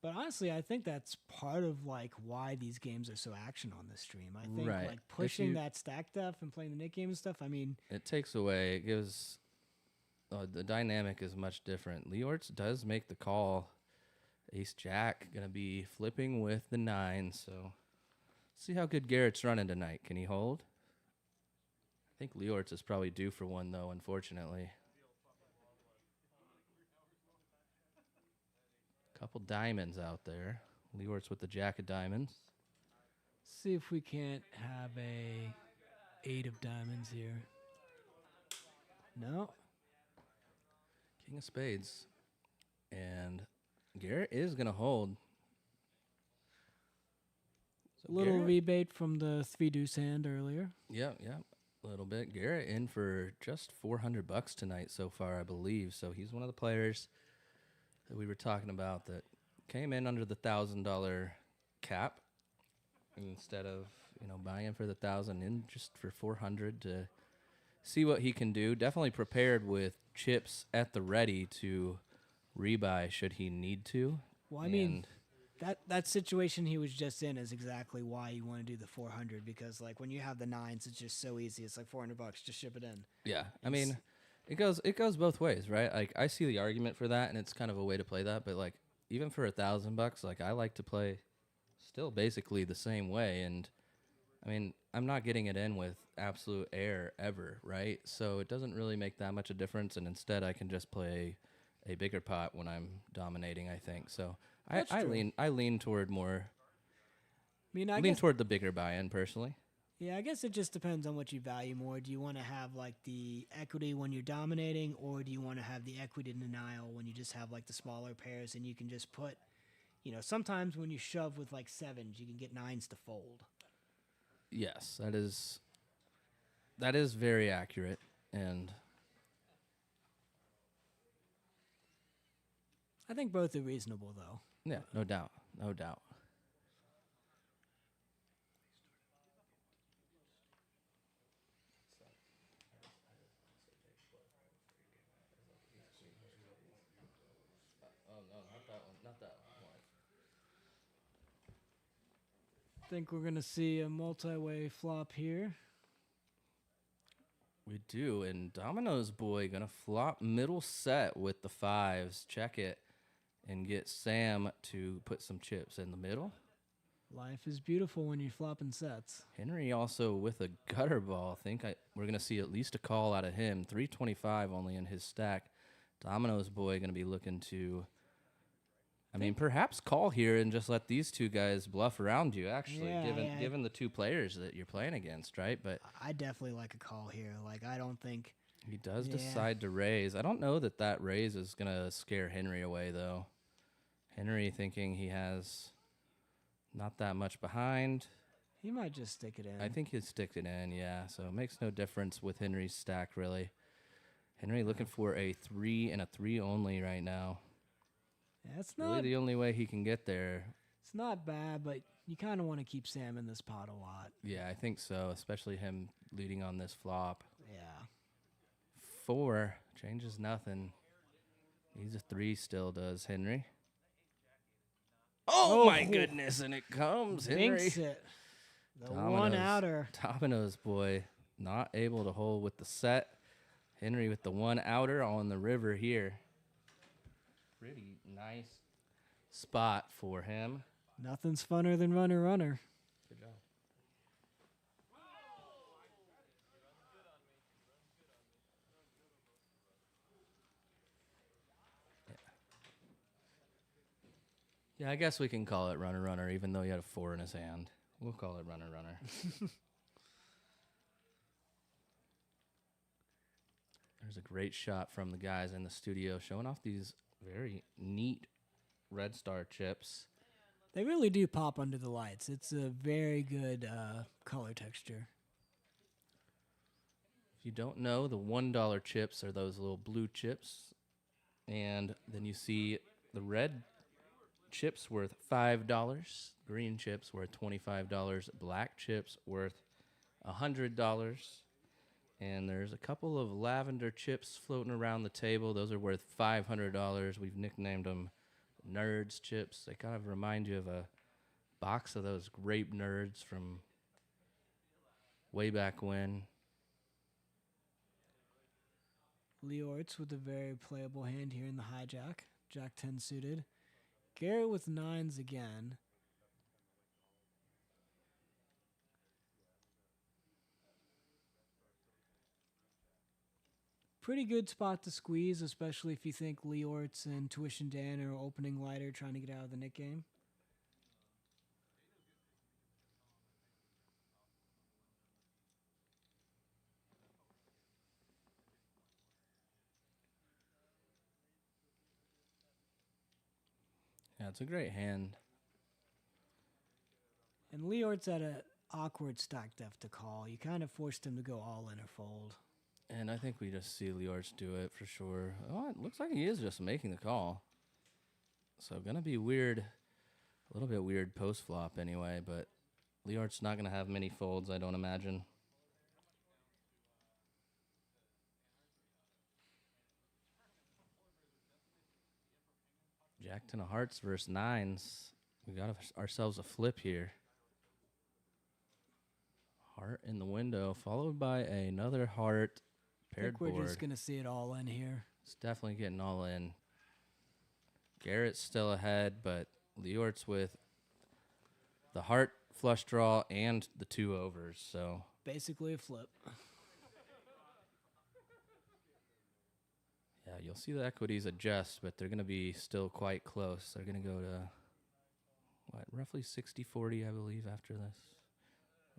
F: But honestly, I think that's part of like why these games are so action on this stream. I think like pushing that stack depth and playing the Nick game and stuff, I mean,
G: it takes away, it gives, the dynamic is much different. Leortz does make the call. Ace-Jack going to be flipping with the 9, so see how good Garrett's running tonight. Can he hold? I think Leortz is probably due for one, though, unfortunately. Couple diamonds out there. Leortz with the jack of diamonds.
F: See if we can't have a 8 of diamonds here. No.
G: King of spades. And Garrett is going to hold. So
F: little rebate from the 3-deuce hand earlier.
G: Yeah, a little bit. Garrett in for just $400 tonight so far, I believe. So he's one of the players that we were talking about that came in under the $1,000 cap instead of, buying him for the 1,000 in just for 400 to see what he can do. Definitely prepared with chips at the ready to rebuy should he need to.
F: Well, I mean, that situation he was just in is exactly why you want to do the 400, because like when you have the 9s, it's just so easy. It's like $400, just ship it in.
G: Yeah, I mean, it goes both ways, right? Like I see the argument for that, and it's kind of a way to play that. But like even for $1,000, like I like to play still basically the same way. And I mean, I'm not getting it in with absolute air ever, right? So it doesn't really make that much a difference. And instead, I can just play a bigger pot when I'm dominating, I think. So I lean toward more. I lean toward the bigger buy-in personally.
F: Yeah, I guess it just depends on what you value more. Do you want to have like the equity when you're dominating, or do you want to have the equity denial when you just have like the smaller pairs and you can just put, sometimes when you shove with like 7s, you can get 9s to fold.
G: Yes, that is very accurate, and
F: I think both are reasonable, though.
G: yeah, no doubt, no doubt. Oh no, not that one, not that one.
F: I think we're gonna see a multi-way flop here.
G: We do, and Domino's boy gonna flop middle set with the 5s. Check it, and get Sam to put some chips in the middle.
F: Life is beautiful when you're flopping sets.
G: Henry also with a gutter ball. We're gonna see at least a call out of him. 325 only in his stack. Domino's boy gonna be looking to, perhaps call here and just let these two guys bluff around you. Actually, given the two players that you're playing against, right? But
F: I definitely like a call here. Like, I don't think
G: he does decide to raise. I don't know that raise is gonna scare Henry away though. Henry thinking he has not that much behind.
F: He might just stick it in.
G: I think he'd stick it in, yeah. So it makes no difference with Henry's stack, really. Henry looking for a 3 and a 3 only right now.
F: Yeah, it's
G: really
F: not
G: the only way he can get there.
F: It's not bad, but you kind of want to keep Sam in this pot a lot.
G: Yeah, I think so, especially him leading on this flop.
F: Yeah.
G: 4 changes nothing. He's a 3 still, does Henry. Oh my goodness, and it comes, Henry.
F: Thinks it. The one outer.
G: Domino's boy not able to hold with the set. Henry with the one outer on the river here. Pretty nice spot for him.
F: Nothing's funner than runner runner.
G: Good job. Yeah, I guess we can call it runner runner, even though he had a 4 in his hand. We'll call it runner runner. There's a great shot from the guys in the studio showing off these very neat red star chips.
F: They really do pop under the lights. It's a very good color texture.
G: If you don't know, the $1 chips are those little blue chips. And then you see the red chips worth $5, green chips worth $25, black chips worth $100. And there's a couple of lavender chips floating around the table. Those are worth $500. We've nicknamed them Nerds chips. They kind of remind you of a box of those grape Nerds from way back when.
F: Leortz with a very playable hand here in the hijack. Jack 10 suited. Garrett with 9s again. Pretty good spot to squeeze, especially if you think Leortz and Tuition Dan are opening lighter, trying to get out of the Nick game.
G: Yeah, it's a great hand.
F: And Leort's at an awkward stack depth to call. You kind of forced him to go all in or fold.
G: And I think we just see Leortz do it for sure. Oh, it looks like he is just making the call. So gonna be weird, a little bit weird post flop anyway, but Leort's not gonna have many folds, I don't imagine. Jack 10 of hearts versus 9s. We got ourselves a flip here. Heart in the window, followed by another heart. Paired board.
F: We're just going to see it all in here.
G: It's definitely getting all in. Garrett's still ahead, but Leort's with the heart flush draw and the 2 overs. So
F: basically a flip.
G: Yeah, you'll see the equities adjust, but they're going to be still quite close. They're going to go to, what, roughly 60-40, I believe, after this.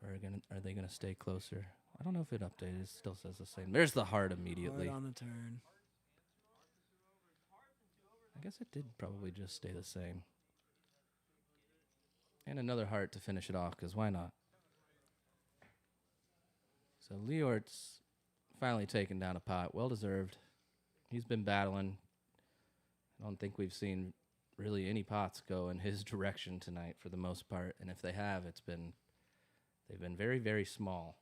G: Or are they going to stay closer? I don't know if it updated. It still says the same. There's the heart immediately.
F: Heart on the turn.
G: I guess it did probably just stay the same. And another heart to finish it off, because why not? So Leort's finally taken down a pot. Well deserved. He's been battling. I don't think we've seen really any pots go in his direction tonight for the most part. And if they have, they've been very, very small.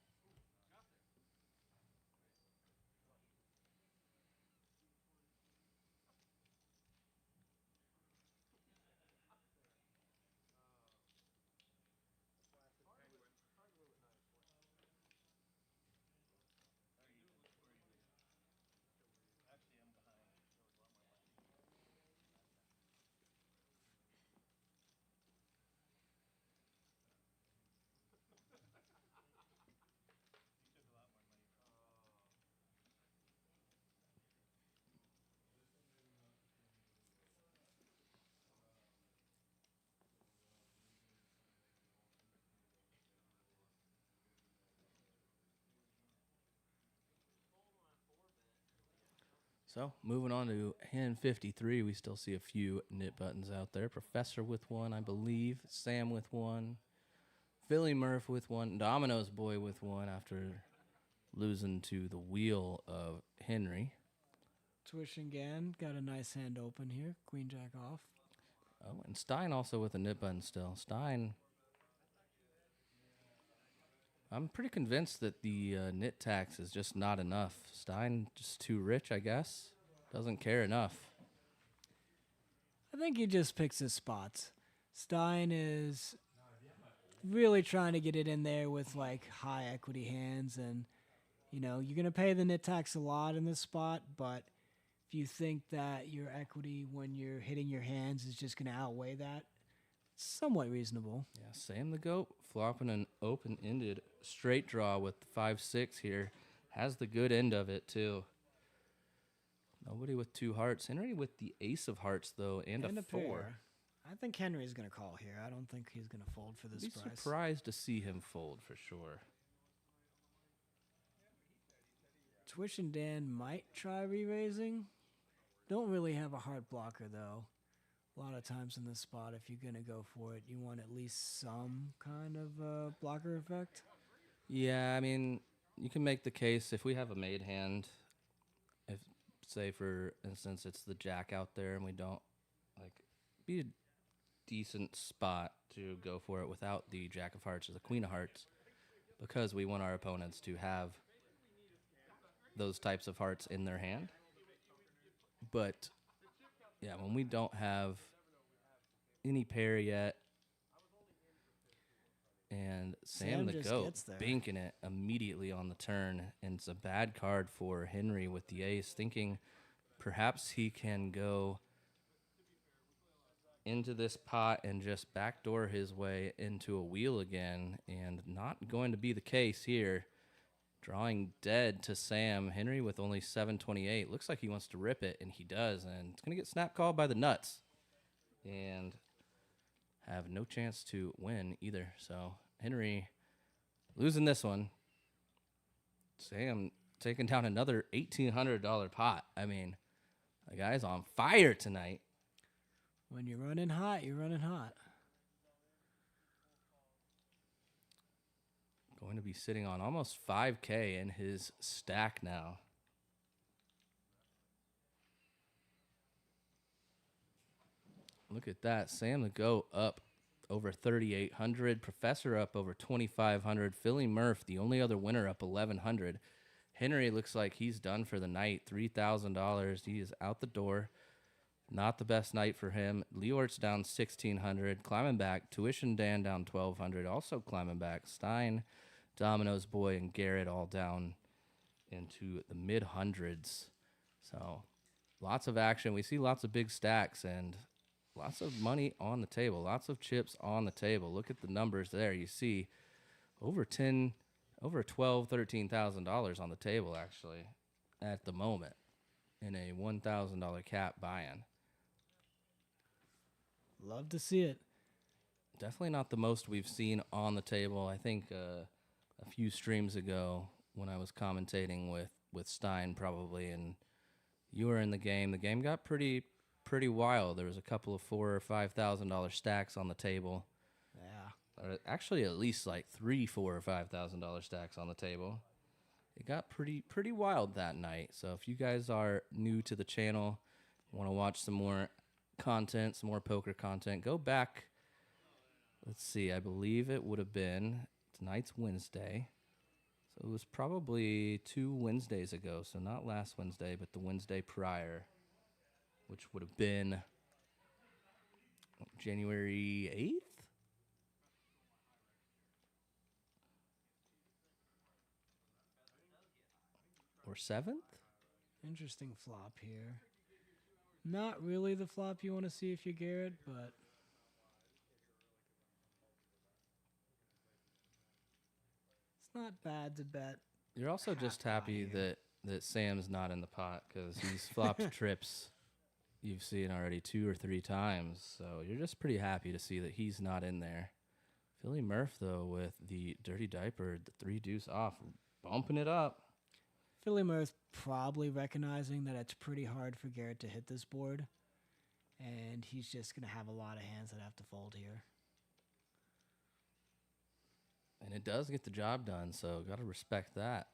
G: So, moving on to hand 53, we still see a few nit buttons out there. Professor with one, I believe. Sam with one. Philly Murph with one. Domino's boy with one after losing to the wheel of Henry.
F: Tuition again. Got a nice hand open here. Queen jack off.
G: Oh, and Stein also with a nit button still. Stein, I'm pretty convinced that the nit tax is just not enough. Stein just too rich, I guess. Doesn't care enough.
F: I think he just picks his spots. Stein is really trying to get it in there with like high equity hands, and you know, you're gonna pay the nit tax a lot in this spot, but if you think that your equity when you're hitting your hands is just gonna outweigh that, it's somewhat reasonable.
G: Yeah, Sam the Goat flopping an open-ended straight draw with 5-6 here. Has the good end of it, too. Nobody with 2 hearts. Henry with the ace of hearts, though, and a 4.
F: Pair. I think Henry's going to call here. I don't think he's going to fold for this
G: I'd
F: price.
G: be surprised to see him fold for sure.
F: Tuition Dan might try re-raising. Don't really have a hard blocker, though. A lot of times in this spot, if you're going to go for it, you want at least some kind of blocker effect.
G: Yeah, I mean, you can make the case if we have a made hand, if, say, for instance, it's the jack out there and we don't, like, be a decent spot to go for it without the jack of hearts or the queen of hearts, because we want our opponents to have those types of hearts in their hand. But yeah, when we don't have any pair yet, and Sam the Goat banking it immediately on the turn, and it's a bad card for Henry with the ace, thinking perhaps he can go into this pot and just backdoor his way into a wheel again, and not going to be the case here. Drawing dead to Sam. Henry with only 728. Looks like he wants to rip it, and he does. And it's going to get snap called by the nuts. And have no chance to win either. So Henry losing this one. Sam taking down another $1,800 pot. I mean, the guy's on fire tonight.
F: When you're running hot, you're running hot.
G: Going to be sitting on almost 5K in his stack now. Look at that. Sam the Goat up over 3,800. Professor up over 2,500. Philly Murph, the only other winner, up 1,100. Henry looks like he's done for the night. $3,000. He is out the door. Not the best night for him. Leort's down 1,600. Climbing back. Tuition Dan down 1,200. Also climbing back. Stein, Domino's boy, and Garrett all down into the mid-hundreds. So lots of action. We see lots of big stacks and lots of money on the table. Lots of chips on the table. Look at the numbers there. You see over $12,000, $13,000 on the table, actually, at the moment in a $1,000 cap buy-in.
F: Love to see it.
G: Definitely not the most we've seen on the table. I think a few streams ago when I was commentating with Stein probably, and you were in the game got pretty wild. There was a couple of $4,000 or $5,000 stacks on the table.
F: Yeah.
G: Actually, at least like $3,000, $4,000 or $5,000 stacks on the table. it got pretty wild that night. So if you guys are new to the channel, want to watch some more content, some more poker content, go back. Let's see, I believe it would have been, tonight's Wednesday. So it was probably 2 Wednesdays ago. So not last Wednesday, but the Wednesday prior, which would have been January 8th? Or 7th?
F: Interesting flop here. Not really the flop you want to see if you're Garrett, but it's not bad to bet.
G: You're also just happy that Sam's not in the pot because he's flopped trips you've seen already 2 or 3 times. So you're just pretty happy to see that he's not in there. Philly Murph, though, with the dirty diaper, the 3-deuce off, bumping it up.
F: Philly Murph probably recognizing that it's pretty hard for Garrett to hit this board, and he's just going to have a lot of hands that have to fold here.
G: And it does get the job done, so got to respect that.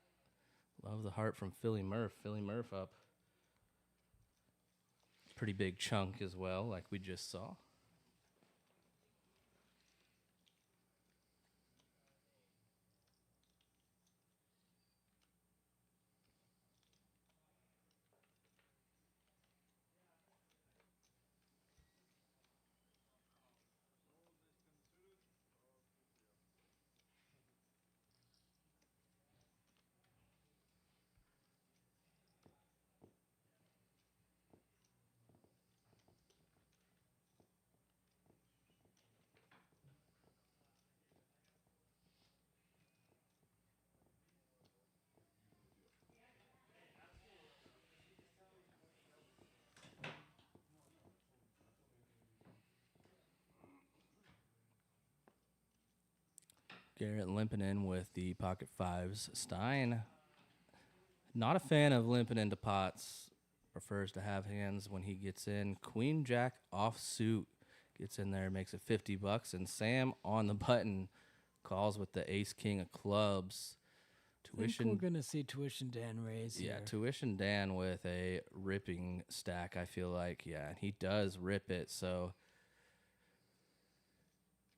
G: Love the heart from Philly Murph. Philly Murph up. Pretty big chunk as well, like we just saw. Garrett limping in with the pocket fives. Stein, not a fan of limping into pots. Prefers to have hands when he gets in. Queen Jack offsuit gets in there, makes it $50. And Sam on the button calls with the ace king of clubs.
F: I think we're going to see Tuition Dan raise here.
G: Yeah, Tuition Dan with a ripping stack, I feel like. Yeah, and he does rip it, so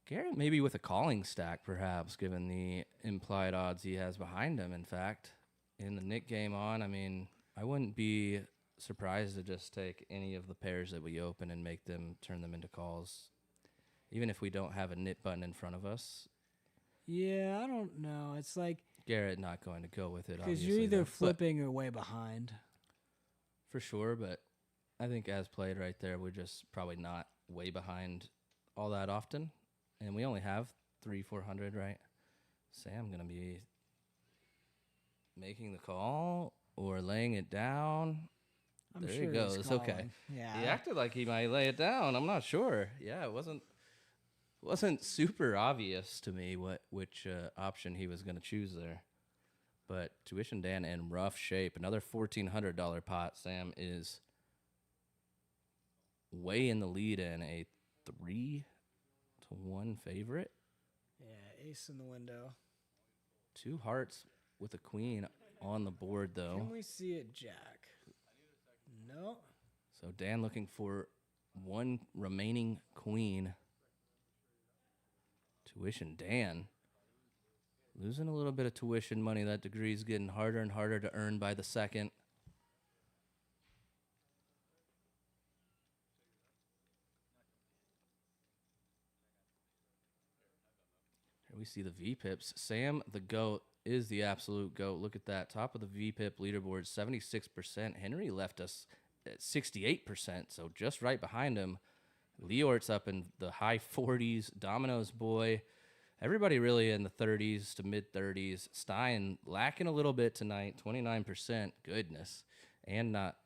G: Garrett maybe with a calling stack, perhaps, given the implied odds he has behind him. In fact, in the Nick game on, I mean, I wouldn't be surprised to just take any of the pairs that we open and make them turn them into calls, even if we don't have a nit button in front of us.
F: Yeah, I don't know. It's like
G: Garrett not going to go with it,
F: because you're either flipping or way behind.
G: For sure, but I think as played right there, we're just probably not way behind all that often. And we only have 300-400, right? Sam going to be making the call or laying it down.
F: I'm
G: there
F: sure
G: he goes.
F: he's
G: Okay.
F: calling. Yeah.
G: He acted like he might lay it down. I'm not sure. Yeah, it wasn't super obvious to me which option he was going to choose there. But Tuition Dan in rough shape. Another $1,400 pot. Sam is way in the lead in a 3-1 favorite.
F: Yeah, ace in the window.
G: 2 hearts with a queen on the board, though.
F: Can we see it, Jack? No.
G: So Dan looking for 1 remaining queen. Tuition Dan losing a little bit of tuition money. That degree's getting harder and harder to earn by the second. Here we see the VPIPs. Sam, the GOAT, is the absolute GOAT. Look at that. Top of the VPIP leaderboard, 76%. Henry left us at 68%, so just right behind him. Leort's up in the high 40s. Domino's boy. Everybody really in the 30s to mid-30s. Stein lacking a little bit tonight, 29%. Goodness. And not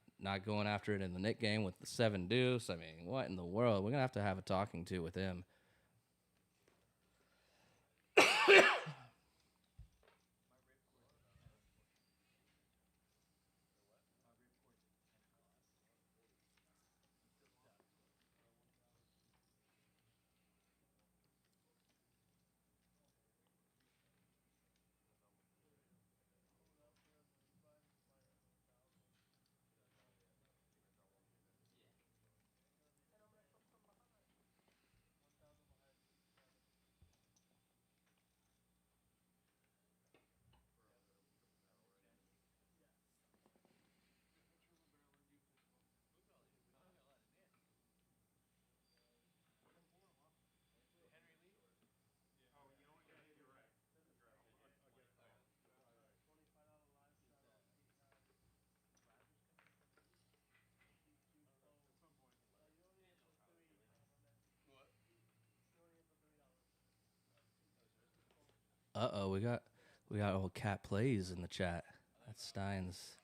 G: going after it in the Nick game with the 7-deuce. I mean, what in the world? We're going to have a talking to with him. Uh-oh, we got old Cat Plays in the chat. That's Stein's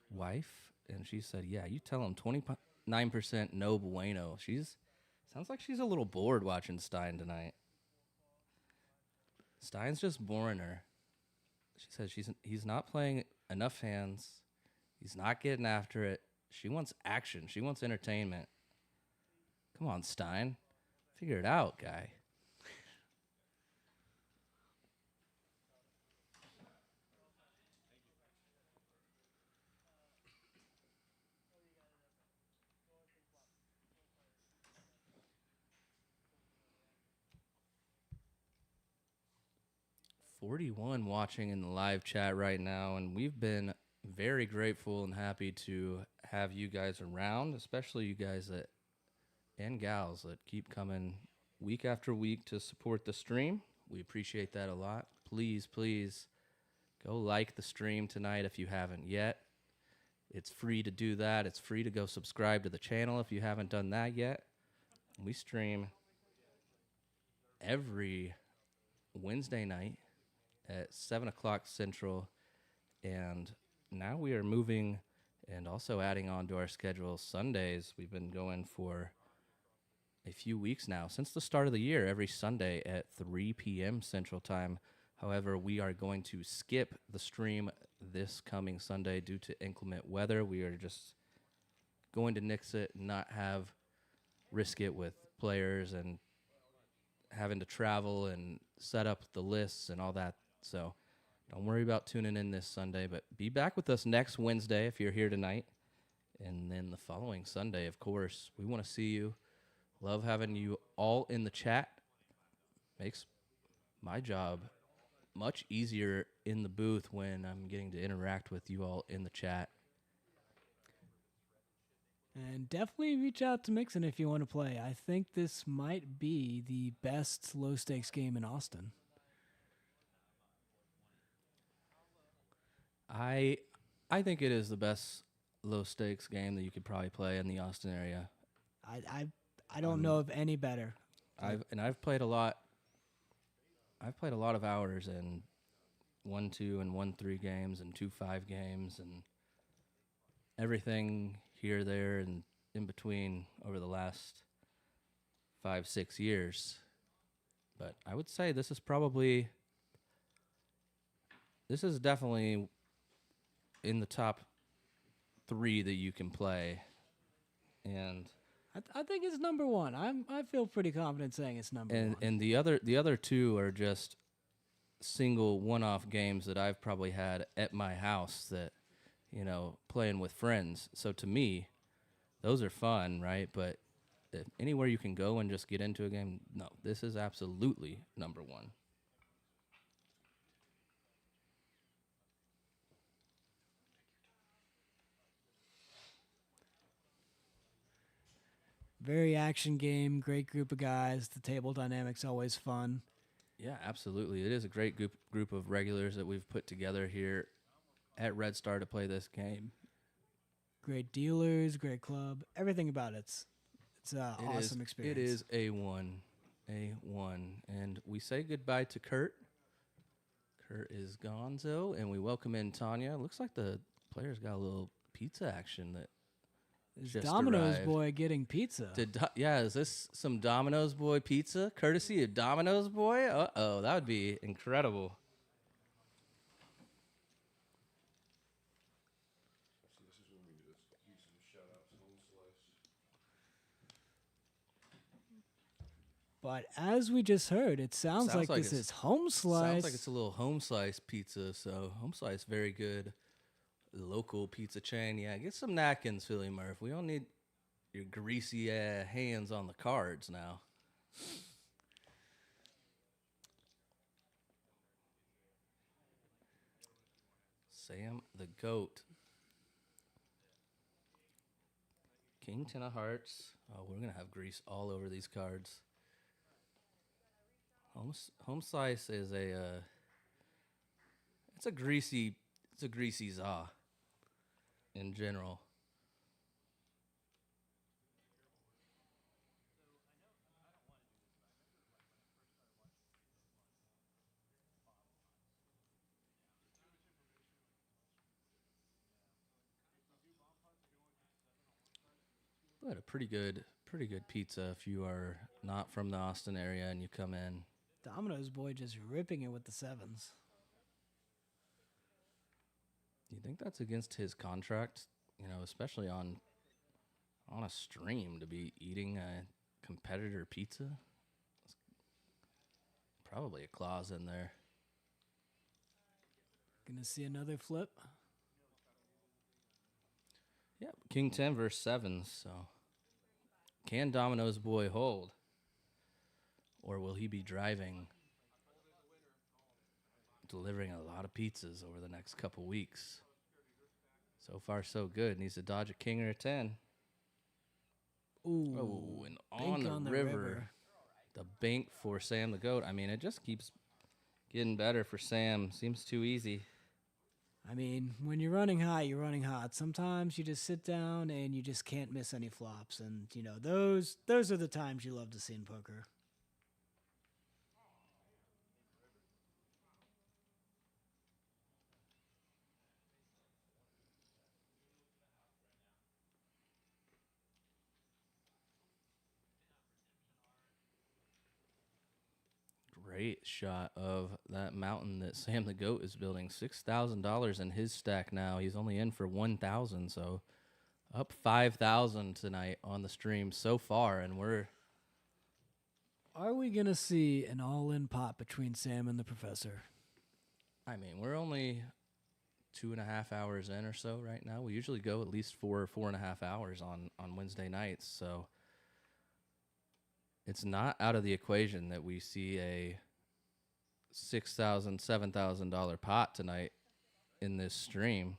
G: wife, and she said, "Yeah, you tell him 29% no bueno." Sounds like she's a little bored watching Stein tonight. Stein's just boring her. She says he's not playing enough hands. He's not getting after it. She wants action. She wants entertainment. Come on, Stein. Figure it out, guy. $41 watching in the live chat right now, and we've been very grateful and happy to have you guys around, especially you guys and gals that keep coming week after week to support the stream. We appreciate that a lot. Please, please go like the stream tonight if you haven't yet. It's free to do that. It's free to go subscribe to the channel if you haven't done that yet. We stream every Wednesday night at 7 o'clock Central, and now we are moving and also adding on to our schedule Sundays. We've been going for a few weeks now, since the start of the year, every Sunday at 3 p.m. Central Time. However, we are going to skip the stream this coming Sunday due to inclement weather. We are just going to nix it, not risk it with players and having to travel and set up the lists and all that. So don't worry about tuning in this Sunday, but be back with us next Wednesday if you're here tonight. And then the following Sunday, of course, we want to see you. Love having you all in the chat. Makes my job much easier in the booth when I'm getting to interact with you all in the chat.
F: And definitely reach out to Mixon if you want to play. I think this might be the best low-stakes game in Austin.
G: I think it is the best low-stakes game that you could probably play in the Austin area.
F: I don't know of any better.
G: I've played a lot. I've played a lot of hours in 1-2 and 1-3 games and 2-5 games and everything here, there, and in between over the last 5-6 years. But I would say this is definitely in the top 3 that you can play. And
F: I think it's number 1. I feel pretty confident saying it's number 1.
G: And the other 2 are just single one-off games that I've probably had at my house that, playing with friends. So to me, those are fun, right? But if anywhere you can go and just get into a game, no, this is absolutely number 1.
F: Very action game, great group of guys. The table dynamic's always fun.
G: Yeah, absolutely. It is a great group of regulars that we've put together here at Red Star to play this game.
F: Great dealers, great club. Everything about it's an awesome experience.
G: It is A1. And we say goodbye to Kurt. Kurt is gonzo, and we welcome in Tanya. Looks like the players got a little pizza action that
F: Is
G: just
F: Domino's
G: arrived.
F: boy getting pizza?
G: Is this some Domino's boy pizza? Courtesy of Domino's boy? Uh-oh, that would be incredible.
H: So this is when we do some shout-outs, home slice.
F: But as we just heard, it sounds like this is home slice.
G: Sounds like it's a little home slice pizza. So home slice, very good. Local pizza chain. Yeah, get some napkins, Philly Murph. We don't need your greasy hands on the cards now. Sam the Goat. King 10 of Hearts. Oh, we're going to have grease all over these cards. Home slice is it's a greasy za in general. But a pretty good pizza if you are not from the Austin area and you come in.
F: Domino's boy just ripping it with the sevens.
G: You think that's against his contract? You know, especially on a stream to be eating a competitor pizza? Probably a clause in there.
F: Gonna see another flip.
G: Yep, King 10 versus 7s, so can Domino's boy hold? Or will he be driving, delivering a lot of pizzas over the next couple weeks? So far, so good. Needs to dodge a king or a 10.
F: Ooh,
G: Oh, and
F: bank
G: on the river. The bank for Sam the Goat. I mean, it just keeps getting better for Sam. Seems too easy.
F: I mean, when you're running hot, you're running hot. Sometimes you just sit down and you just can't miss any flops. And, you know, those are the times you love to see in poker.
G: Great shot of that mountain that Sam the Goat is building. $6,000 in his stack now. He's only in for 1,000, so up 5,000 tonight on the stream so far, and
F: Are we going to see an all-in pot between Sam and the professor?
G: I mean, we're only 2.5 hours in or so right now. We usually go at least 4.5 hours on Wednesday nights, so it's not out of the equation that we see a $6,000, $7,000 pot tonight in this stream.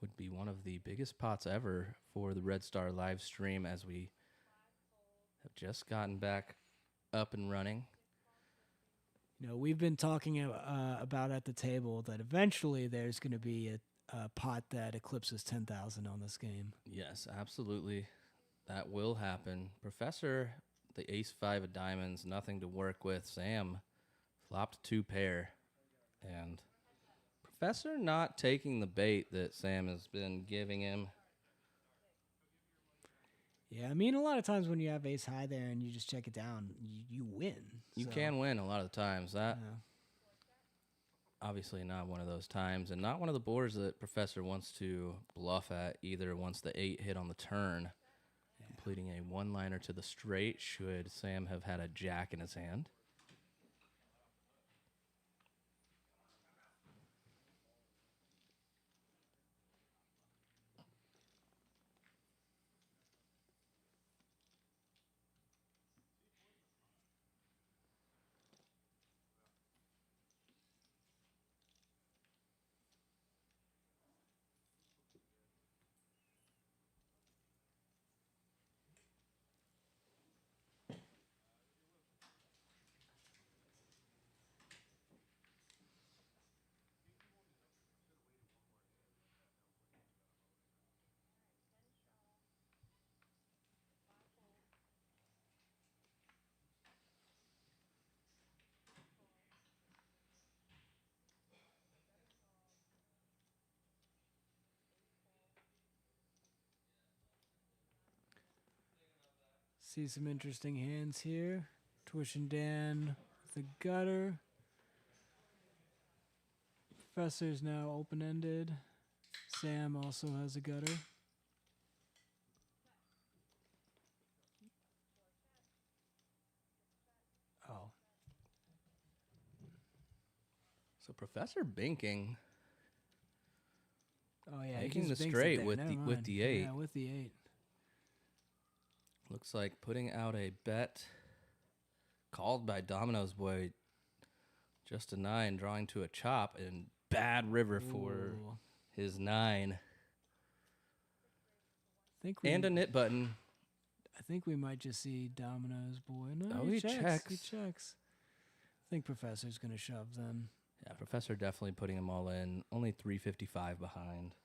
G: Would be one of the biggest pots ever for the Red Star live stream, as we have just gotten back up and running.
F: You know, we've been talking about at the table that eventually there's going to be a pot that eclipses 10,000 on this game.
G: Yes, absolutely. That will happen. Professor, the ace-5 of diamonds, nothing to work with. Sam flopped 2 pair. And Professor not taking the bait that Sam has been giving him.
F: Yeah, I mean, a lot of times when you have ace high there and you just check it down, you win.
G: You
F: So,
G: can win a lot of the times. That
F: yeah.
G: obviously not one of those times, and not one of the boards that Professor wants to bluff at either once the 8 hit on the turn. Completing a one-liner to the straight should Sam have had a jack in his hand.
F: See some interesting hands here. Twish and Dan with the gutter. Professor's now open-ended. Sam also has a gutter. Oh.
G: So Professor binking.
F: Oh, yeah.
G: Making
F: he
G: the
F: just binks it
G: straight
F: there.
G: with
F: Never
G: the- with
F: mind.
G: the 8.
F: Yeah, with the 8.
G: Looks like putting out a bet called by Domino's boy. Just a 9, drawing to a chop, and bad river for
F: Ooh.
G: his 9.
F: And
G: a knit button.
F: I think we might just see Domino's boy. No,
G: Oh, he checks.
F: He checks. I think Professor's going to shove then.
G: Yeah, Professor definitely putting them all in. Only 355 behind.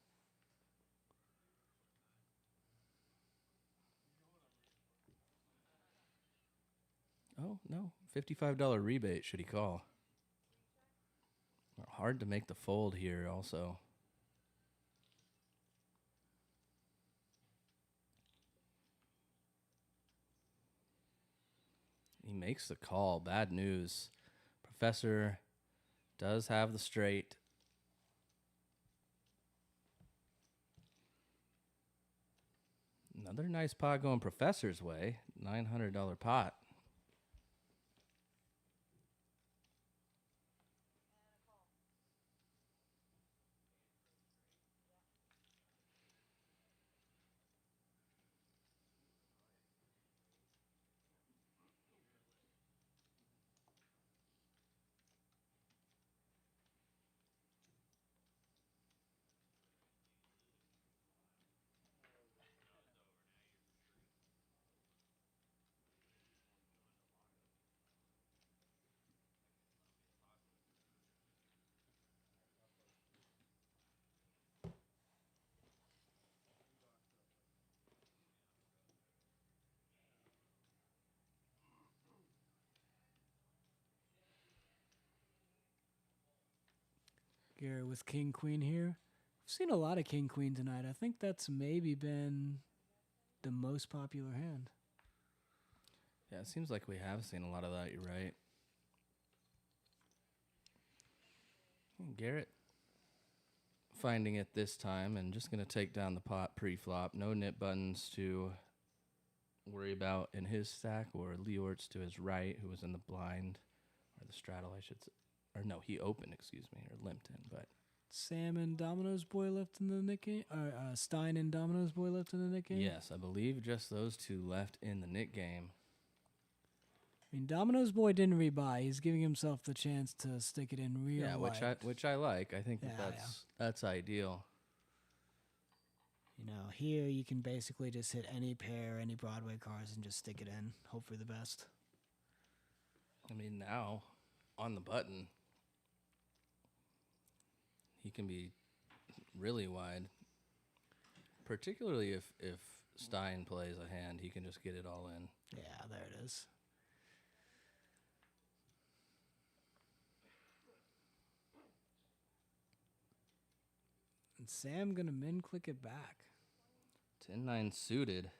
G: Oh, no. $55 rebate should he call. Hard to make the fold here also. makes the call. Bad news. Professor does have the straight. Another nice pot going Professor's way. $900 pot.
F: Garrett with King Queen here. I've seen a lot of King Queen tonight. I think that's maybe been the most popular hand.
G: Yeah, it seems like we have seen a lot of that. You're right. Garrett finding it this time and just going to take down the pot pre-flop. No nip buttons to worry about in his stack, or Leortz to his right, who was in the blind, or the straddle, I should say. Or no, he opened, excuse me, or limped in, but...
F: Sam and Domino's boy left in the Nick game? Or Stein and Domino's boy left in the Nick game?
G: Yes, I believe just those two left in the Nick game.
F: I mean, Domino's boy didn't rebuy. He's giving himself the chance to stick it in real
G: Yeah, which I like. I think
F: Yeah,
G: that's ideal.
F: You know, here you can basically just hit any pair, any Broadway cards, and just stick it in. Hope for the best.
G: I mean, now, on the button, he can be really wide. Particularly if Stein plays a hand, he can just get it all in.
F: Yeah, there it is. And Sam gonna min click it back.
G: 10-9 suited.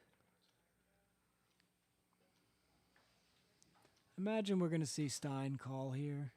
F: Imagine we're gonna see Stein call here.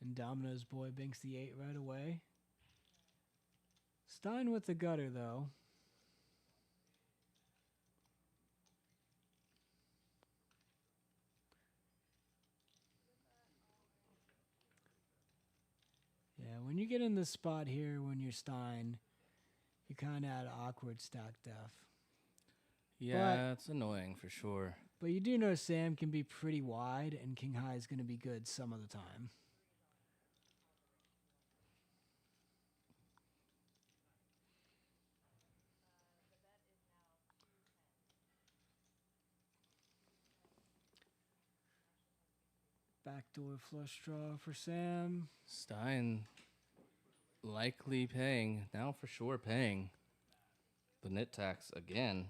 F: And Domino's boy banks the 8 right away. Stein with the gutter, though. Yeah, when you get in this spot here, when you're Stein, you kind of at an awkward stack def.
G: Yeah, it's annoying for sure.
F: But you do know Sam can be pretty wide, and King High is going to be good some of the time. Backdoor flush draw for Sam.
G: Stein likely paying, now for sure paying the nit tax again.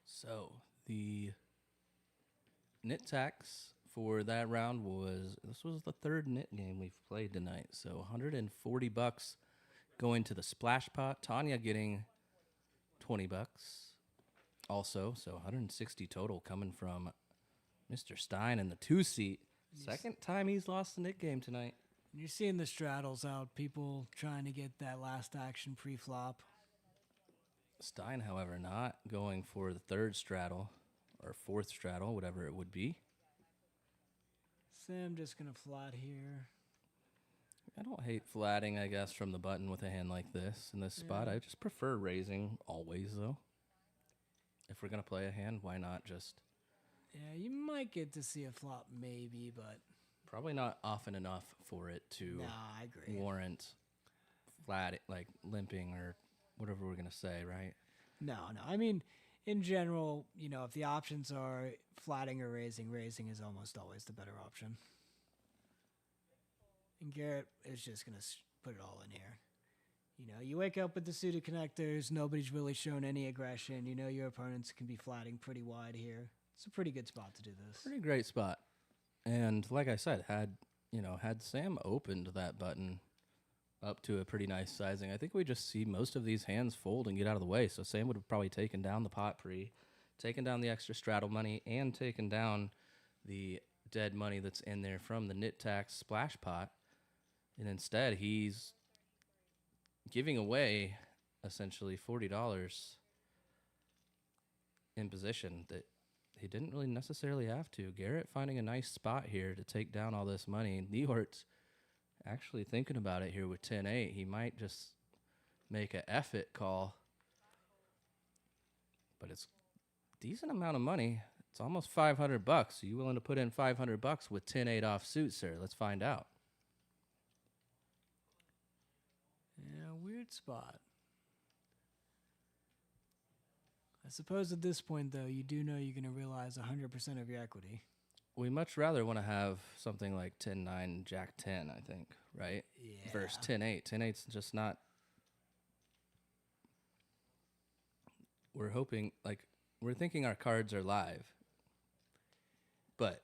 G: So the nit tax for that round this was the third nit game we've played tonight. So $140 going to the splash pot. Tanya getting $20 also, so 160 total coming from Mr. Stein in the 2-seat. Second time he's lost the Nick game tonight.
F: You're seeing the straddles out, people trying to get that last action pre-flop.
G: Stein, however, not going for the third straddle or fourth straddle, whatever it would be.
F: Sam just going to flat here.
G: I don't hate flatting, I guess, from the button with a hand like this in this spot. I just prefer raising always, though. If we're going to play a hand, why not just...
F: Yeah, you might get to see a flop maybe, but...
G: Probably not often enough for it to
F: I agree.
G: warrant flat, like limping or whatever we're going to say, right?
F: No. I mean, in general, you know, if the options are flatting or raising, raising is almost always the better option. And Garrett is just going to put it all in here. You know, you wake up with the suited connectors. Nobody's really shown any aggression. You know your opponents can be flatting pretty wide here. It's a pretty good spot to do this.
G: Pretty great spot. And like I said, had Sam opened that button up to a pretty nice sizing, I think we just see most of these hands fold and get out of the way. So Sam would have probably taken down the pot pre, taken down the extra straddle money, and taken down the dead money that's in there from the nit tax splash pot. And instead, he's giving away essentially $40 in position that he didn't really necessarily have to. Garrett finding a nice spot here to take down all this money. Leort actually thinking about it here with 10-8. He might just make a F it call. But it's a decent amount of money. It's almost $500. Are you willing to put in $500 with 10-8 offsuit, sir? Let's find out.
F: Yeah, weird spot. I suppose at this point, though, you do know you're going to realize 100% of your equity.
G: We much rather want to have something like 10-9, Jack 10, I think, right?
F: Yeah. Versus
G: 10-8. 10-8's just not... We're hoping, like, we're thinking our cards are live. But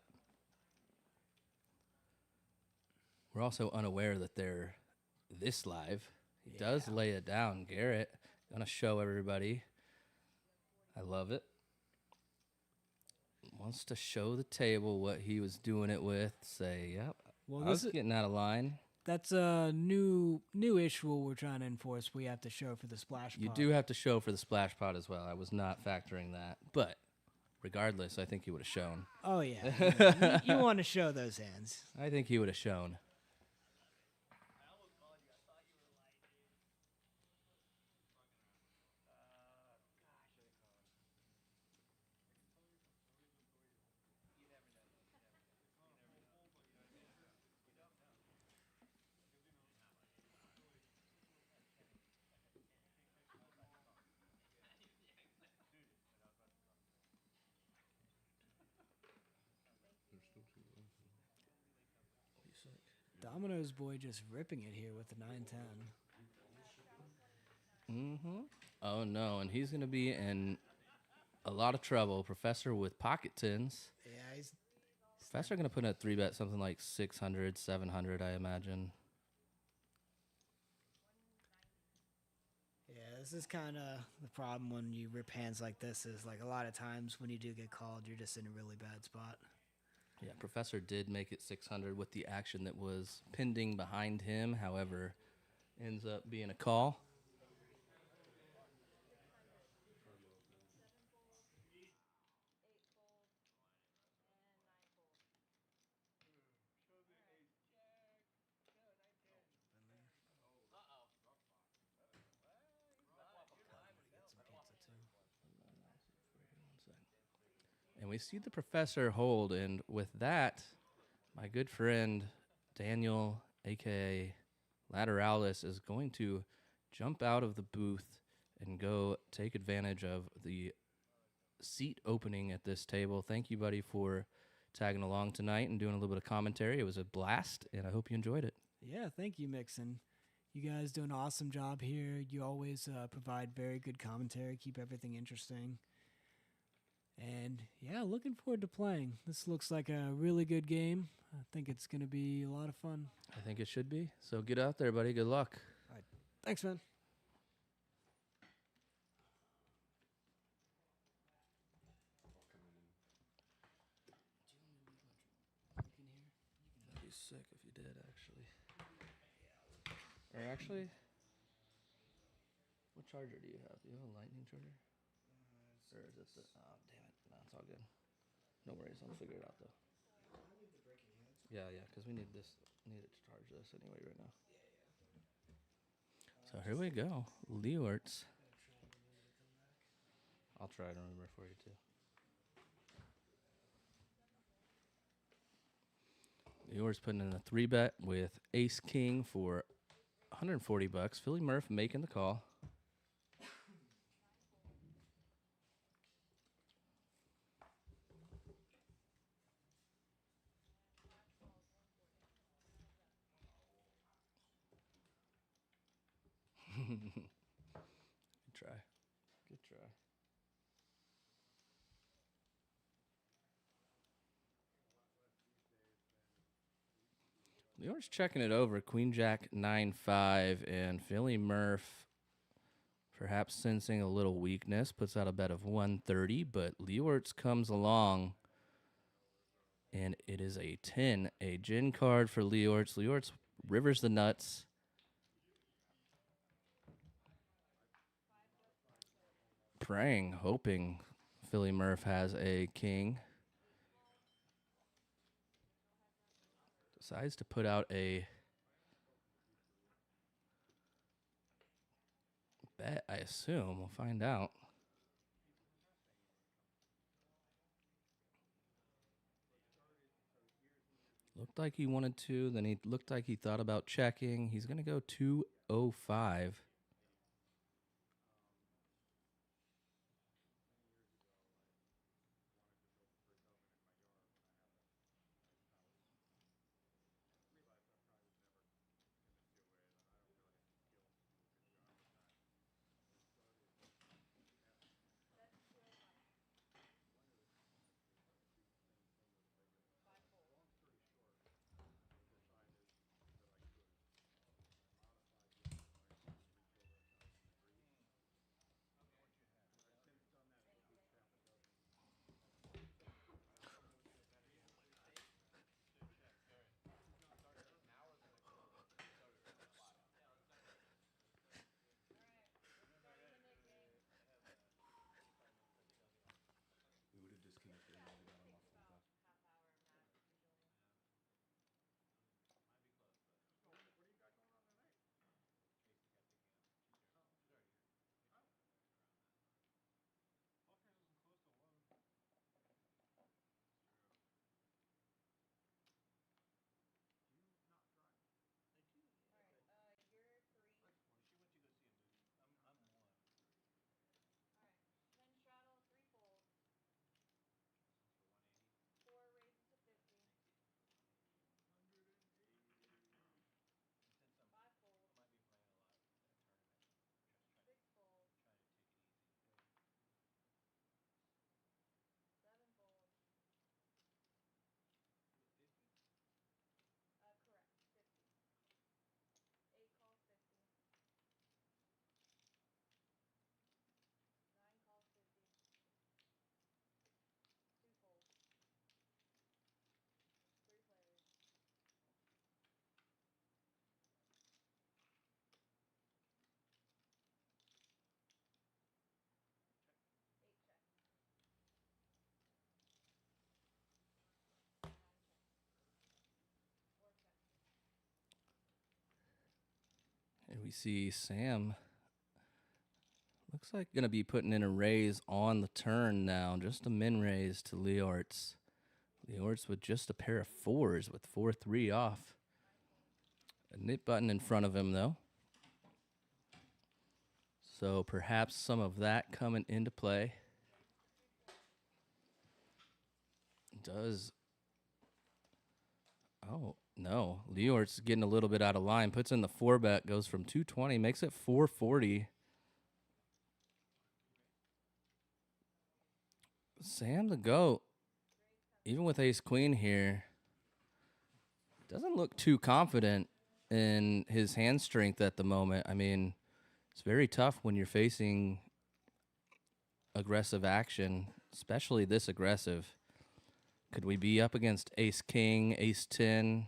G: we're also unaware that they're this live. He does lay it down. Garrett, gonna show everybody. I love it. Wants to show the table what he was doing it with. Say, yep,
F: well,
G: I was getting out of line.
F: That's a new-ish rule we're trying to enforce. We have to show for the splash pot.
G: You do have to show for the splash pot as well. I was not factoring that. But regardless, I think he would have shown.
F: Oh, yeah. you want to show those hands.
G: I think he would have shown.
F: Domino's boy just ripping it here with the 9-10.
G: Mm-hmm. Oh, no, and he's going to be in a lot of trouble. Professor with pocket tens.
F: Yeah, he's...
G: Professor going to put in a 3-bet something like 600, 700, I imagine.
F: Yeah, this is kind of the problem when you rip hands like this is, like, a lot of times when you do get called, you're just in a really bad spot.
G: Yeah, Professor did make it 600 with the action that was pending behind him. However, ends up being a call. And we see the Professor hold, and with that, my good friend Daniel, a.k.a. Lateralus, is going to jump out of the booth and go take advantage of the seat opening at this table. Thank you, buddy, for tagging along tonight and doing a little bit of commentary. It was a blast, and I hope you enjoyed it.
F: Yeah, thank you, Mixon. You guys do an awesome job here. You always provide very good commentary, keep everything interesting. And, yeah, looking forward to playing. This looks like a really good game. I think it's going to be a lot of fun.
G: I think it should be. So get out there, buddy. Good luck.
F: All right. Thanks, man.
G: be sick if you did, actually. Or actually, what charger do you have? Do you have a lightning charger? Or is it the? Oh, damn it! No, it's all good. No worries. I'll figure it out though. Yeah, because we need this. Need it to charge this anyway right now. So here we go, Leortz. I'll try to remember for you too. Leortz putting in a 3-bet with Ace King for $140. Philly Murph making the call. Good try. Good try. Leort's checking it over. Queen Jack 9-5, and Philly Murph, perhaps sensing a little weakness, puts out a bet of 130. But Leort's comes along, and it is a 10, a gin card for Leortz. Leortz rivers the nuts. Praying, hoping Philly Murph has a king. Decides to put out a bet, I assume. We'll find out. Looked like he wanted to, then he looked like he thought about checking. He's going to go 205.
H: We would have disconnected and only got him off full time.
G: And we see Sam, looks like going to be putting in a raise on the turn now. Just a min raise to Leortz. Leortz with just a pair of 4s with 4-3 off. A nip button in front of him, though. So perhaps some of that coming into play. Does. Oh, no. Leort's getting a little bit out of line. Puts in the 4-bet, goes from 220, makes it 440. Sam the GOAT, even with ace-queen here, doesn't look too confident in his hand strength at the moment. I mean, it's very tough when you're facing aggressive action, especially this aggressive. Could we be up against ace-king, ace-10,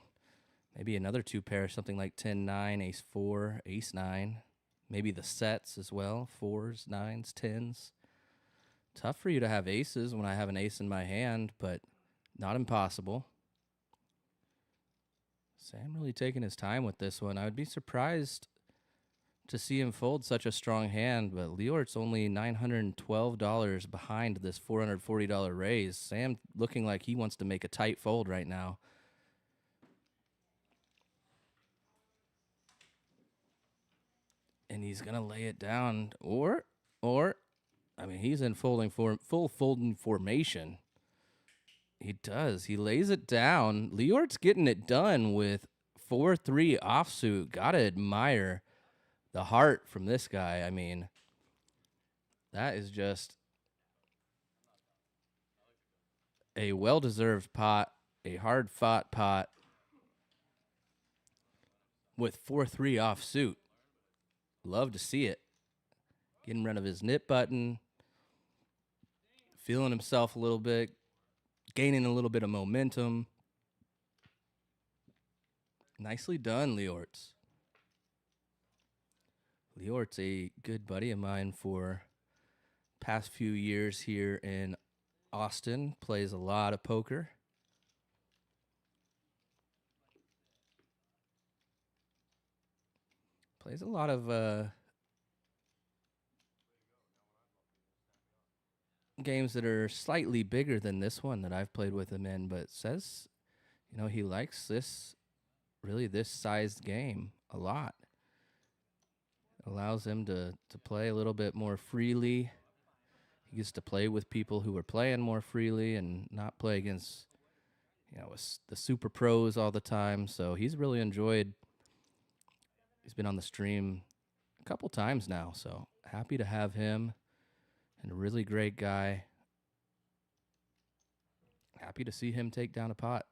G: Maybe another 2 pair, something like 10-9, ace-4, ace-9. Maybe the sets as well, 4s, 9s, 10s. Tough for you to have aces when I have an ace in my hand, but not impossible. Sam really taking his time with this one. I would be surprised to see him fold such a strong hand, but Leort's only $912 behind this $440 raise. Sam looking like he wants to make a tight fold right now. And he's going to lay it down, or, I mean, he's in full folding formation. He does. He lays it down. Leort's getting it done with 4-3 offsuit. Gotta admire the heart from this guy. I mean, that is just a well-deserved pot, a hard-fought pot with 4-3 offsuit. Love to see it. Getting rid of his nip button, feeling himself a little bit, gaining a little bit of momentum. Nicely done, Leortz. Leort's a good buddy of mine for past few years here in Austin. Plays a lot of poker. Plays a lot of games that are slightly bigger than this one that I've played with him in, but says, you know, he likes this sized game a lot. Allows him to play a little bit more freely. He gets to play with people who are playing more freely and not play against, you know, the super pros all the time. So he's really enjoyed. He's been on the stream a couple times now, so happy to have him. And a really great guy. Happy to see him take down a pot.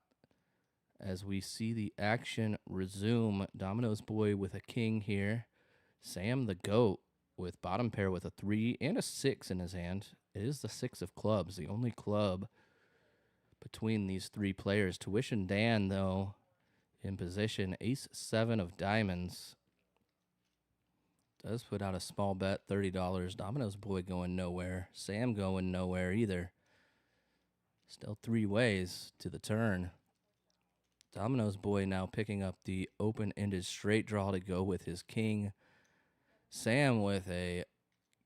G: As we see the action resume, Domino's boy with a king here. Sam the GOAT with bottom pair with a 3 and a 6 in his hand. It is the 6 of clubs, the only club between these three players. Tuition Dan, though, in position. Ace-7 of diamonds. Does put out a small bet, $30. Domino's boy going nowhere. Sam going nowhere either. Still 3 ways to the turn. Domino's boy now picking up the open-ended straight draw to go with his king. Sam with a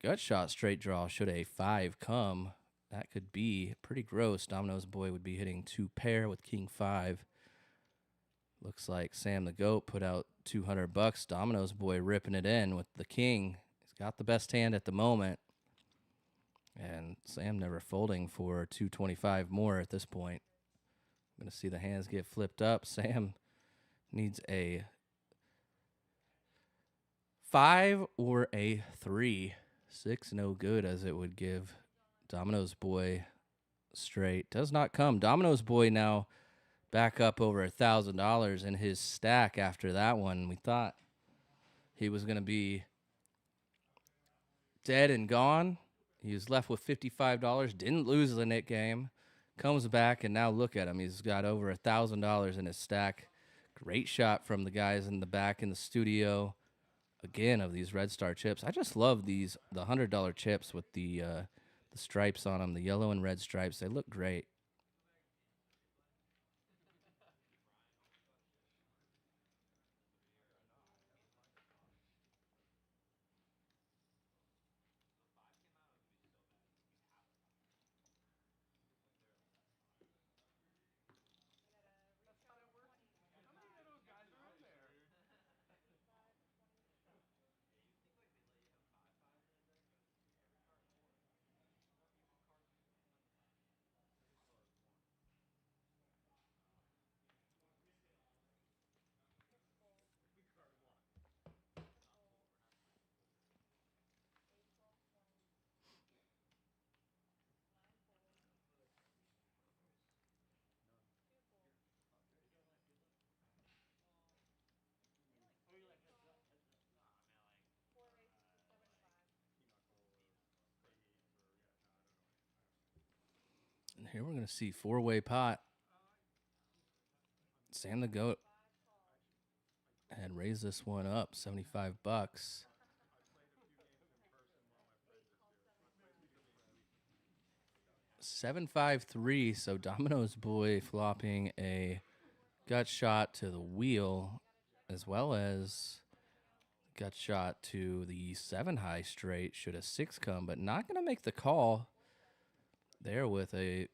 G: gut shot straight draw. Should a 5 come, that could be pretty gross. Domino's boy would be hitting 2 pair with king 5. Looks like Sam the GOAT put out $200. Domino's boy ripping it in with the king. He's got the best hand at the moment. And Sam never folding for $225 more at this point. I'm going to see the hands get flipped up. Sam needs a 5 or a 3. 6 no good, as it would give Domino's boy straight. Does not come. Domino's boy now back up over $1,000 in his stack after that one. We thought he was going to be dead and gone. He was left with $55. Didn't lose the net game. Comes back, and now look at him. He's got over $1,000 in his stack. Great shot from the guys in the back in the studio. Again, of these Red Star chips. I just love the $100 chips with the stripes on them, the yellow and red stripes. They look great. And here we're going to see 4-way pot. Sam the GOAT and raise this one up, $75. 753. So Domino's boy flopping a gut shot to the wheel, as well as gut shot to the 7 high straight. Should a 6 come, but not going to make the call there with a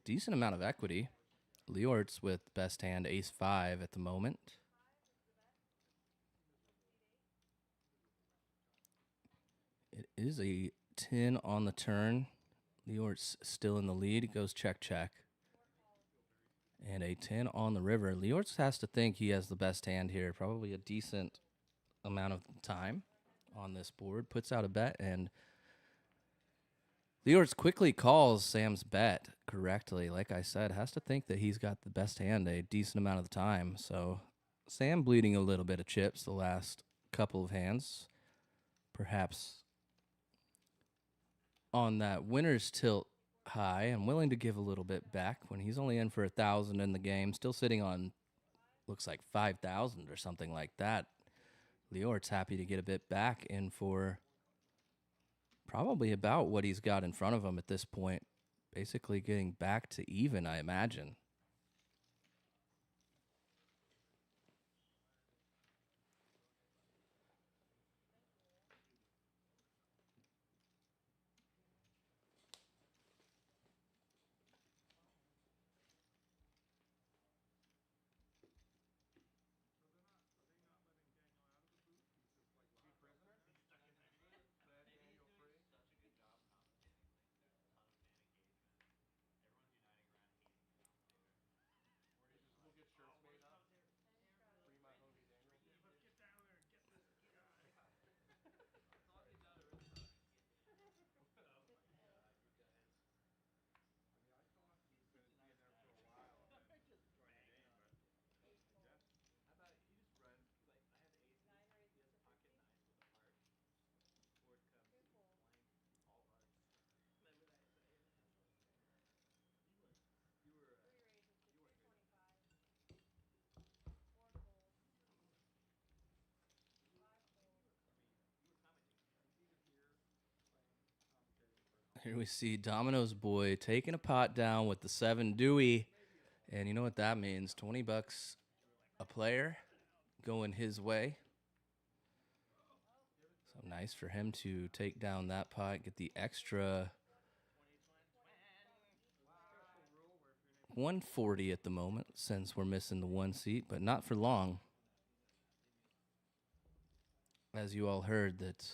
G: decent amount of equity. Leortz with best hand ace 5 at the moment. It is a 10 on the turn. Leort's still in the lead. Goes check, check. And a 10 on the river. Leortz has to think he has the best hand here. Probably a decent amount of time on this board. Puts out a bet, and Leortz quickly calls Sam's bet correctly. Like I said, has to think that he's got the best hand a decent amount of the time. So Sam bleeding a little bit of chips the last couple of hands. Perhaps on that winner's tilt high and willing to give a little bit back when he's only in for 1,000 in the game, still sitting on looks like 5,000 or something like that. Leort's happy to get a bit back in for probably about what he's got in front of him at this point, basically getting back to even, I imagine. Here we see Domino's boy taking a pot down with the 7 Dewey. And you know what that means. $20 a player going his way. So nice for him to take down that pot, get the extra 140 at the moment since we're missing the 1 seat, but not for long. As you all heard, that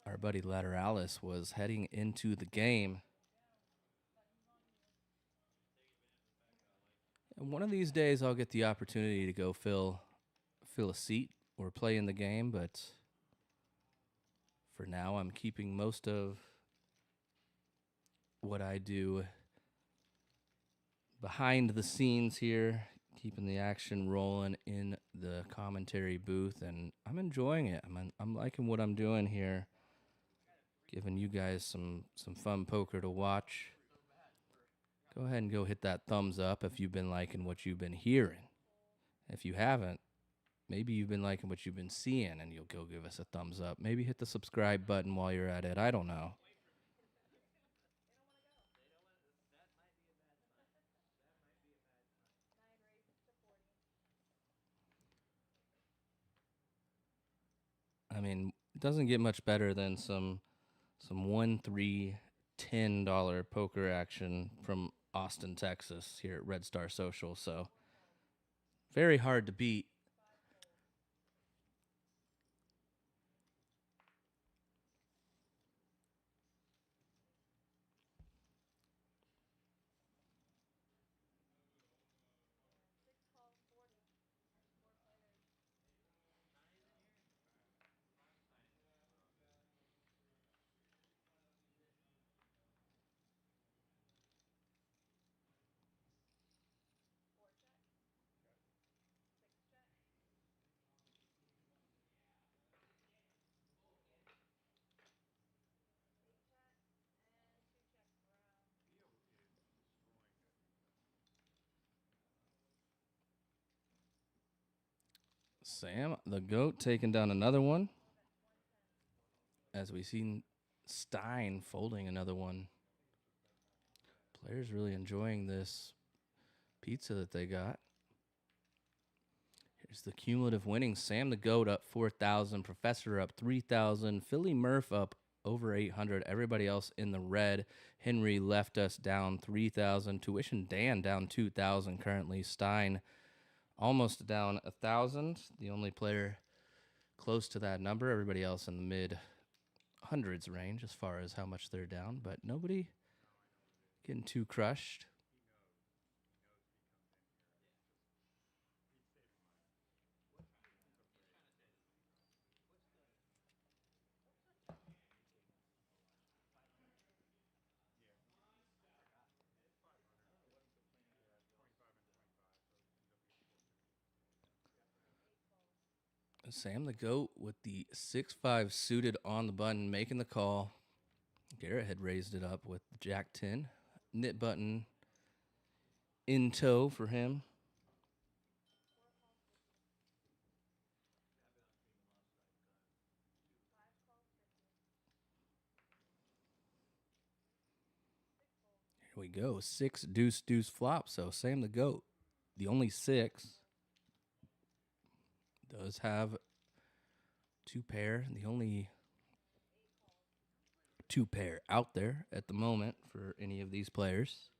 G: our buddy Lateralus was heading into the game. And one of these days I'll get the opportunity to go fill a seat or play in the game, but for now I'm keeping most of what I do behind the scenes here, keeping the action rolling in the commentary booth, and I'm enjoying it. I'm liking what I'm doing here, giving you guys some fun poker to watch. Go ahead and go hit that thumbs up if you've been liking what you've been hearing. If you haven't, maybe you've been liking what you've been seeing and you'll go give us a thumbs up. Maybe hit the subscribe button while you're at it. I don't know. I mean, it doesn't get much better than some $1, $3, $10 poker action from Austin, Texas here at Red Star Social. So very hard to beat. Sam the GOAT taking down another one. As we've seen Stein folding another one. Players really enjoying this pizza that they got. Here's the cumulative winnings. Sam the GOAT up 4,000. Professor up 3,000. Philly Murph up over 800. Everybody else in the red. Henry left us down 3,000. Tuition Dan down 2,000 currently. Stein almost down 1,000. The only player close to that number. Everybody else in the mid hundreds range as far as how much they're down, but nobody getting too crushed. Sam the GOAT with the 6-5 suited on the button, making the call. Garrett had raised it up with Jack 10. Knit button in tow for him. Here we go. 6 deuce deuce flop. So Sam the GOAT, the only 6, does have 2 pair. The only 2 pair out there at the moment for any of these players.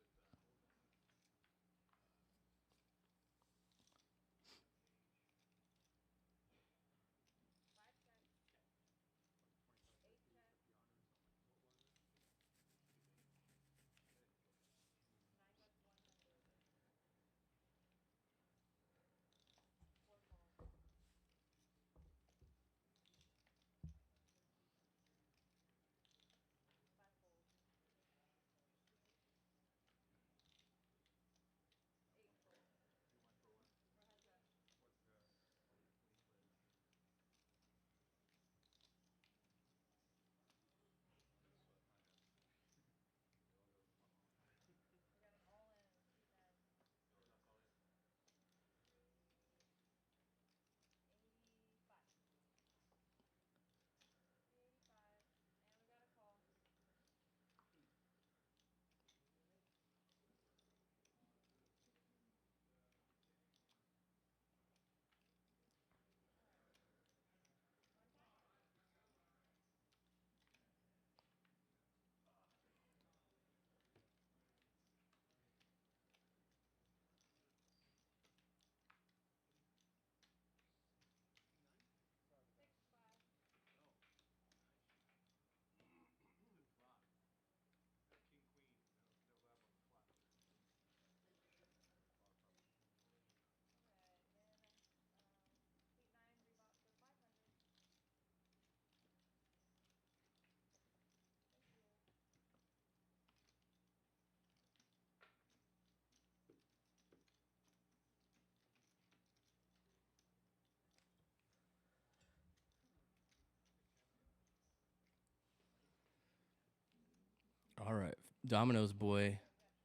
G: All right. Domino's boy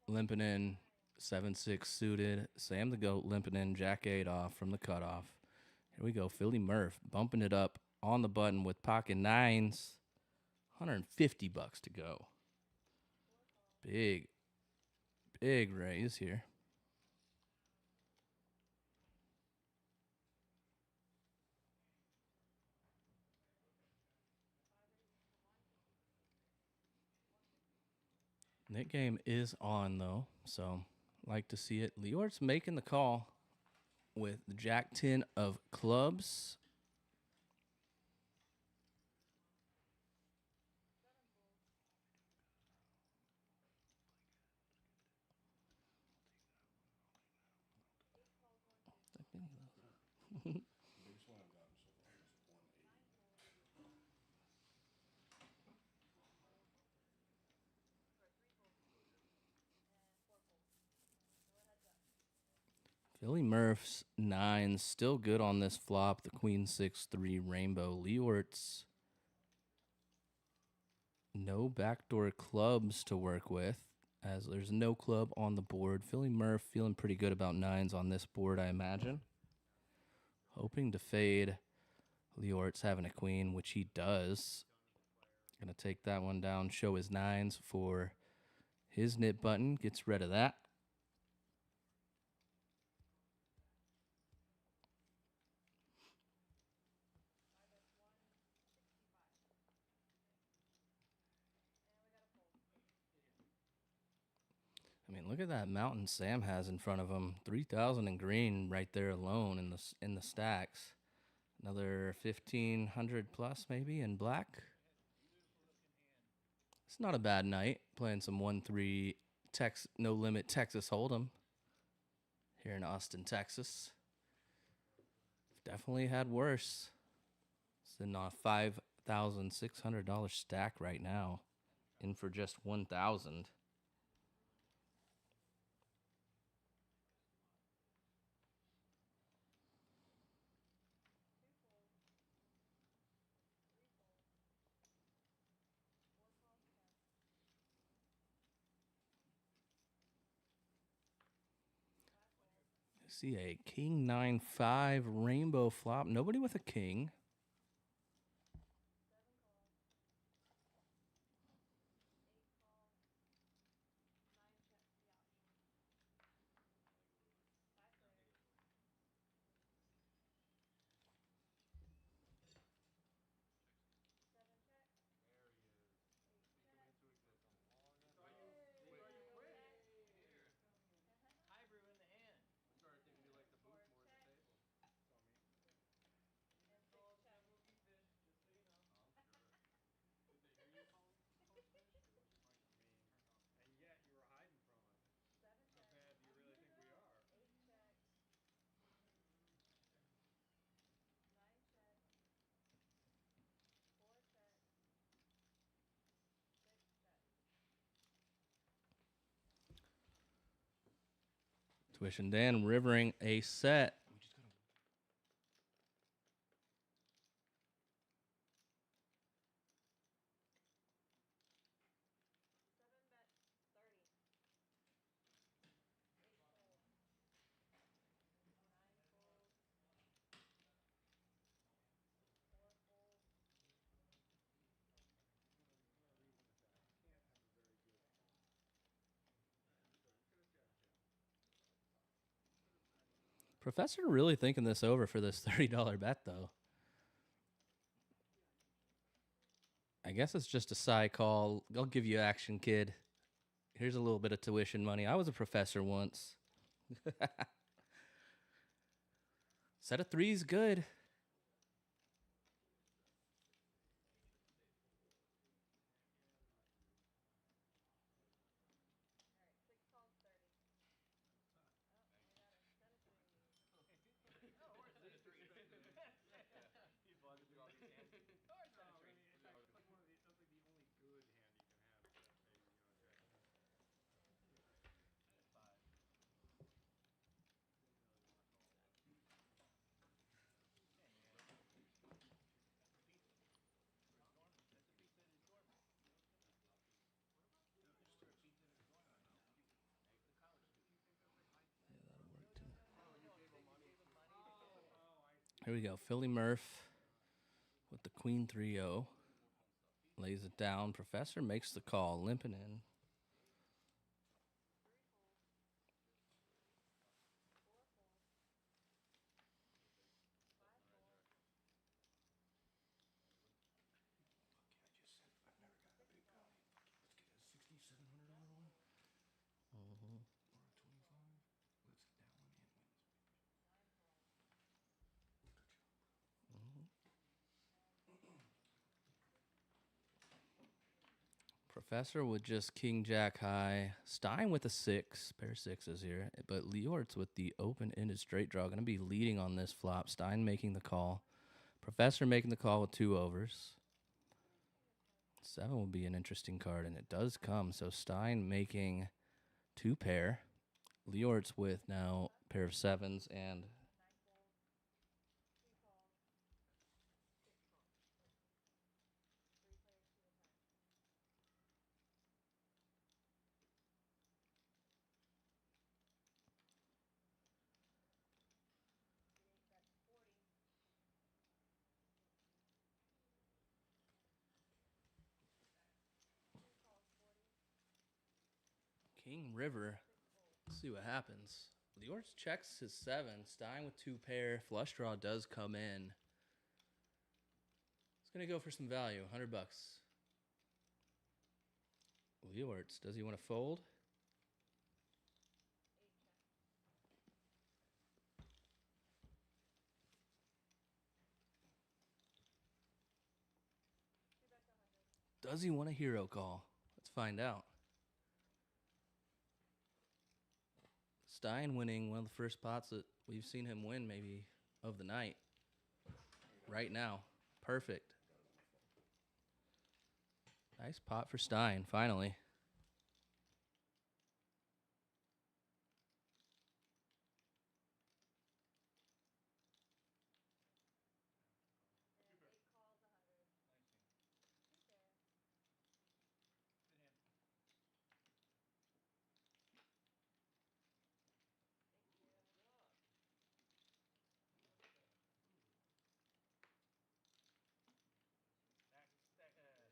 G: limping in 7-6 suited. Sam the GOAT limping in Jack 8 off from the cutoff. Here we go. Philly Murph bumping it up on the button with pocket 9s. $150 to go. Big raise here. That game is on, though, so like to see it. Leort's making the call with the Jack 10 of clubs. Philly Murph's 9 still good on this flop. The Queen 6-3 rainbow. Leort's no backdoor clubs to work with, as there's no club on the board. Philly Murph feeling pretty good about 9s on this board, I imagine. hoping to fade Leortz having a queen, which he does. Gonna take that one down, show his nines for his nip button, gets rid of that. I mean, look at that mountain Sam has in front of him. 3,000 in green right there alone in the stacks. Another 1,500 plus maybe in black. It's not a bad night playing some 1-3 no limit Texas Holdem here in Austin, Texas. Definitely had worse. It's in a $5,600 stack right now, in for just 1,000. See a king 9-5 rainbow flop. Nobody with a king.
C: Highbrew in the hand.
D: I started thinking you like the booth more than the table.
C: Will be fish, just so you know.
D: I'm sure. Did they hear you calling fish, or was it like?
B: And yet you were hiding from us. How bad do you really think we are?
G: Tuition Dan rivering a set. Professor really thinking this over for this $30 bet, though. I guess it's just a side call. I'll give you action, kid. Here's a little bit of tuition money. I was a professor once. Set of threes, good.
C: He's wanted to do all these hands.
B: That's like one of the. That's like the only good hand you can have. Maybe Jack.
C: Five.
G: Here we go. Philly Murph with the Queen 3-0. Lays it down. Professor makes the call. Limping in. Professor with just King Jack high. Stein with a 6. Pair of sixes here. But Leortz with the open-ended straight draw. Going to be leading on this flop. Stein making the call. Professor making the call with 2 overs. 7 will be an interesting card, and it does come. So Stein making 2 pair. Leortz with now a pair of 7s and... King River. Let's see what happens. Leort checks his 7. Stein with 2 pair. Flush draw does come in. It's going to go for some value, $100. Leort, does he want to fold? Does he want a hero call? Let's find out. Stein winning one of the first pots that we've seen him win maybe of the night. Right now. Perfect. Nice pot for Stein, finally.
C: I was screwed either way.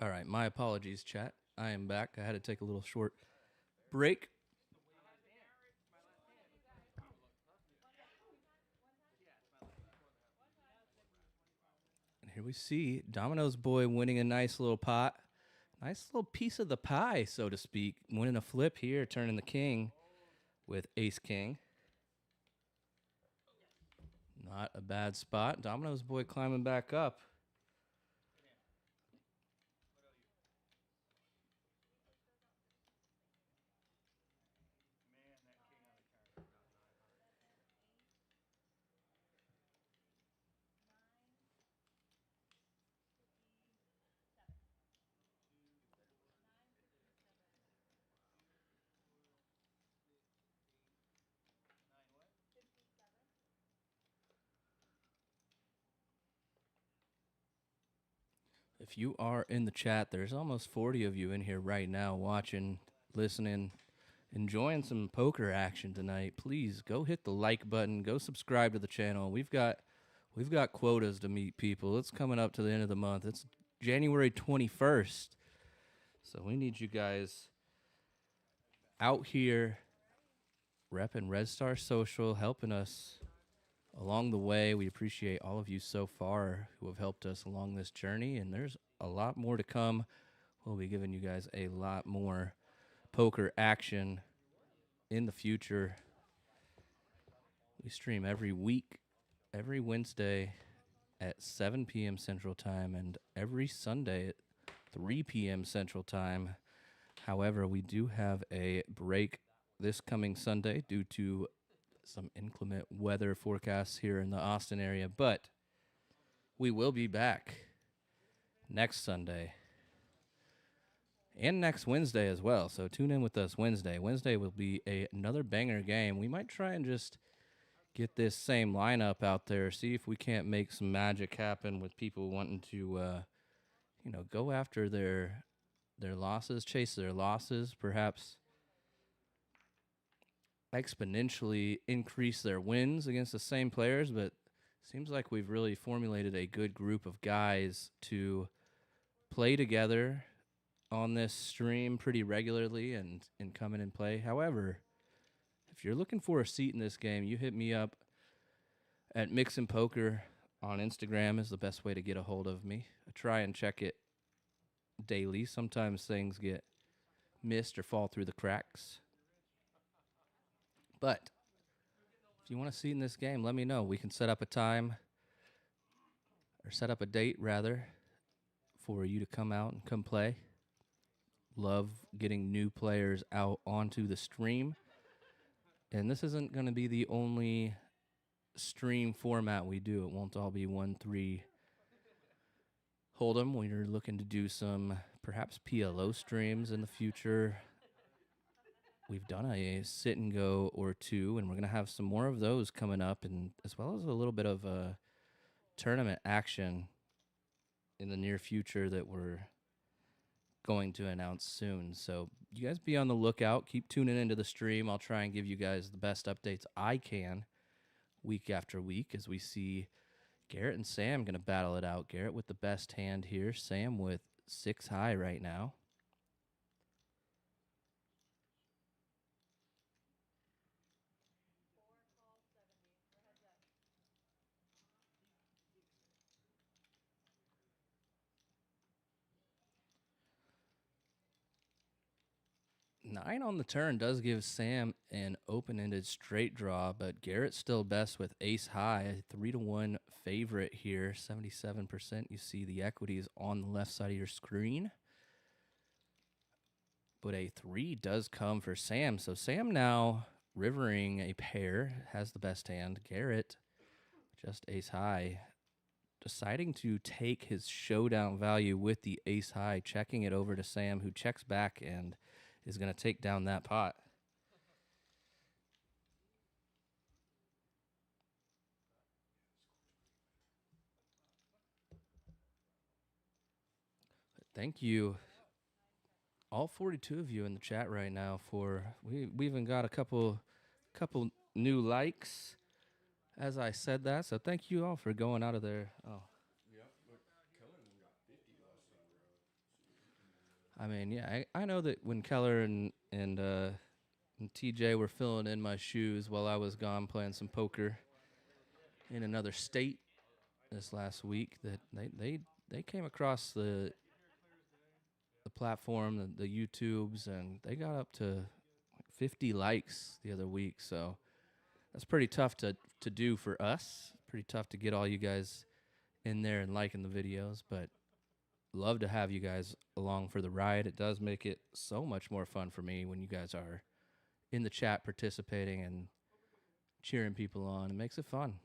G: All right, my apologies, chat. I am back. I had to take a little short break. And here we see Domino's boy winning a nice little pot. Nice little piece of the pie, so to speak. Winning a flip here, turning the king with ace-king. Not a bad spot. Domino's boy climbing back up. If you are in the chat, there's almost 40 of you in here right now watching, listening, enjoying some poker action tonight. Please go hit the like button. Go subscribe to the channel. We've got quotas to meet, people. It's coming up to the end of the month. It's January 21st. So we need you guys out here repping Red Star Social, helping us along the way. We appreciate all of you so far who have helped us along this journey, and there's a lot more to come. We'll be giving you guys a lot more poker action in the future. We stream every week, every Wednesday at 7 p.m. Central Time, and every Sunday at 3 p.m. Central Time. However, we do have a break this coming Sunday due to some inclement weather forecasts here in the Austin area, but we will be back next Sunday and next Wednesday as well. So tune in with us Wednesday. Wednesday will be another banger game. We might try and just get this same lineup out there, see if we can't make some magic happen with people wanting to, go after their losses, chase their losses, perhaps exponentially increase their wins against the same players. But seems like we've really formulated a good group of guys to play together on this stream pretty regularly and come in and play. However, if you're looking for a seat in this game, you hit me up at Mixin' Poker on Instagram is the best way to get a hold of me. I try and check it daily. Sometimes things get missed or fall through the cracks. But if you want to see in this game, let me know. We can set up a time, or set up a date, rather, for you to come out and come play. Love getting new players out onto the stream. And this isn't going to be the only stream format we do. It won't all be 1-3 Holdem. We're looking to do some, perhaps, PLO streams in the future. We've done a sit and go or two, and we're going to have some more of those coming up, and as well as a little bit of tournament action in the near future that we're going to announce soon. So you guys be on the lookout. Keep tuning into the stream. I'll try and give you guys the best updates I can week after week as we see Garrett and Sam going to battle it out. Garrett with the best hand here. Sam with 6 high right now. Nine on the turn does give Sam an open-ended straight draw, but Garrett's still best with ace high, 3-1 favorite here, 77%. You see the equities on the left side of your screen. But a 3 does come for Sam. So Sam now rivering a pair, has the best hand. Garrett, just ace high, deciding to take his showdown value with the ace high, checking it over to Sam, who checks back and is going to take down that pot. Thank you, all 42 of you in the chat right now. For we even got a couple new likes as I said that. So thank you all for going out of there. Oh,
H: Yeah, look, Cullen got 50 last time around.
G: I mean, yeah, I know that when Keller and TJ were filling in my shoes while I was gone playing some poker in another state this last week, that they came across the platform, the YouTubes, and they got up to like 50 likes the other week. So that's pretty tough to do for us. Pretty tough to get all you guys in there and liking the videos, but love to have you guys along for the ride. It does make it so much more fun for me when you guys are in the chat participating and cheering people on. It makes it fun.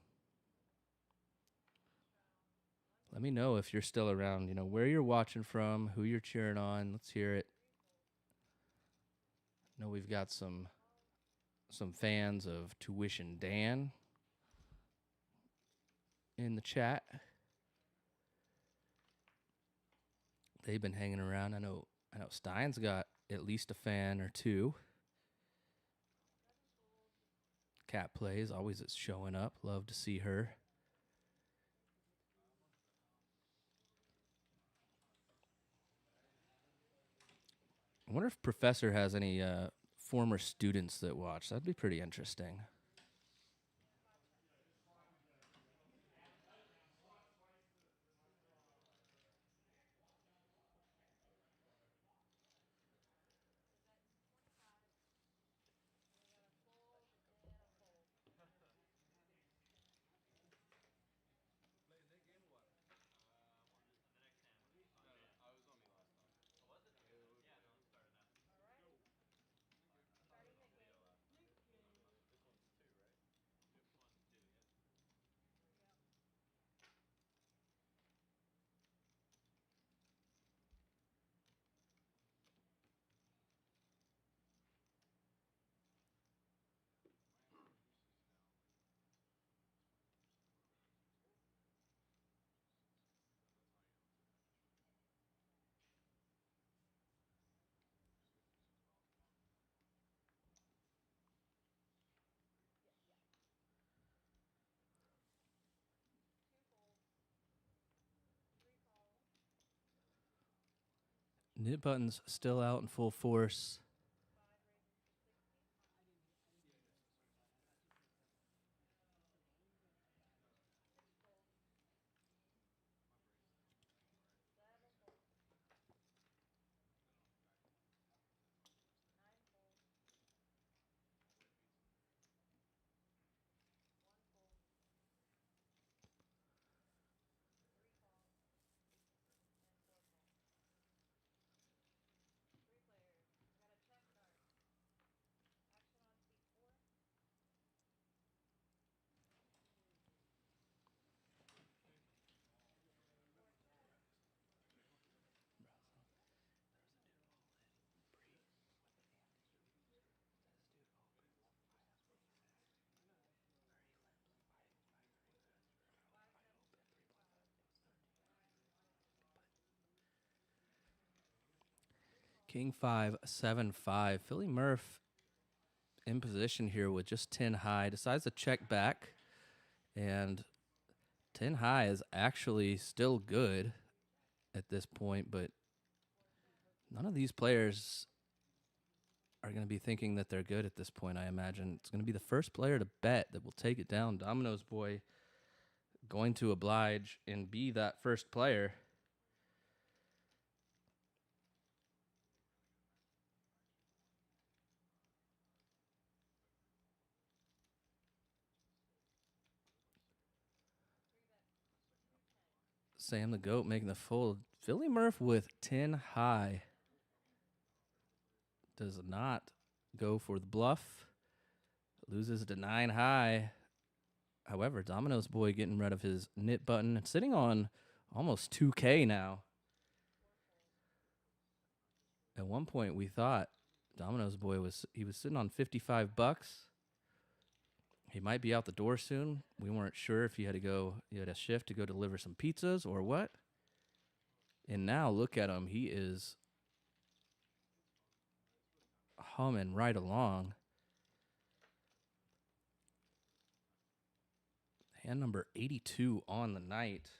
G: Let me know if you're still around, you know, where you're watching from, who you're cheering on. Let's hear it. I know we've got some fans of Tuition Dan in the chat. They've been hanging around. I know Stein's got at least a fan or two. Cat Plays always is showing up. Love to see her. I wonder if Professor has any former students that watch. That'd be pretty interesting. Knit button's still out in full force. King 5, 7, 5. Philly Murph in position here with just 10 high. Decides to check back. And 10 high is actually still good at this point, but none of these players are going to be thinking that they're good at this point, I imagine. It's going to be the first player to bet that will take it down. Domino's boy going to oblige and be that first player. Sam the Goat making the fold. Philly Murph with 10 high. Does not go for the bluff. Loses to 9 high. However, Domino's boy getting rid of his knit button. Sitting on almost 2K now. At one point, we thought Domino's boy was sitting on $55. He might be out the door soon. We weren't sure if he had a shift to go deliver some pizzas or what. And now look at him. He is humming right along. Hand number 82 on the night.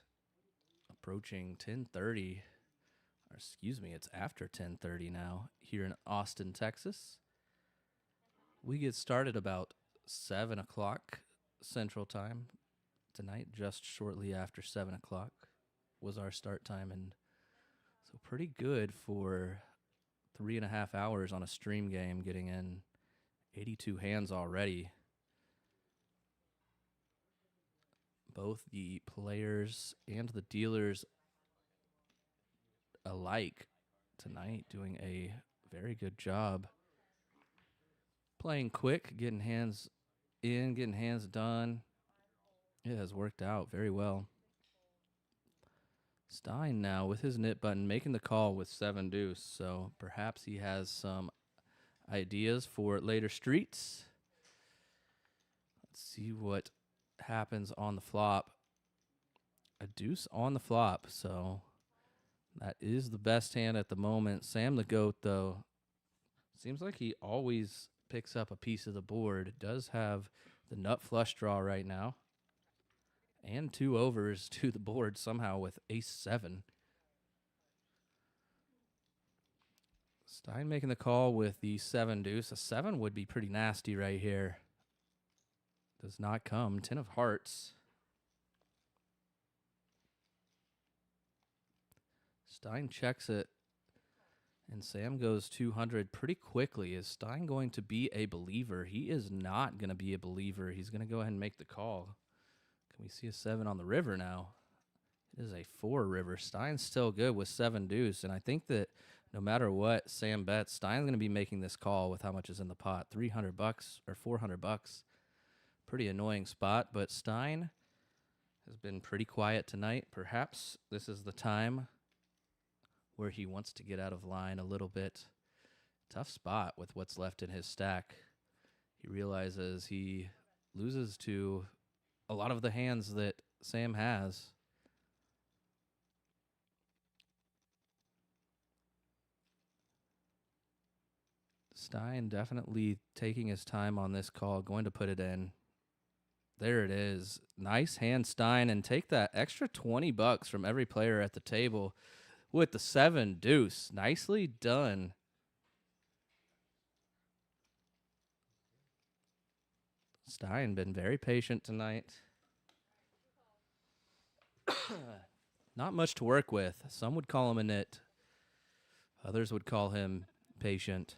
G: Approaching 10:30. Or excuse me, it's after 10:30 now here in Austin, Texas. We get started about 7 o'clock Central Time tonight, just shortly after 7 o'clock was our start time. And so pretty good for 3.5 hours on a stream game, getting in 82 hands already. Both the players and the dealers alike tonight doing a very good job playing quick, getting hands in, getting hands done. It has worked out very well. Stein now with his knit button making the call with 7-deuce, so perhaps he has some ideas for later streets. Let's see what happens on the flop. A deuce on the flop, so that is the best hand at the moment. Sam the Goat, though, seems like he always picks up a piece of the board. Does have the nut flush draw right now. And 2 overs to the board somehow with ace-7. Stein making the call with the 7-deuce. A 7 would be pretty nasty right here. Does not come. 10 of hearts. Stein checks it. And Sam goes 200 pretty quickly. Is Stein going to be a believer? He is not going to be a believer. He's going to go ahead and make the call. Can we see a 7 on the river now? It is a 4 river. Stein's still good with 7-deuce. And I think that no matter what Sam bets, Stein's going to be making this call with how much is in the pot. $300 or $400. Pretty annoying spot, but Stein has been pretty quiet tonight. Perhaps this is the time where he wants to get out of line a little bit. Tough spot with what's left in his stack. He realizes he loses to a lot of the hands that Sam has. Stein definitely taking his time on this call, going to put it in. There it is. Nice hand, Stein, and take that extra $20 from every player at the table with the 7-deuce. Nicely done. Stein been very patient tonight. Not much to work with. Some would call him a nit. Others would call him patient.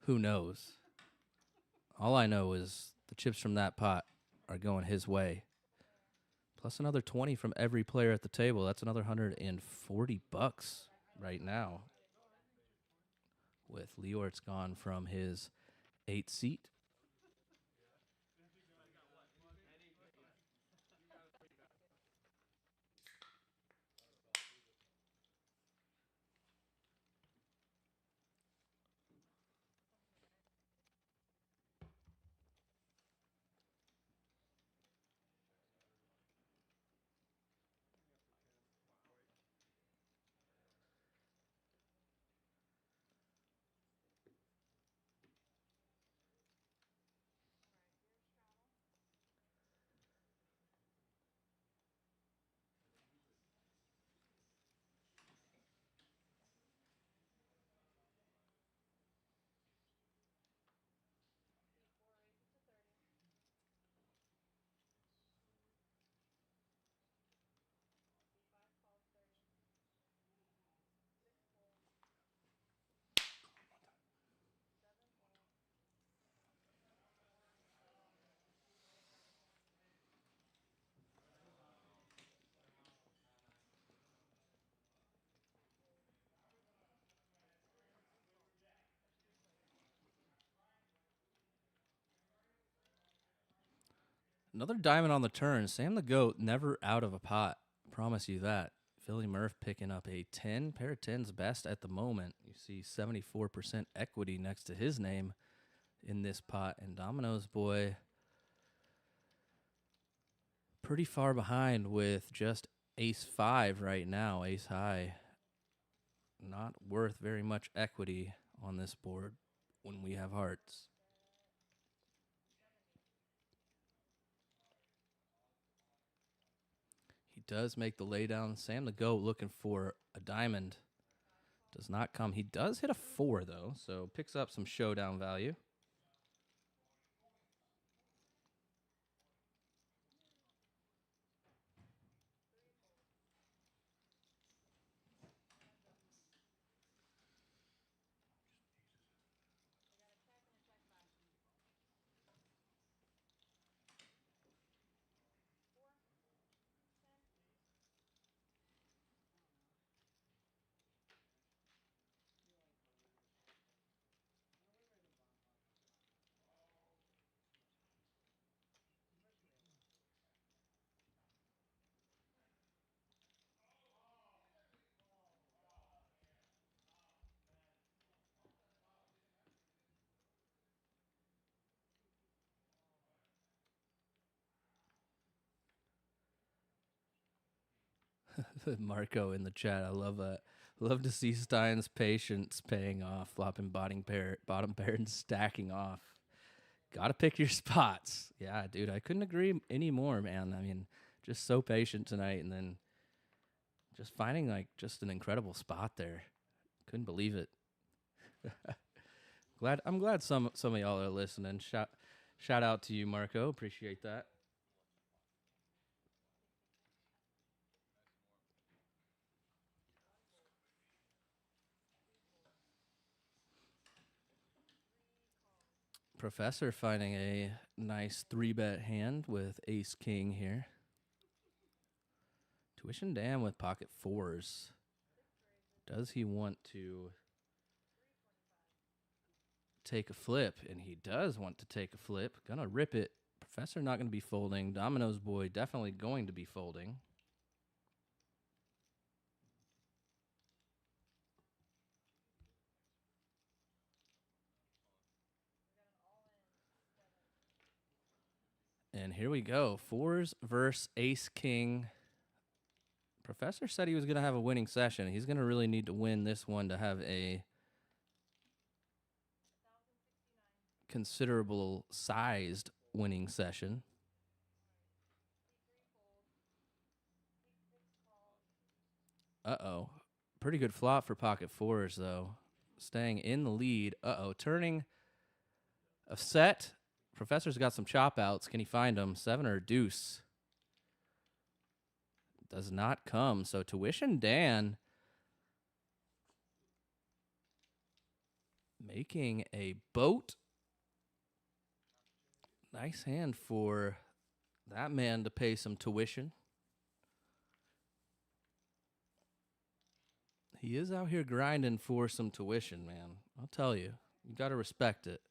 G: Who knows? All I know is the chips from that pot are going his way. Plus another 20 from every player at the table. That's another $140 right now. With Leortz gone from his 8 seat. Another diamond on the turn. Sam the Goat never out of a pot. Promise you that. Philly Murph picking up a 10. Pair of 10s best at the moment. You see 74% equity next to his name in this pot. And Domino's boy pretty far behind with just ace-5 right now. Ace high. Not worth very much equity on this board when we have hearts. He does make the laydown. Sam the Goat looking for a diamond. Does not come. He does hit a 4, though, so picks up some showdown value. Marco in the chat. I love that. Love to see Stein's patience paying off, flopping bottom pair and stacking off. Got to pick your spots. Yeah, dude, I couldn't agree anymore, man. I mean, just so patient tonight, and then just finding like just an incredible spot there. Couldn't believe it. I'm glad some of y'all are listening. Shout out to you, Marco. Appreciate that. Professor finding a nice 3-bet hand with ace king here. Tuition Dan with pocket 4s. Does he want to take a flip? And he does want to take a flip. Gonna rip it. Professor not going to be folding. Domino's boy definitely going to be folding. And here we go. 4s versus ace king. Professor said he was going to have a winning session. He's going to really need to win this one to have a considerable sized winning session. Uh-oh. Pretty good flop for pocket 4s, though. Staying in the lead. Uh-oh. Turning a set. Professor's got some chop outs. Can he find them? 7 or deuce? Does not come. So Tuition Dan making a boat. Nice hand for that man to pay some tuition. He is out here grinding for some tuition, man. I'll tell you. You got to respect it.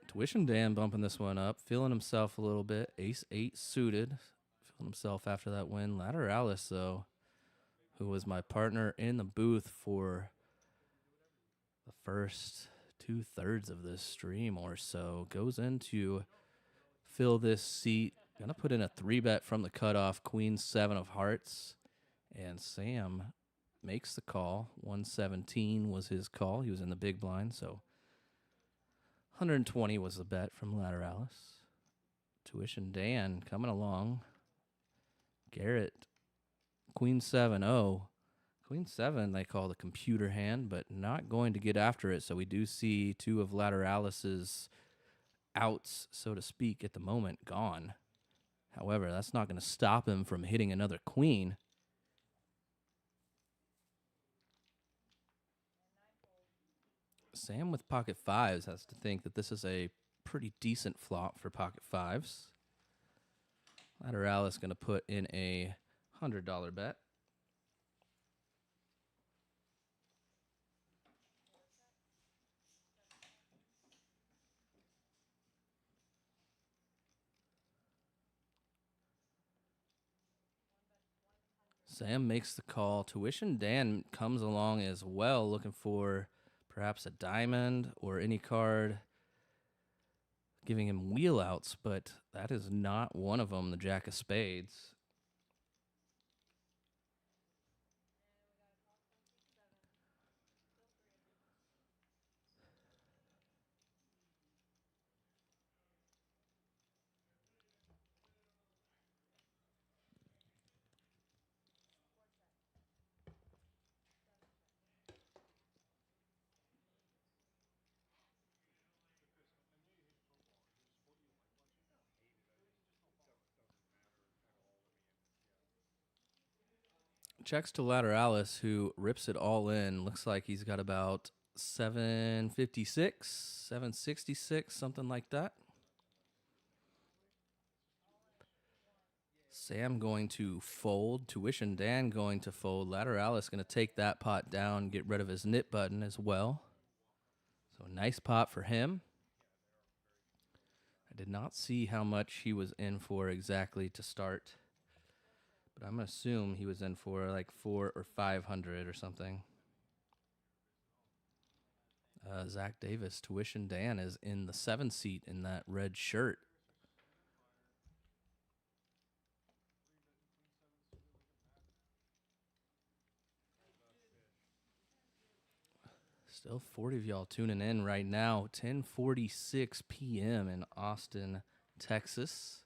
G: Tuition Dan bumping this one up, feeling himself a little bit. Ace-8 suited, feeling himself after that win. Lateralus, though, who was my partner in the booth for the first 2/3 of this stream or so, goes in to fill this seat. Gonna put in a 3-bet from the cutoff, Queen 7 of hearts. And Sam makes the call. 117 was his call. He was in the big blind, so 120 was the bet from Lateralus. Tuition Dan coming along. Garrett, Queen 7-0. Queen 7 they call the computer hand, but not going to get after it. So we do see two of Lateralis's outs, so to speak, at the moment gone. However, that's not going to stop him from hitting another queen. Sam with pocket fives has to think that this is a pretty decent flop for pocket fives. Lateralis going to put in a $100 bet. Sam makes the call. Tuition Dan comes along as well, looking for perhaps a diamond or any card, giving him wheel outs, but that is not one of them, the Jack of Spades. Checks to Lateralis, who rips it all in. Looks like he's got about 756, 766, something like that. Sam going to fold. Tuition Dan going to fold. Lateralis going to take that pot down, get rid of his knit button as well. So a nice pot for him. I did not see how much he was in for exactly to start, but I'm going to assume he was in for like 400 or 500 or something. Zach Davis, Tuition Dan, is in the 7 seat in that red shirt. Still 40 of y'all tuning in right now. 10:46 p.m. in Austin, Texas.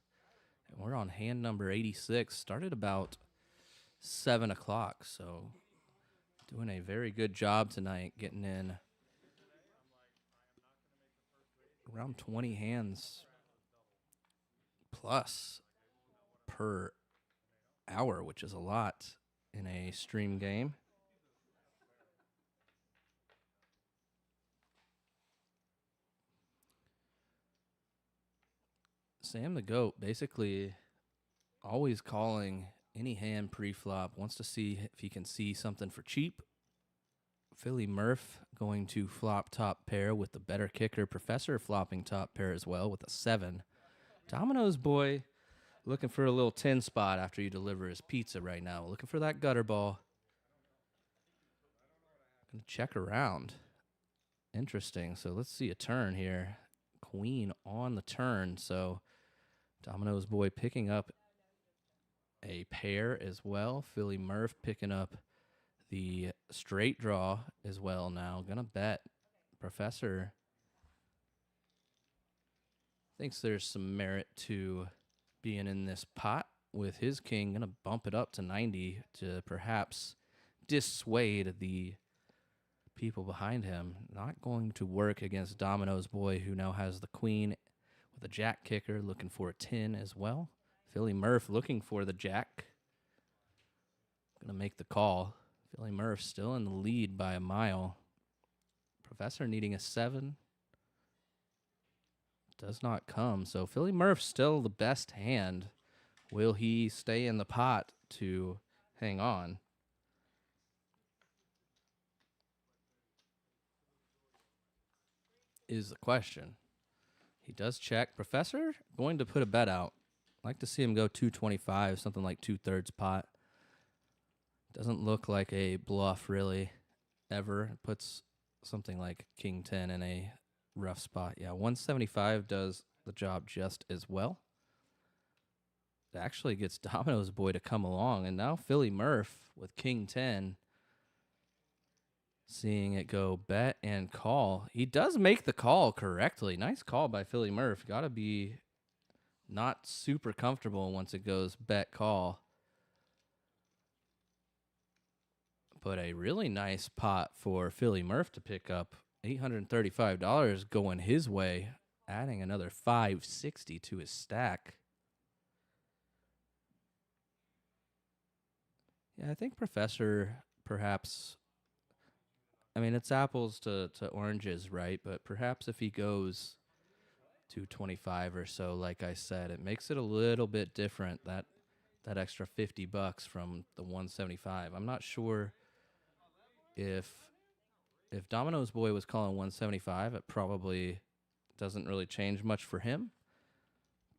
G: And we're on hand number 86. Started about 7 o'clock, so doing a very good job tonight, getting in around 20 hands plus per hour, which is a lot in a stream game. Sam the Goat basically always calling any hand pre-flop, wants to see if he can see something for cheap. Philly Murph going to flop top pair with the better kicker. Professor flopping top pair as well with a 7. Domino's boy looking for a little 10 spot after you deliver his pizza right now. Looking for that gutter ball. Gonna check around. Interesting. So let's see a turn here. Queen on the turn. So Domino's boy picking up a pair as well. Philly Murph picking up the straight draw as well now. Gonna bet. Professor thinks there's some merit to being in this pot with his king. Gonna bump it up to 90 to perhaps dissuade the people behind him. Not going to work against Domino's boy, who now has the queen with a jack kicker, looking for a 10 as well. Philly Murph looking for the jack. Gonna make the call. Philly Murph still in the lead by a mile. Professor needing a 7. Does not come. So Philly Murph still the best hand. Will he stay in the pot to hang on? Is the question. He does check. Professor going to put a bet out. Like to see him go 225, something like 2/3 pot. Doesn't look like a bluff really ever. Puts something like King 10 in a rough spot. Yeah, 175 does the job just as well. It actually gets Domino's boy to come along, and now Philly Murph with King 10 seeing it go bet and call. He does make the call correctly. Nice call by Philly Murph. Got to be not super comfortable once it goes bet call. But a really nice pot for Philly Murph to pick up. $835 going his way, adding another $560 to his stack. Yeah, I think Professor perhaps, I mean, it's apples to oranges, right? But perhaps if he goes to 25 or so, like I said, it makes it a little bit different, that extra $50 from the 175. I'm not sure if Domino's boy was calling 175, it probably doesn't really change much for him.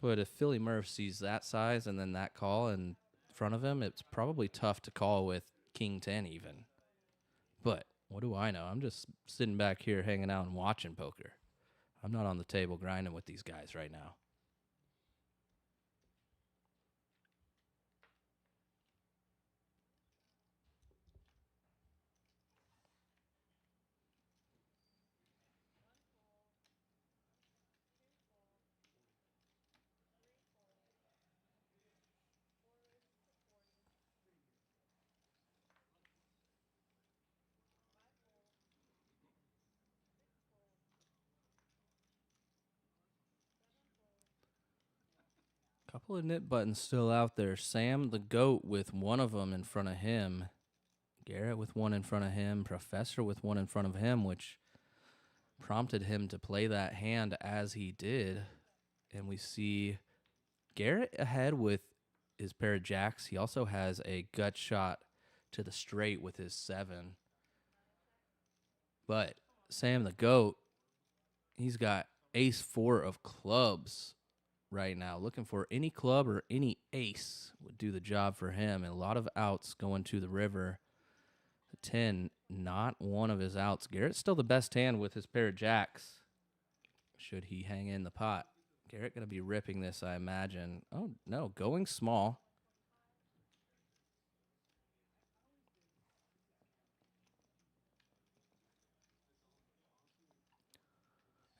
G: But if Philly Murph sees that size and then that call in front of him, it's probably tough to call with King 10 even. But what do I know? I'm just sitting back here hanging out and watching poker. I'm not on the table grinding with these guys right now. Couple of nip buttons still out there. Sam the GOAT with one of them in front of him. Garrett with one in front of him. Professor with one in front of him, which prompted him to play that hand as he did. And we see Garrett ahead with his pair of jacks. He also has a gut shot to the straight with his 7. But Sam the GOAT, he's got ace 4 of clubs right now. Looking for any club or any ace would do the job for him. And a lot of outs going to the river. The 10, not one of his outs. Garrett's still the best hand with his pair of jacks. Should he hang in the pot? Garrett going to be ripping this, I imagine. Oh, no, going small.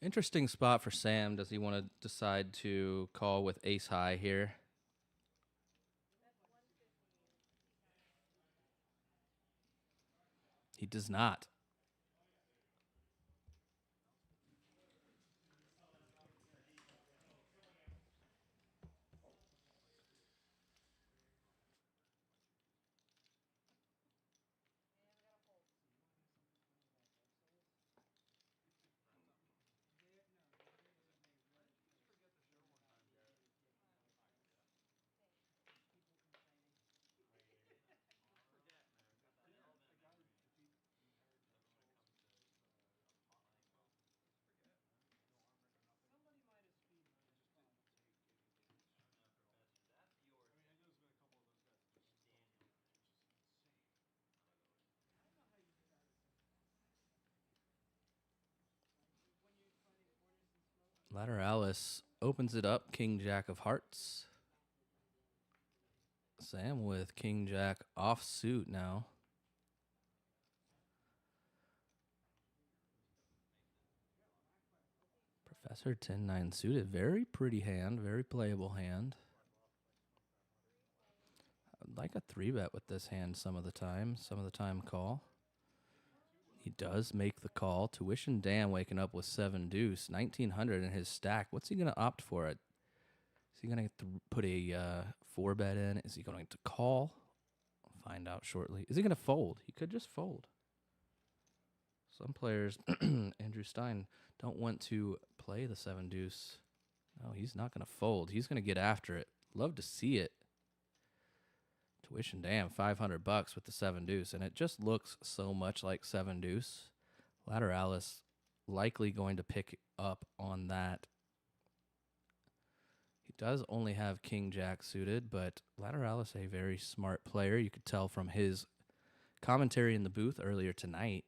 G: Interesting spot for Sam. Does he want to decide to call with ace high here? He does not. Lateralus opens it up. King Jack of Hearts. Sam with King Jack off suit now. Professor 10-9 suited. Very pretty hand. Very playable hand. I'd like a 3-bet with this hand some of the time. Some of the time call. He does make the call. Tuition Dan waking up with 7-deuce. 1,900 in his stack. What's he going to opt for? Is he going to put a 4-bet in? Is he going to call? I'll find out shortly. Is he going to fold? He could just fold. Some players, Andrew Stein, don't want to play the 7-deuce. No, he's not going to fold. He's going to get after it. Love to see it. Tuition, damn, $500 with the 7-deuce, and it just looks so much like 7-deuce. Lateralus likely going to pick up on that. He does only have King Jack suited, but Lateralus a very smart player. You could tell from his commentary in the booth earlier tonight.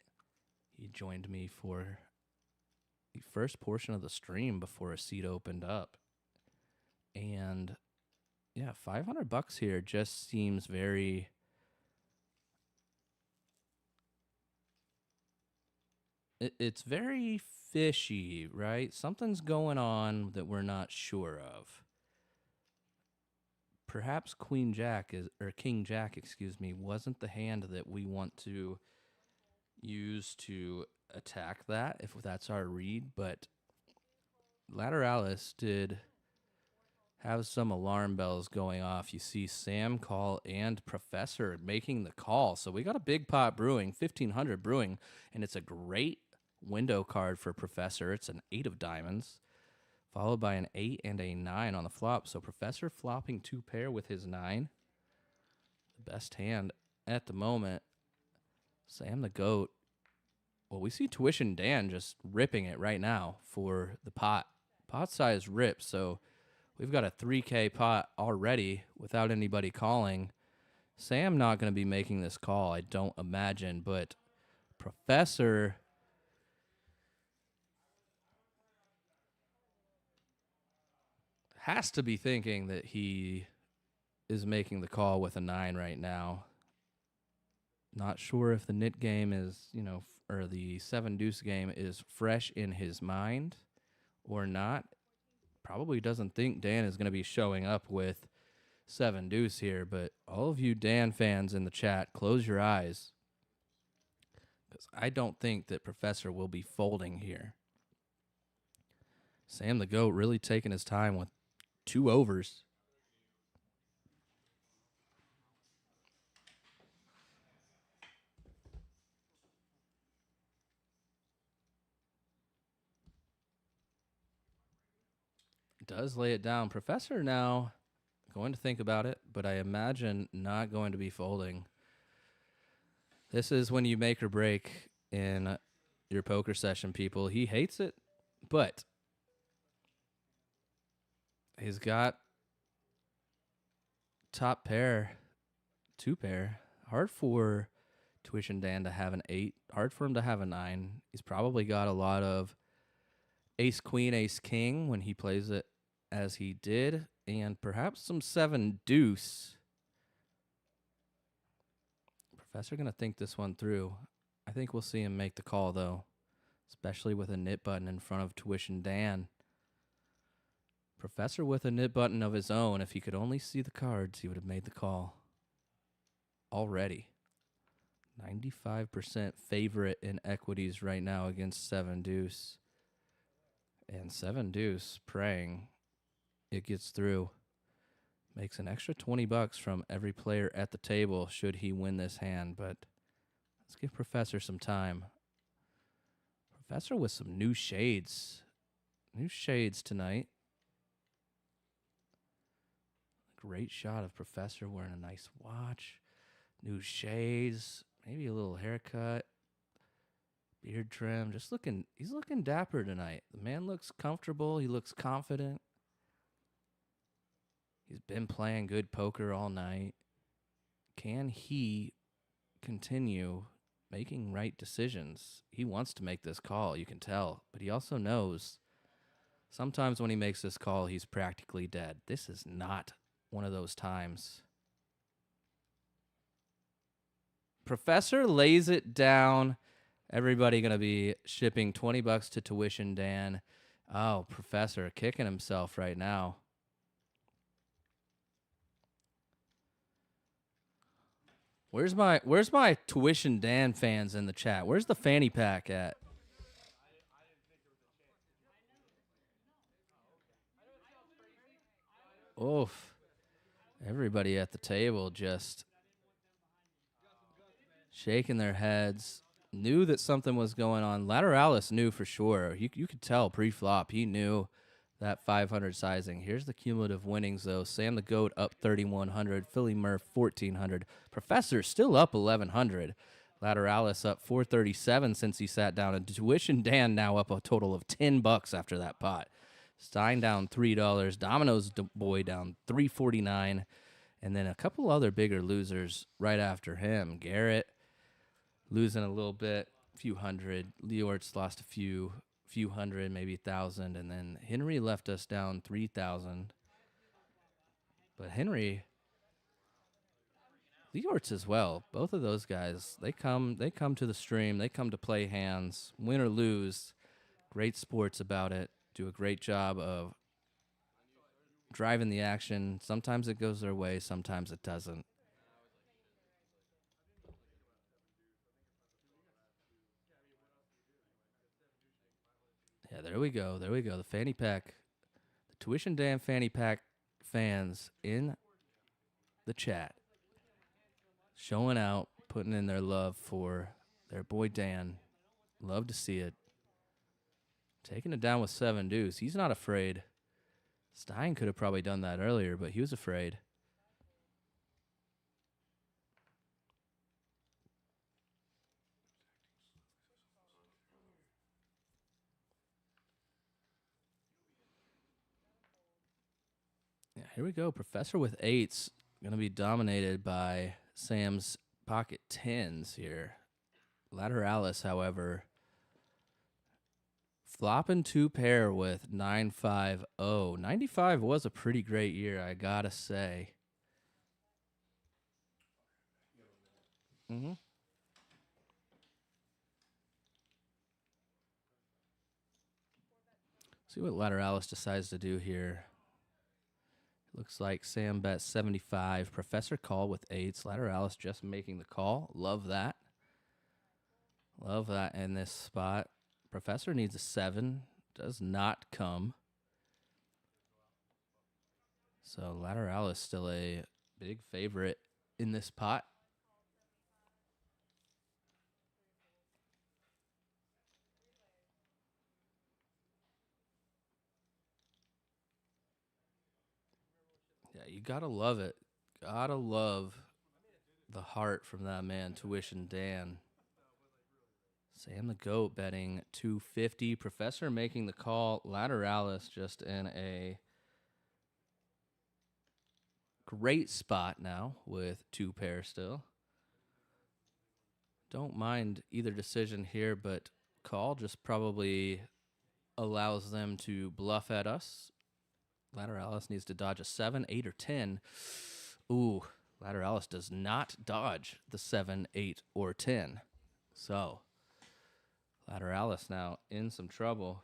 G: He joined me for the first portion of the stream before a seat opened up. And yeah, $500 here just seems very it's very fishy, right? Something's going on that we're not sure of. perhaps Queen Jack is, or King Jack, excuse me, wasn't the hand that we want to use to attack that, if that's our read, but Lateralus did have some alarm bells going off. You see Sam call and Professor making the call. So we got a big pot brewing, 1,500 brewing, and it's a great window card for Professor. It's an 8 of diamonds, followed by an 8 and a 9 on the flop. So Professor flopping 2 pair with his 9. The best hand at the moment. Sam the Goat. Well, we see Tuition Dan just ripping it right now for the pot. Pot size rip, so we've got a 3K pot already without anybody calling. Sam not going to be making this call, I don't imagine, but Professor has to be thinking that he is making the call with a 9 right now. Not sure if the nit game is, or the 7-deuce game is fresh in his mind or not. Probably doesn't think Dan is going to be showing up with 7-deuce here, but all of you Dan fans in the chat, close your eyes, because I don't think that Professor will be folding here. Sam the Goat really taking his time with 2 overs. Does lay it down. Professor now going to think about it, but I imagine not going to be folding. This is when you make or break in your poker session, people. He hates it, but he's got top pair, 2 pair. Hard for Tuition Dan to have an 8. Hard for him to have a 9. He's probably got a lot of ace, queen, ace, king when he plays it as he did, and perhaps some 7-deuce. Professor going to think this one through. I think we'll see him make the call, though, especially with a nit button in front of Tuition Dan. Professor with a nit button of his own. If he could only see the cards, he would have made the call already. 95% favorite in equities right now against 7-deuce. And 7-deuce praying it gets through. Makes an extra $20 from every player at the table should he win this hand, but let's give Professor some time. Professor with some new shades. New shades tonight. Great shot of Professor wearing a nice watch. New shades. Maybe a little haircut. Beard trim. He's looking dapper tonight. The man looks comfortable. He looks confident. He's been playing good poker all night. Can he continue making right decisions? He wants to make this call, you can tell. But he also knows sometimes when he makes this call, he's practically dead. This is not one of those times. Professor lays it down. Everybody going to be shipping $20 to Tuition Dan. Oh, Professor kicking himself right now. Where's my Tuition Dan fans in the chat? Where's the fanny pack at? Oof. Everybody at the table just shaking their heads. Knew that something was going on. Lateralus knew for sure. You could tell pre-flop. He knew that 500 sizing. Here's the cumulative winnings, though. Sam the Goat up 3,100. Philly Murph 1,400. Professor still up 1,100. Lateralus up 437 since he sat down. And Tuition Dan now up a total of $10 after that pot. Stein down $3. Domino's boy down $3.49. And then a couple other bigger losers right after him. Garrett losing a little bit, a few hundred. Leortz lost a few hundred, maybe 1,000. And then Henry left us down 3,000. But Henry, Leortz as well. Both of those guys, they come to the stream. They come to play hands, win or lose. Great sports about it. Do a great job of driving the action. Sometimes it goes their way, sometimes it doesn't. Yeah, there we go. There we go. The fanny pack, the Tuition Dan fanny pack fans in the chat, showing out, putting in their love for their boy Dan. Love to see it. Taking it down with 7-deuce. He's not afraid. Stein could have probably done that earlier, but he was afraid. Yeah, here we go. Professor with 8s. Going to be dominated by Sam's pocket 10s here. Lateralus, however, flopping 2-pair with 9-5-0. 95 was a pretty great year, I got to say. Mm-hmm. See what Lateralus decides to do here. Looks like Sam bet 75. Professor call with 8s. Lateralus just making the call. Love that. Love that in this spot. Professor needs a 7. Does not come. So Lateralus still a big favorite in this pot. Yeah, you gotta love it. Gotta love the heart from that man, Tuition Dan. Sam the GOAT betting 250. Professor making the call. Lateralus just in a great spot now with 2 pair still. Don't mind either decision here, but call just probably allows them to bluff at us. Lateralus needs to dodge a 7, 8, or 10. Ooh, Lateralus does not dodge the 7, 8, or 10. So, Lateralus now in some trouble.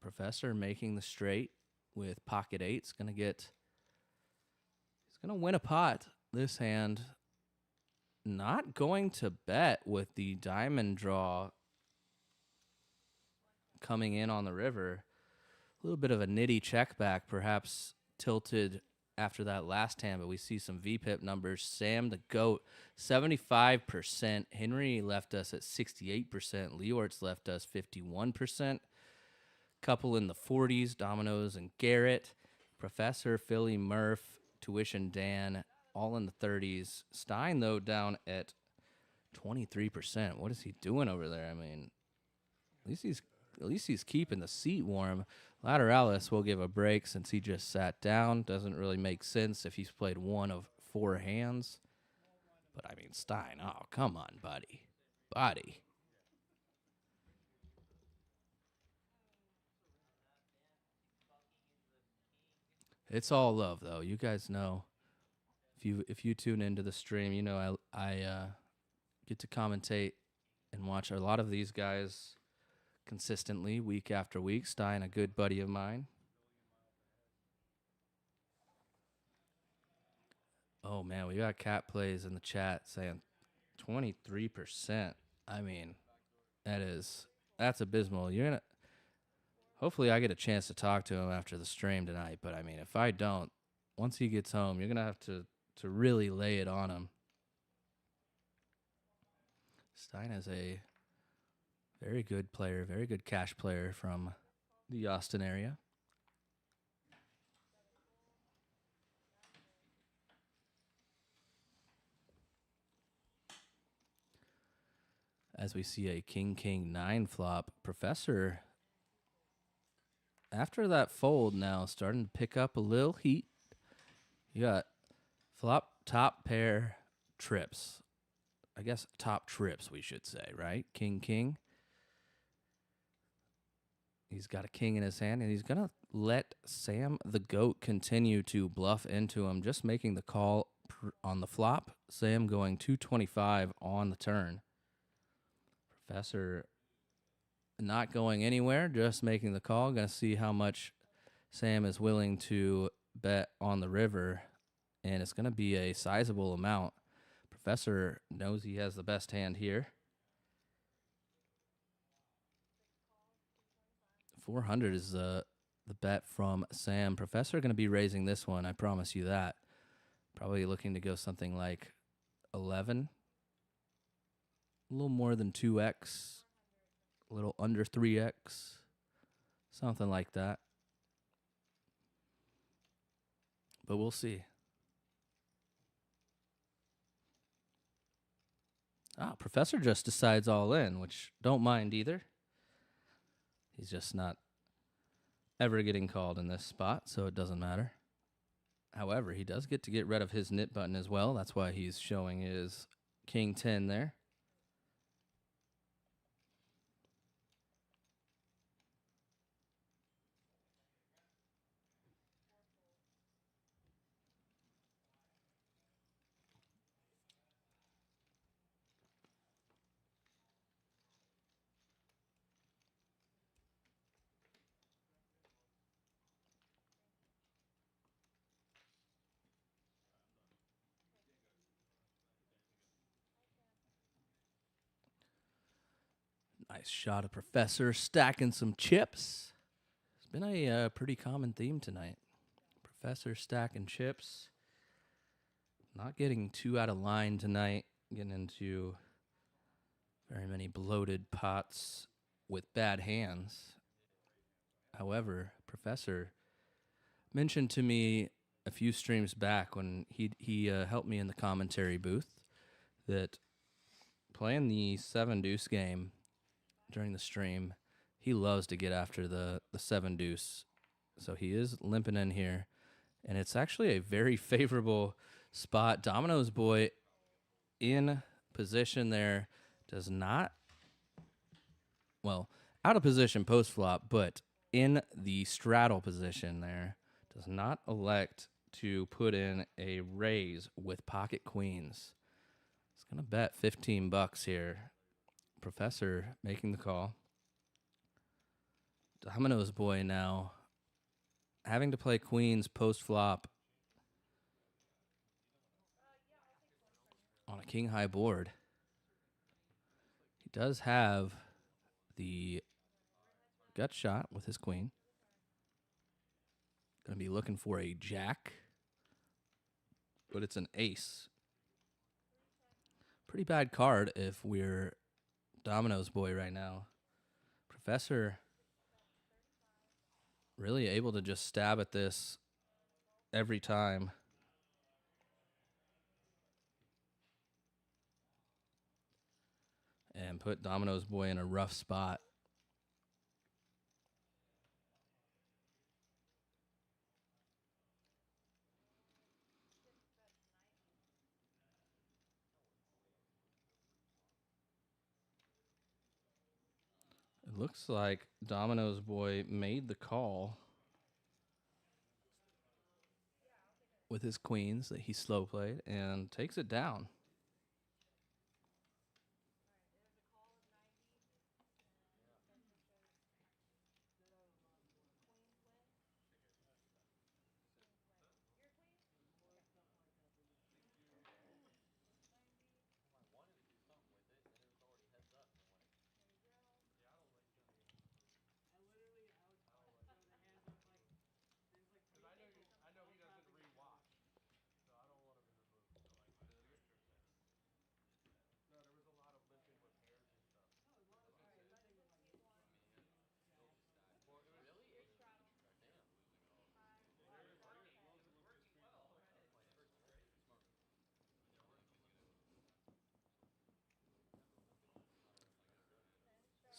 G: Professor making the straight with pocket 8's gonna get. He's gonna win a pot this hand. Not going to bet with the diamond draw coming in on the river. A little bit of a nitty check back, perhaps tilted after that last hand, but we see some VPIP numbers. Sam the GOAT, 75%. Henry left us at 68%. Leortz left us 51%. Couple in the 40s, Domino's and Garrett. Professor, Philly, Murph, Tuition Dan, all in the 30s. Stein, though, down at 23%. What is he doing over there? I mean, at least he's keeping the seat warm. Lateralus will give a break since he just sat down. Doesn't really make sense if he's played 1 of 4 hands. But, I mean, Stein, oh, come on, buddy. Buddy. It's all love, though. You guys know. If you tune into the stream, you know I get to commentate and watch a lot of these guys consistently, week after week. Stein, a good buddy of mine. Oh, man, we got cat plays in the chat saying 23%. I mean, that's abysmal. Hopefully I get a chance to talk to him after the stream tonight, but I mean, if I don't, once he gets home, you're going to have to really lay it on him. Stein is a very good player, very good cash player from the Austin area. As we see a King 9 flop, Professor, after that fold now, starting to pick up a little heat. You got flop top pair trips. I guess top trips, we should say, right? King. He's got a king in his hand, and he's going to let Sam the GOAT continue to bluff into him, just making the call on the flop. Sam going 225 on the turn. Professor not going anywhere, just making the call. Going to see how much Sam is willing to bet on the river, and it's going to be a sizable amount. Professor knows he has the best hand here. 400 is the bet from Sam. Professor going to be raising this one, I promise you that. Probably looking to go something like 11. A little more than 2x. A little under 3x. Something like that. But we'll see. Professor just decides all in, which don't mind either. He's just not ever getting called in this spot, so it doesn't matter. However, he does get to get rid of his nit button as well. That's why he's showing his King 10 there. Nice shot of Professor stacking some chips. It's been a pretty common theme tonight. Professor stacking chips. Not getting too out of line tonight. Getting into very many bloated pots with bad hands. However, Professor mentioned to me a few streams back when he helped me in the commentary booth that playing the Seven-deuce game during the stream, he loves to get after the Seven-deuce. So he is limping in here. And it's actually a very favorable spot. Domino's boy in position there does not, well, out of position post-flop, but in the straddle position there, does not elect to put in a raise with pocket queens. He's going to bet $15 here. Professor making the call. Domino's boy now having to play queens post-flop on a king-high board. He does have the gut shot with his queen. Going to be looking for a jack, but it's an ace. Pretty bad card if we're Domino's boy right now. Professor really able to just stab at this every time. And put Domino's boy in a rough spot. It looks like Domino's boy made the call with his queens that he slow played and takes it down.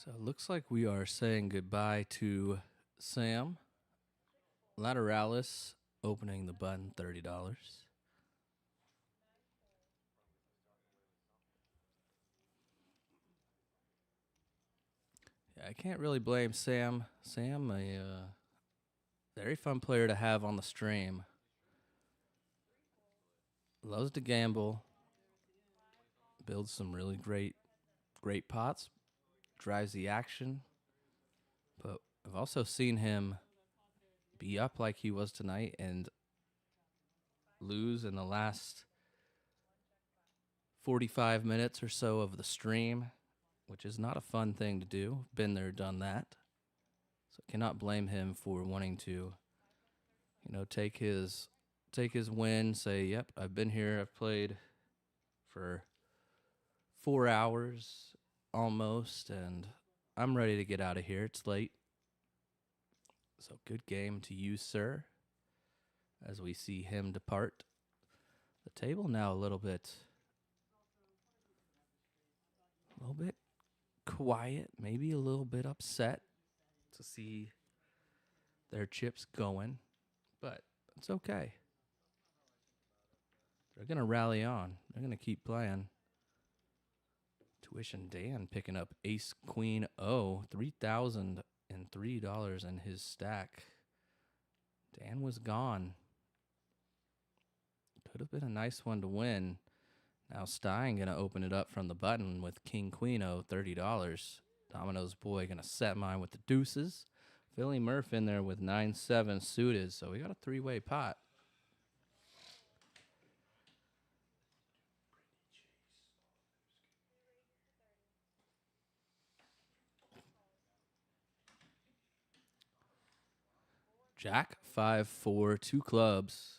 G: So it looks like we are saying goodbye to Sam. Lateralus opening the button, $30. Yeah, I can't really blame Sam. Sam, a very fun player to have on the stream. Loves to gamble. Builds some really great pots. Drives the action. But I've also seen him be up like he was tonight and lose in the last 45 minutes or so of the stream, which is not a fun thing to do. Been there, done that. So cannot blame him for wanting to, take his win, say, yep, I've been here, I've played for 4 hours almost, and I'm ready to get out of here. It's late. So good game to you, sir, as we see him depart the table now a little bit quiet, maybe a little bit upset to see their chips going, but it's okay. They're going to rally on. They're going to keep playing. Tuition Dan picking up ace, queen, $3,003 in his stack. Dan was gone. Could have been a nice one to win. Now Stein going to open it up from the button with king, queen, $30. Domino's boy going to set mine with the deuces. Philly Murph in there with 9-7 suited. So we got a three-way pot. Jack, 5-4, 2 clubs.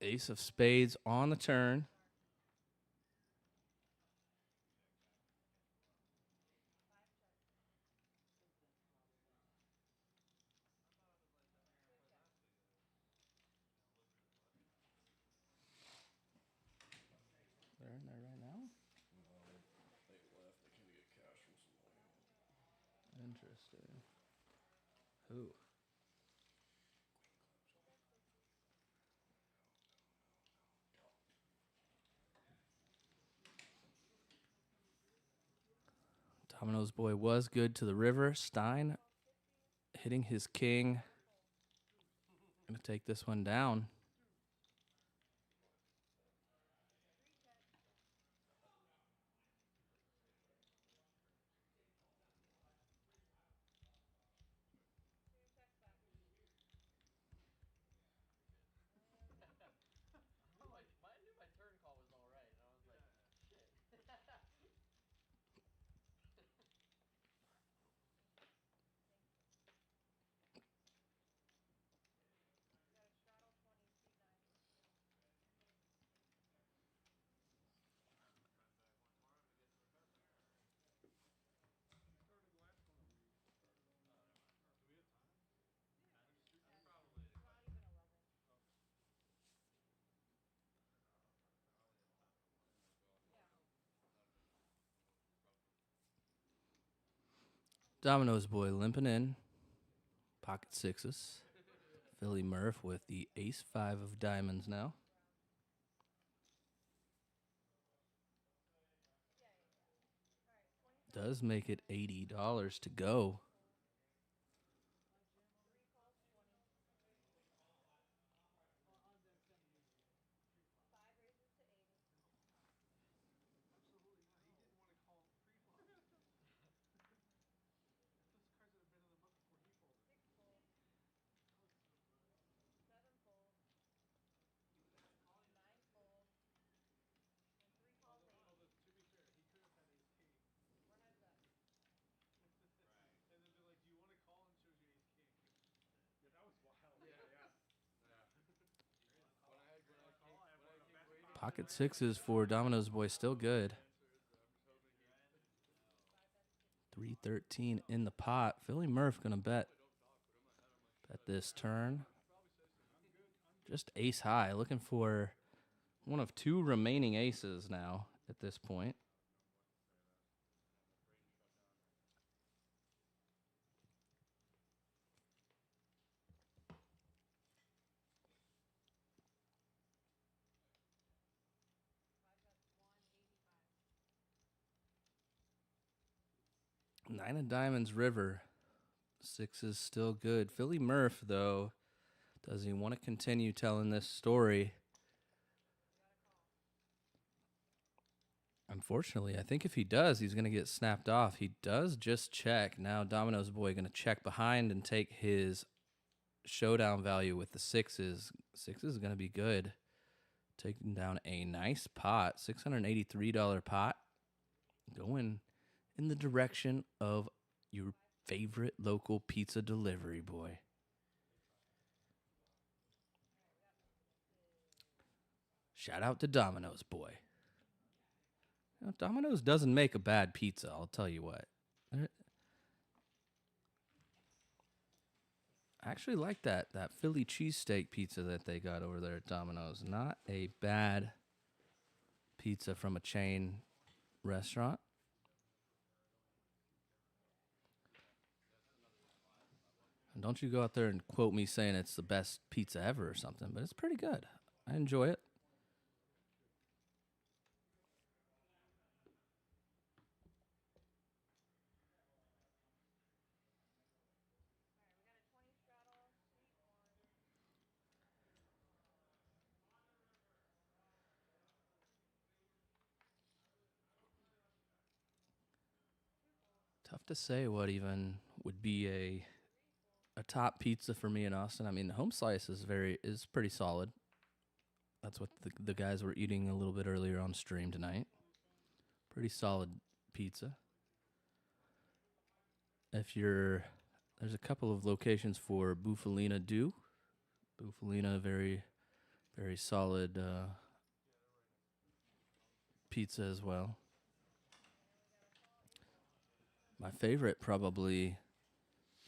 G: Ace of spades on the turn. They're in there right now?
H: They left. They came to get cash from somebody.
G: Interesting. Who? Domino's boy was good to the river. Stein hitting his king. Gonna take this one down.
C: I knew my turn call was all right, and I was like, shit.
G: Domino's boy limping in. Pocket sixes. Philly Murph with the ace-5 of diamonds now. Does make it $80 to go. Pocket sixes for Domino's boy still good. 313 in the pot. Philly Murph gonna bet this turn. Just ace high, looking for one of 2 remaining aces now at this point. Nine of diamonds, river. 6 is still good. Philly Murph, though, does he want to continue telling this story? Unfortunately, I think if he does, he's going to get snapped off. He does just check. Now Domino's boy going to check behind and take his showdown value with the sixes. Sixes is going to be good. Taking down a nice pot, $683 pot. Going in the direction of your favorite local pizza delivery boy. Shout out to Domino's boy. You know, Domino's doesn't make a bad pizza, I'll tell you what. I actually like that Philly cheesesteak pizza that they got over there at Domino's. Not a bad pizza from a chain restaurant. And don't you go out there and quote me saying it's the best pizza ever or something, but it's pretty good. I enjoy it. Tough to say what even would be a top pizza for me in Austin. I mean, the home slice is pretty solid. That's what the guys were eating a little bit earlier on stream tonight. Pretty solid pizza. There's a couple of locations for Bufalina Do. Bufalina, very, very solid pizza as well. My favorite probably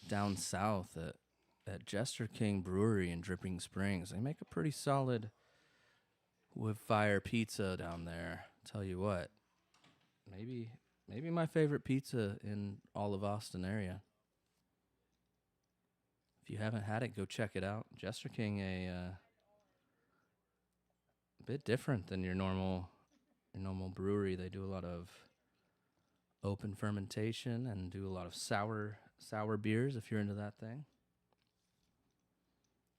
G: down south at Jester King Brewery in Dripping Springs. They make a pretty solid wood fire pizza down there. Tell you what, maybe my favorite pizza in all of Austin area. If you haven't had it, go check it out. Jester King, a bit different than your normal brewery. They do a lot of open fermentation and do a lot of sour beers if you're into that thing.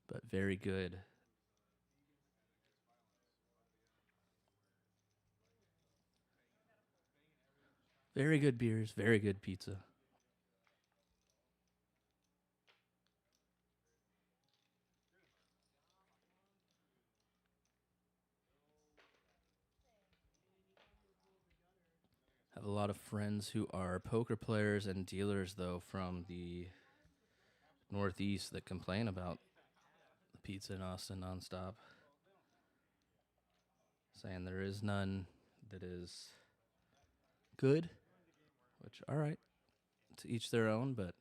G: But very good. Very good beers, very good pizza. Have a lot of friends who are poker players and dealers, though, from the Northeast that complain about the pizza in Austin nonstop. Saying there is none that is good, which, all right, to each their own, but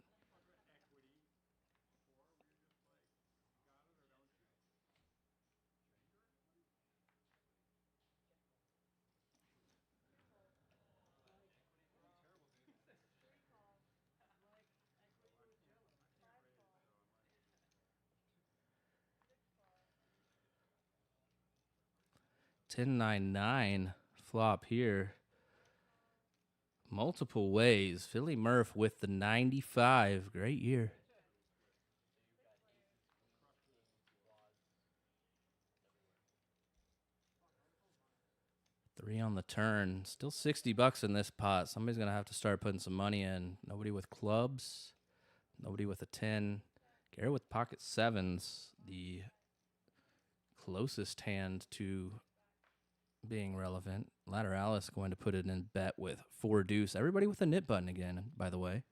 G: $10.99 flop here. Multiple ways. Philly Murph with the 95. Great year. Three on the turn. Still $60 in this pot. Somebody's going to have to start putting some money in. Nobody with clubs. Nobody with a 10. Garrett with pocket sevens. The closest hand to being relevant. Lateralus going to put it in bet with 4-deuce. Everybody with a nip button again, by the way.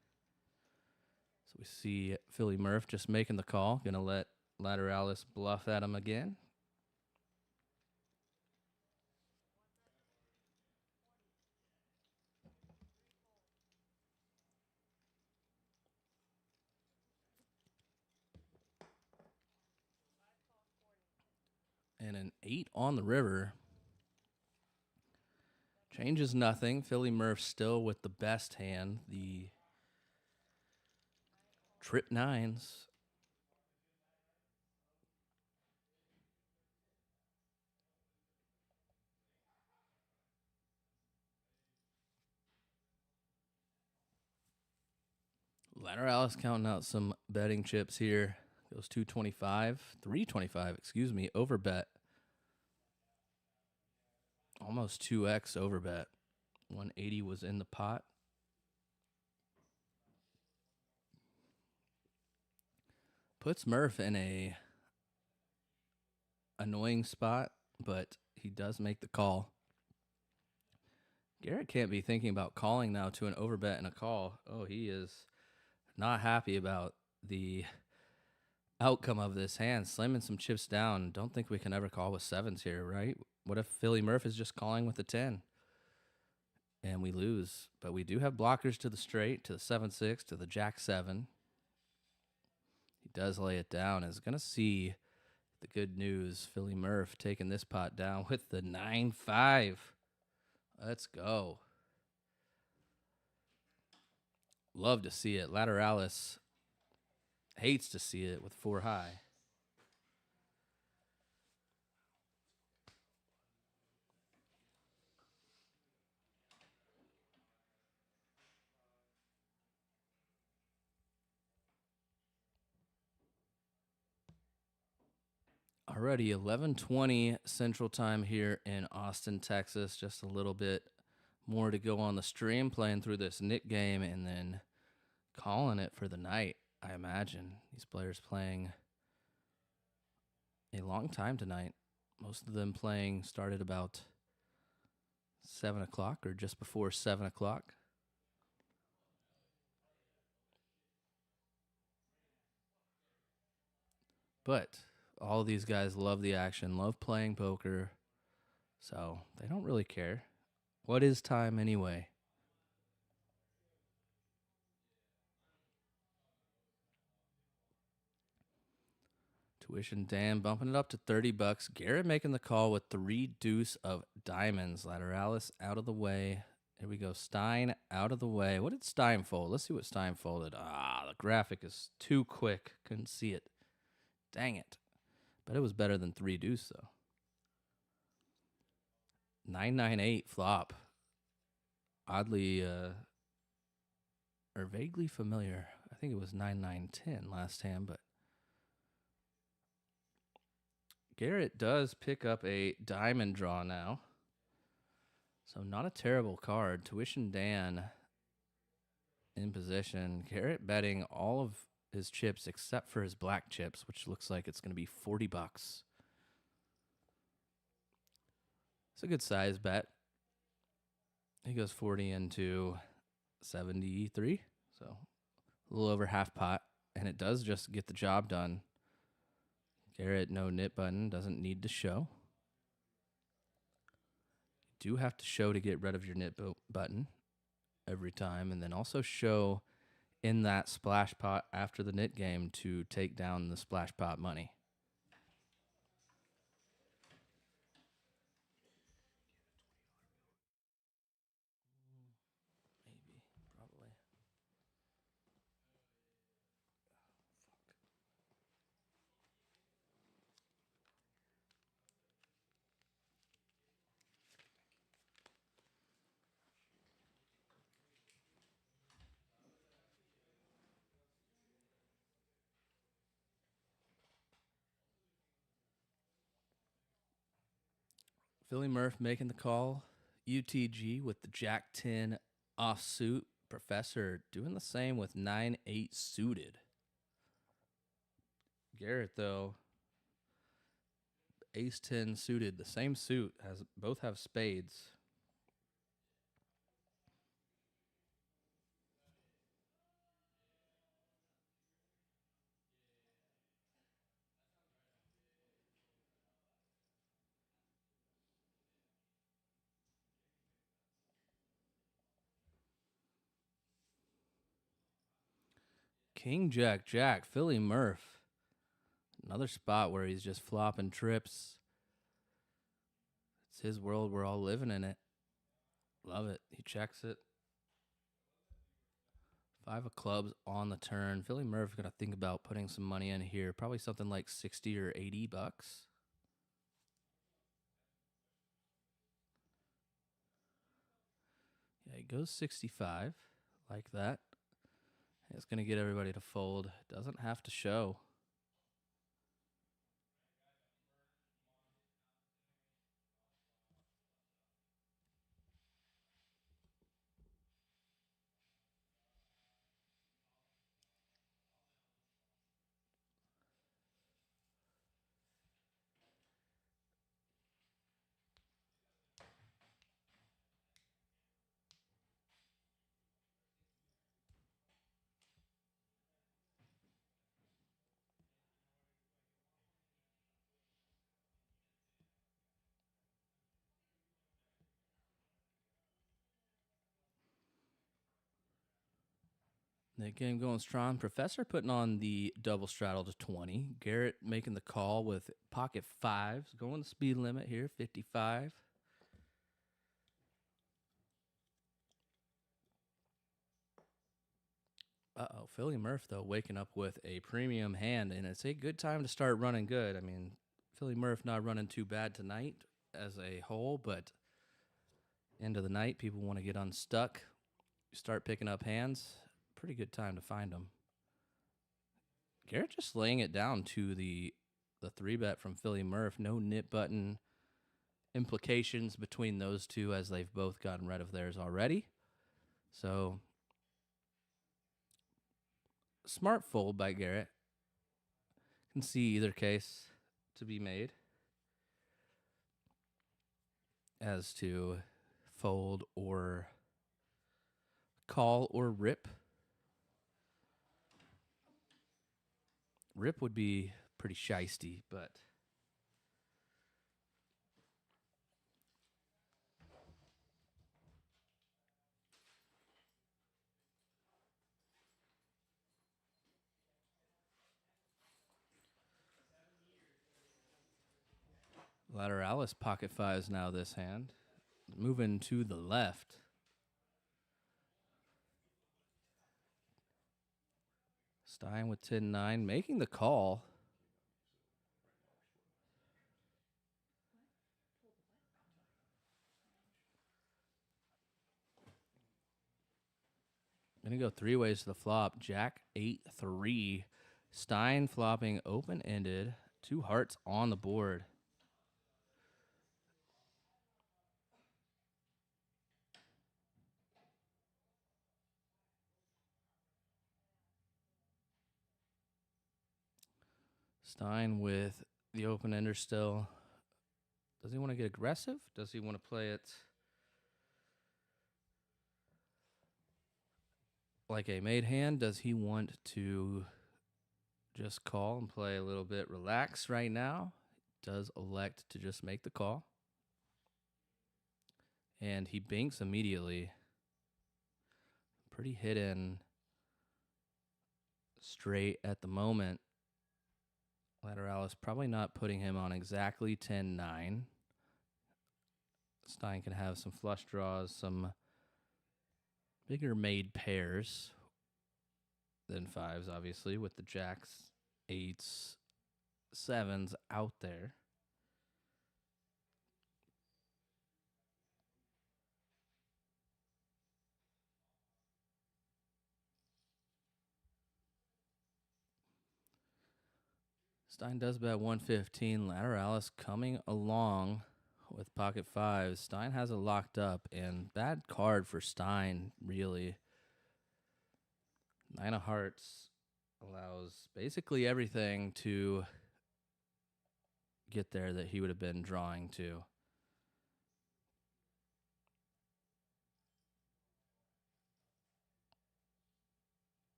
G: So we see Philly Murph just making the call. Going to let Lateralus bluff at him again. And an 8 on the river. Changes nothing. Philly Murph still with the best hand. The trip nines. Lateralus counting out some betting chips here. Goes 325, excuse me, over bet. Almost 2x over bet. 180 was in the pot. Puts Murph in a annoying spot, but he does make the call. Garrett can't be thinking about calling now to an overbet and a call. Oh, he is not happy about the outcome of this hand. Slamming some chips down. Don't think we can ever call with sevens here, right? What if Philly Murph is just calling with a 10? And we lose. But we do have blockers to the straight, to the 7-6, to the jack-7. He does lay it down. Is going to see the good news. Philly Murph taking this pot down with the 9-5. Let's go. Love to see it. Lateralus hates to see it with 4 high. Already 11:20 Central Time here in Austin, Texas. Just a little bit more to go on the stream, playing through this Nick game and then calling it for the night, I imagine. These players playing a long time tonight. Most of them playing started about 7 o'clock or just before 7 o'clock. But all of these guys love the action, love playing poker, so they don't really care. What is time anyway? Tuition Dan bumping it up to $30. Garrett making the call with 3-deuce of diamonds. Lateralus out of the way. Here we go. Stein out of the way. What did Stein fold? Let's see what Stein folded. Ah, the graphic is too quick. Couldn't see it. Dang it. But it was better than 3-deuce, though. 9-9-8 flop. Oddly, or vaguely familiar. I think it was 9-9-10 last hand, but Garrett does pick up a diamond draw now. So not a terrible card. Tuition Dan in position. Garrett betting all of his chips except for his black chips, which looks like it's going to be $40. It's a good size bet. He goes 40 into 73, so a little over half pot, and it does just get the job done. Garrett, no nit button, doesn't need to show. You do have to show to get rid of your nit button every time, and then also show in that splash pot after the nit game to take down the splash pot money. Maybe, probably. Philly Murph making the call. UTG with the Jack-10 offsuit. Professor doing the same with 9-8 suited. Garrett, though, Ace-10 suited, the same suit, both have spades. King, Jack, Jack, Philly Murph. Another spot where he's just flopping trips. It's his world. We're all living in it. Love it. He checks it. 5 of clubs on the turn. Philly Murph going to think about putting some money in here. Probably something like 60 or $80. Yeah, he goes 65 like that. It's going to get everybody to fold. Doesn't have to show. That game going strong. Professor putting on the double straddle to 20. Garrett making the call with pocket fives. Going the speed limit here, 55. Uh-oh, Philly Murph, though, waking up with a premium hand, and it's a good time to start running good. I mean, Philly Murph not running too bad tonight as a whole, but end of the night, people want to get unstuck. You start picking up hands, pretty good time to find them. Garrett just laying it down to the 3-bet from Philly Murph. No nip button implications between those two as they've both gotten rid of theirs already. So, smart fold by Garrett. Can see either case to be made as to fold or call or rip. Rip would be pretty shisty, but Lateralus pocket fives now this hand. Moving to the left. Stein with 10-9, making the call. Gonna go 3 ways to the flop. Jack 8-3. Stein flopping open-ended. 2 hearts on the board. Stein with the open-ender still. Does he want to get aggressive? Does he want to play it like a made hand? Does he want to just call and play a little bit relaxed right now? Does elect to just make the call. And he binks immediately. Pretty hidden straight at the moment. Lateralus probably not putting him on exactly 10-9. Stein can have some flush draws, some bigger made pairs than fives, obviously, with the jacks, 8s, 7s out there. Stein does bet 115. Lateralus coming along with pocket fives. Stein has it locked up, and bad card for Stein, really. 9 of hearts allows basically everything to get there that he would have been drawing to.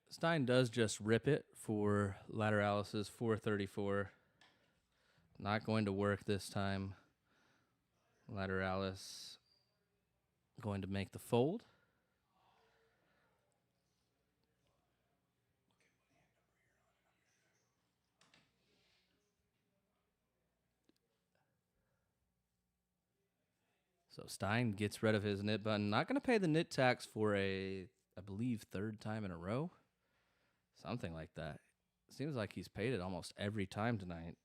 G: Stein does just rip it for Lateralis's 434. Not going to work this time. Lateralis going to make the fold. So Stein gets rid of his nit button. Not going to pay the nit tax for I believe, 3rd time in a row. Something like that. Seems like he's paid it almost every time tonight.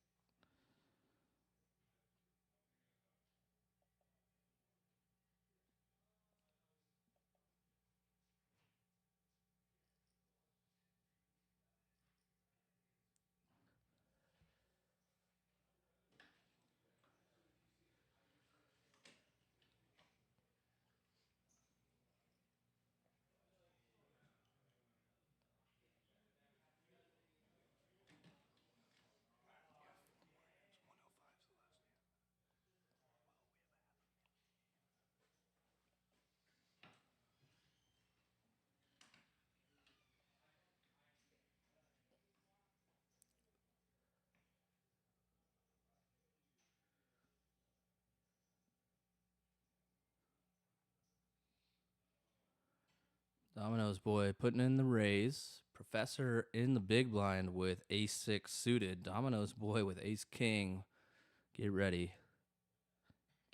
G: Domino's boy putting in the raise. Professor in the big blind with ace-6 suited. Domino's boy with ace-king. Get ready.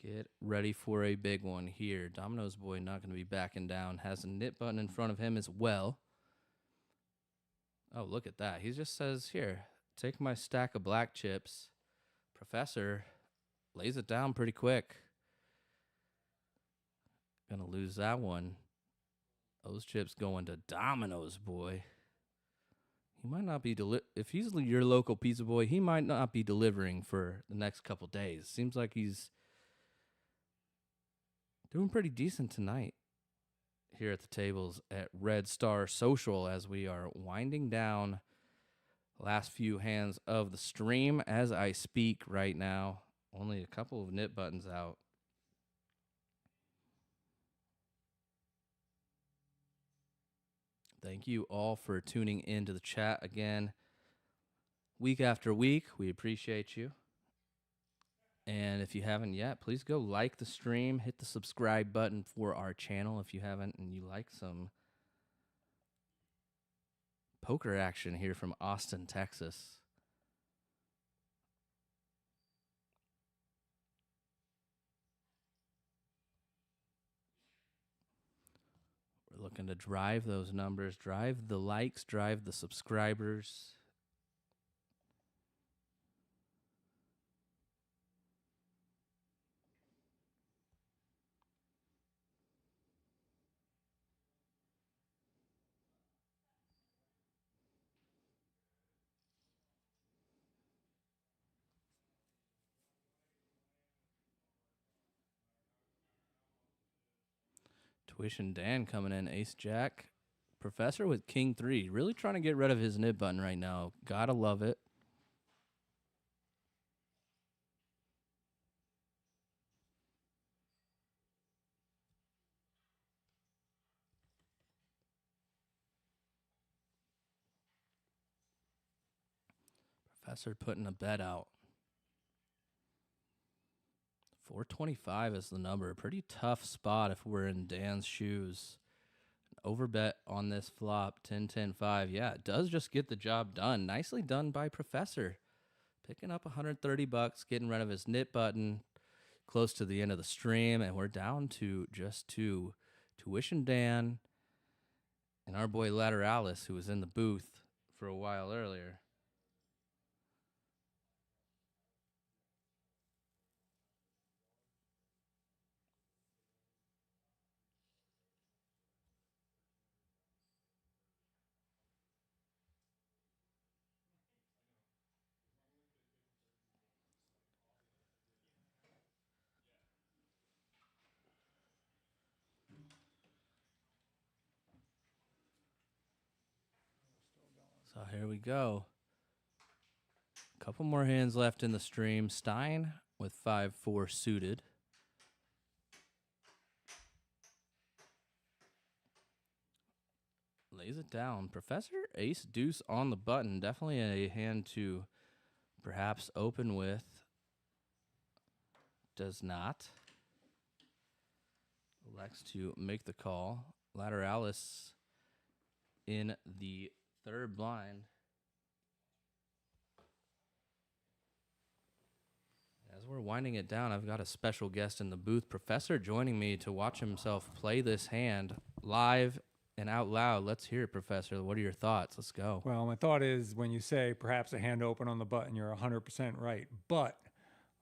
G: Get ready for a big one here. Domino's boy not going to be backing down. Has a nit button in front of him as well. Oh, look at that. He just says, here, take my stack of black chips. Professor lays it down pretty quick. Gonna lose that one. Those chips going to Domino's boy. He might not be if he's your local pizza boy, he might not be delivering for the next couple days. Seems like he's doing pretty decent tonight here at the tables at Red Star Social as we are winding down last few hands of the stream as I speak right now. Only a couple of nit buttons out. Thank you all for tuning into the chat again. Week after week, we appreciate you. And if you haven't yet, please go like the stream, hit the subscribe button for our channel if you haven't and you like some poker action here from Austin, Texas. We're looking to drive those numbers, drive the likes, drive the subscribers. Tuition Dan coming in, ace-jack. Professor with king-3. Really trying to get rid of his nib button right now. Gotta love it. Professor putting a bet out. 425 is the number. Pretty tough spot if we're in Dan's shoes. Overbet on this flop, 10-10-5. Yeah, it does just get the job done. Nicely done by Professor. Picking up $130, getting rid of his nit button. Close to the end of the stream, and we're down to just two. Tuition Dan and our boy Lateralus, who was in the booth for a while earlier. So here we go. A couple more hands left in the stream. Stein with 5-4 suited. Lays it down. Professor ace-deuce on the button. Definitely a hand to perhaps open with. Does not. Elects to make the call. Lateralus in the third blind. As we're winding it down, I've got a special guest in the booth. Professor joining me to watch himself play this hand live and out loud. Let's hear it, Professor. What are your thoughts? Let's go.
B: Well, my thought is when you say perhaps a hand open on the button, you're 100% right. But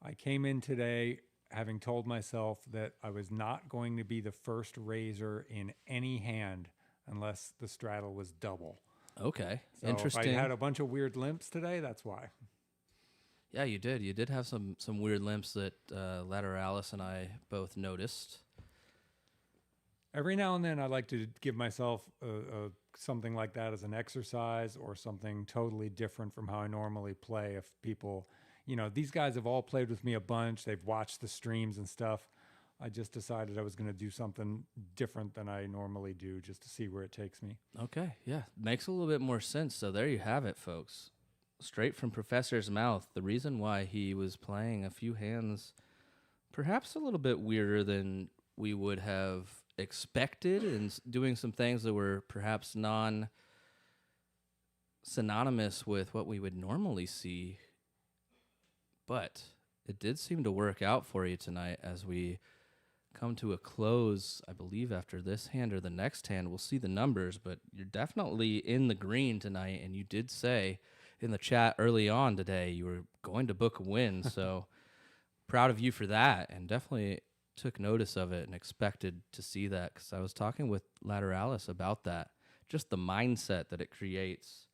B: I came in today having told myself that I was not going to be the first raiser in any hand unless the straddle was double.
G: Okay,
B: So
G: interesting.
B: if I had a bunch of weird limps today, that's why.
G: Yeah, you did. You did have some weird limps that Lateralis and I both noticed.
B: Every now and then I like to give myself something like that as an exercise or something totally different from how I normally play. If people, you know, these guys have all played with me a bunch. They've watched the streams and stuff. I just decided I was going to do something different than I normally do just to see where it takes me.
G: Okay, yeah. Makes a little bit more sense. So there you have it, folks. Straight from Professor's mouth, the reason why he was playing a few hands perhaps a little bit weirder than we would have expected and doing some things that were perhaps non-synonymous with what we would normally see. But it did seem to work out for you tonight as we come to a close, I believe, after this hand or the next hand. We'll see the numbers, but you're definitely in the green tonight, and you did say in the chat early on today you were going to book a win, so proud of you for that, and definitely took notice of it and expected to see that, because I was talking with Lateralus about that, just the mindset that it creates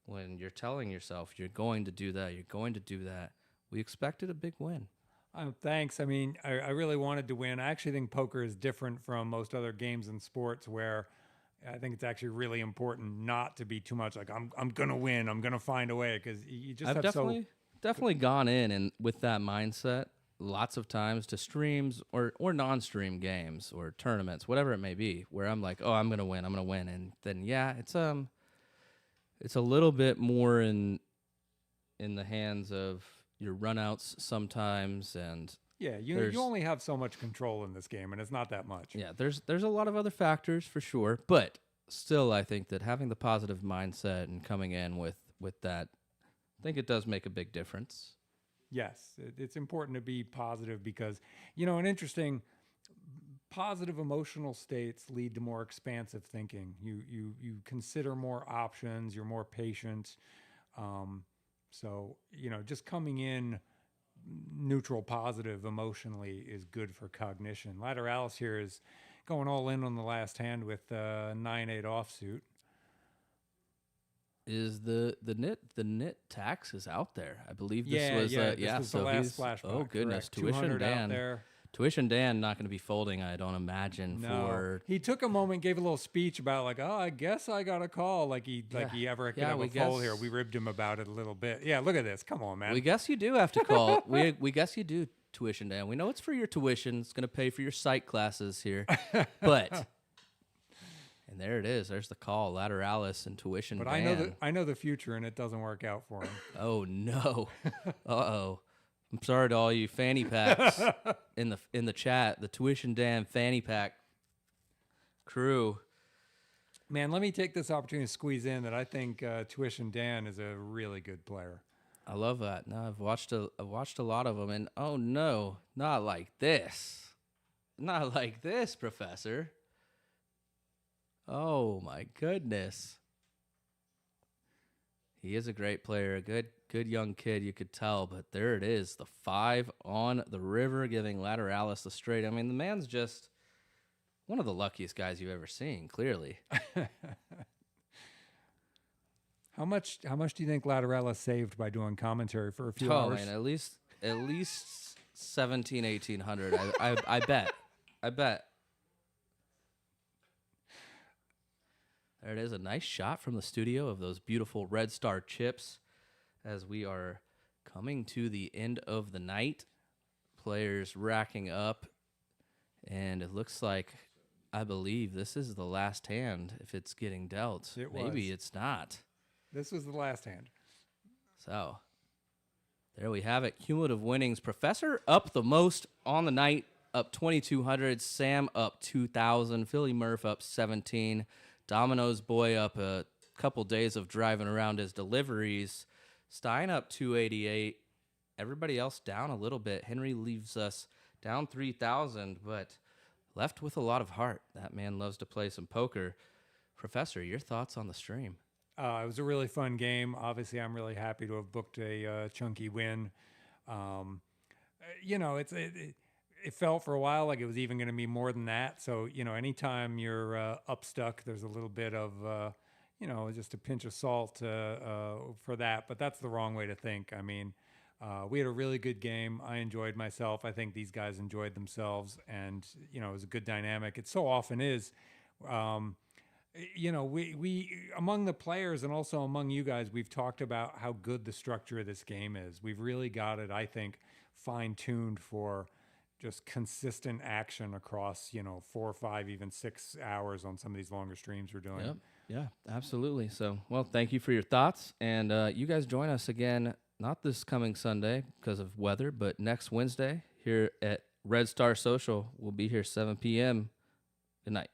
G: when you're telling yourself you're going to do that, you're going to do that. We expected a big win.
B: Thanks. I mean, I really wanted to win. I actually think poker is different from most other games in sports, where I think it's actually really important not to be too much like, I'm going to win, I'm going to find a way, because you just
G: I've definitely gone in and with that mindset lots of times to streams or non-stream games or tournaments, whatever it may be, where I'm like, oh, I'm going to win. And then, yeah, it's a little bit more in the hands of your runouts sometimes, and
B: yeah, you only have so much control in this game, and it's not that much.
G: Yeah, there's a lot of other factors for sure, but still, I think that having the positive mindset and coming in with that, I think it does make a big difference.
B: Yes, it's important to be positive because, an interesting positive emotional states lead to more expansive thinking. You consider more options, you're more patient. So, just coming in neutral, positive emotionally is good for cognition. Lateralus here is going all in on the last hand with 9-8 offsuit.
G: Is the nit tax is out there? I believe this was
B: this was
G: so
B: the last flashback.
G: Oh goodness,
B: correct.
G: Tuition Dan.
B: Out there.
G: Tuition Dan not going to be folding, I don't imagine.
B: No. He took a moment, gave a little speech about like, oh, I guess I got a call. Like he ever could have a fold here. We ribbed him about it a little bit. Yeah, look at this. Come on, man.
G: We guess you do have to call. we guess you do, Tuition Dan. We know it's for your tuition. It's going to pay for your psych classes here. But and there it is. There's the call. Lateralus and Tuition Dan.
B: But I know the future, and it doesn't work out for him.
G: Oh no. Uh-oh. I'm sorry to all you fanny packs in the chat, the Tuition Dan fanny pack crew.
B: Man, let me take this opportunity to squeeze in that I think Tuition Dan is a really good player.
G: I love that. No, I've watched a lot of them, and oh no, not like this. Not like this, Professor. Oh my goodness. He is a great player, a good young kid, you could tell, but there it is, the 5 on the river, giving Lateralus the straight. I mean, the man's just one of the luckiest guys you've ever seen, clearly.
B: How much do you think Lateralus saved by doing commentary for a few hours?
G: Oh man, at least 1,1800. I bet. There it is, a nice shot from the studio of those beautiful Red Star chips as we are coming to the end of the night. Players racking up, and it looks like, I believe this is the last hand if it's getting dealt. Maybe it's not.
B: This was the last hand.
G: So, there we have it. Cumulative winnings. Professor up the most on the night, up 2,200. Sam up 2,000. Philly Murph up 17. Domino's boy up a couple days of driving around his deliveries. Stein up 288. Everybody else down a little bit. Henry leaves us down 3,000, but left with a lot of heart. That man loves to play some poker. Professor, your thoughts on the stream?
B: It was a really fun game. Obviously, I'm really happy to have booked a chunky win. It felt for a while like it was even going to be more than that. So, anytime you're up stuck, there's a little bit of, just a pinch of salt for that. But that's the wrong way to think. I mean, we had a really good game. I enjoyed myself. I think these guys enjoyed themselves. And, it was a good dynamic. It so often is. We among the players and also among you guys, we've talked about how good the structure of this game is. We've really got it, I think, fine-tuned for just consistent action across, 4 or 5, even 6 hours on some of these longer streams we're doing.
G: Yep. Yeah, absolutely. So, well, thank you for your thoughts. And you guys join us again, not this coming Sunday because of weather, but next Wednesday here at Red Star Social. We'll be here 7 p.m. Good night.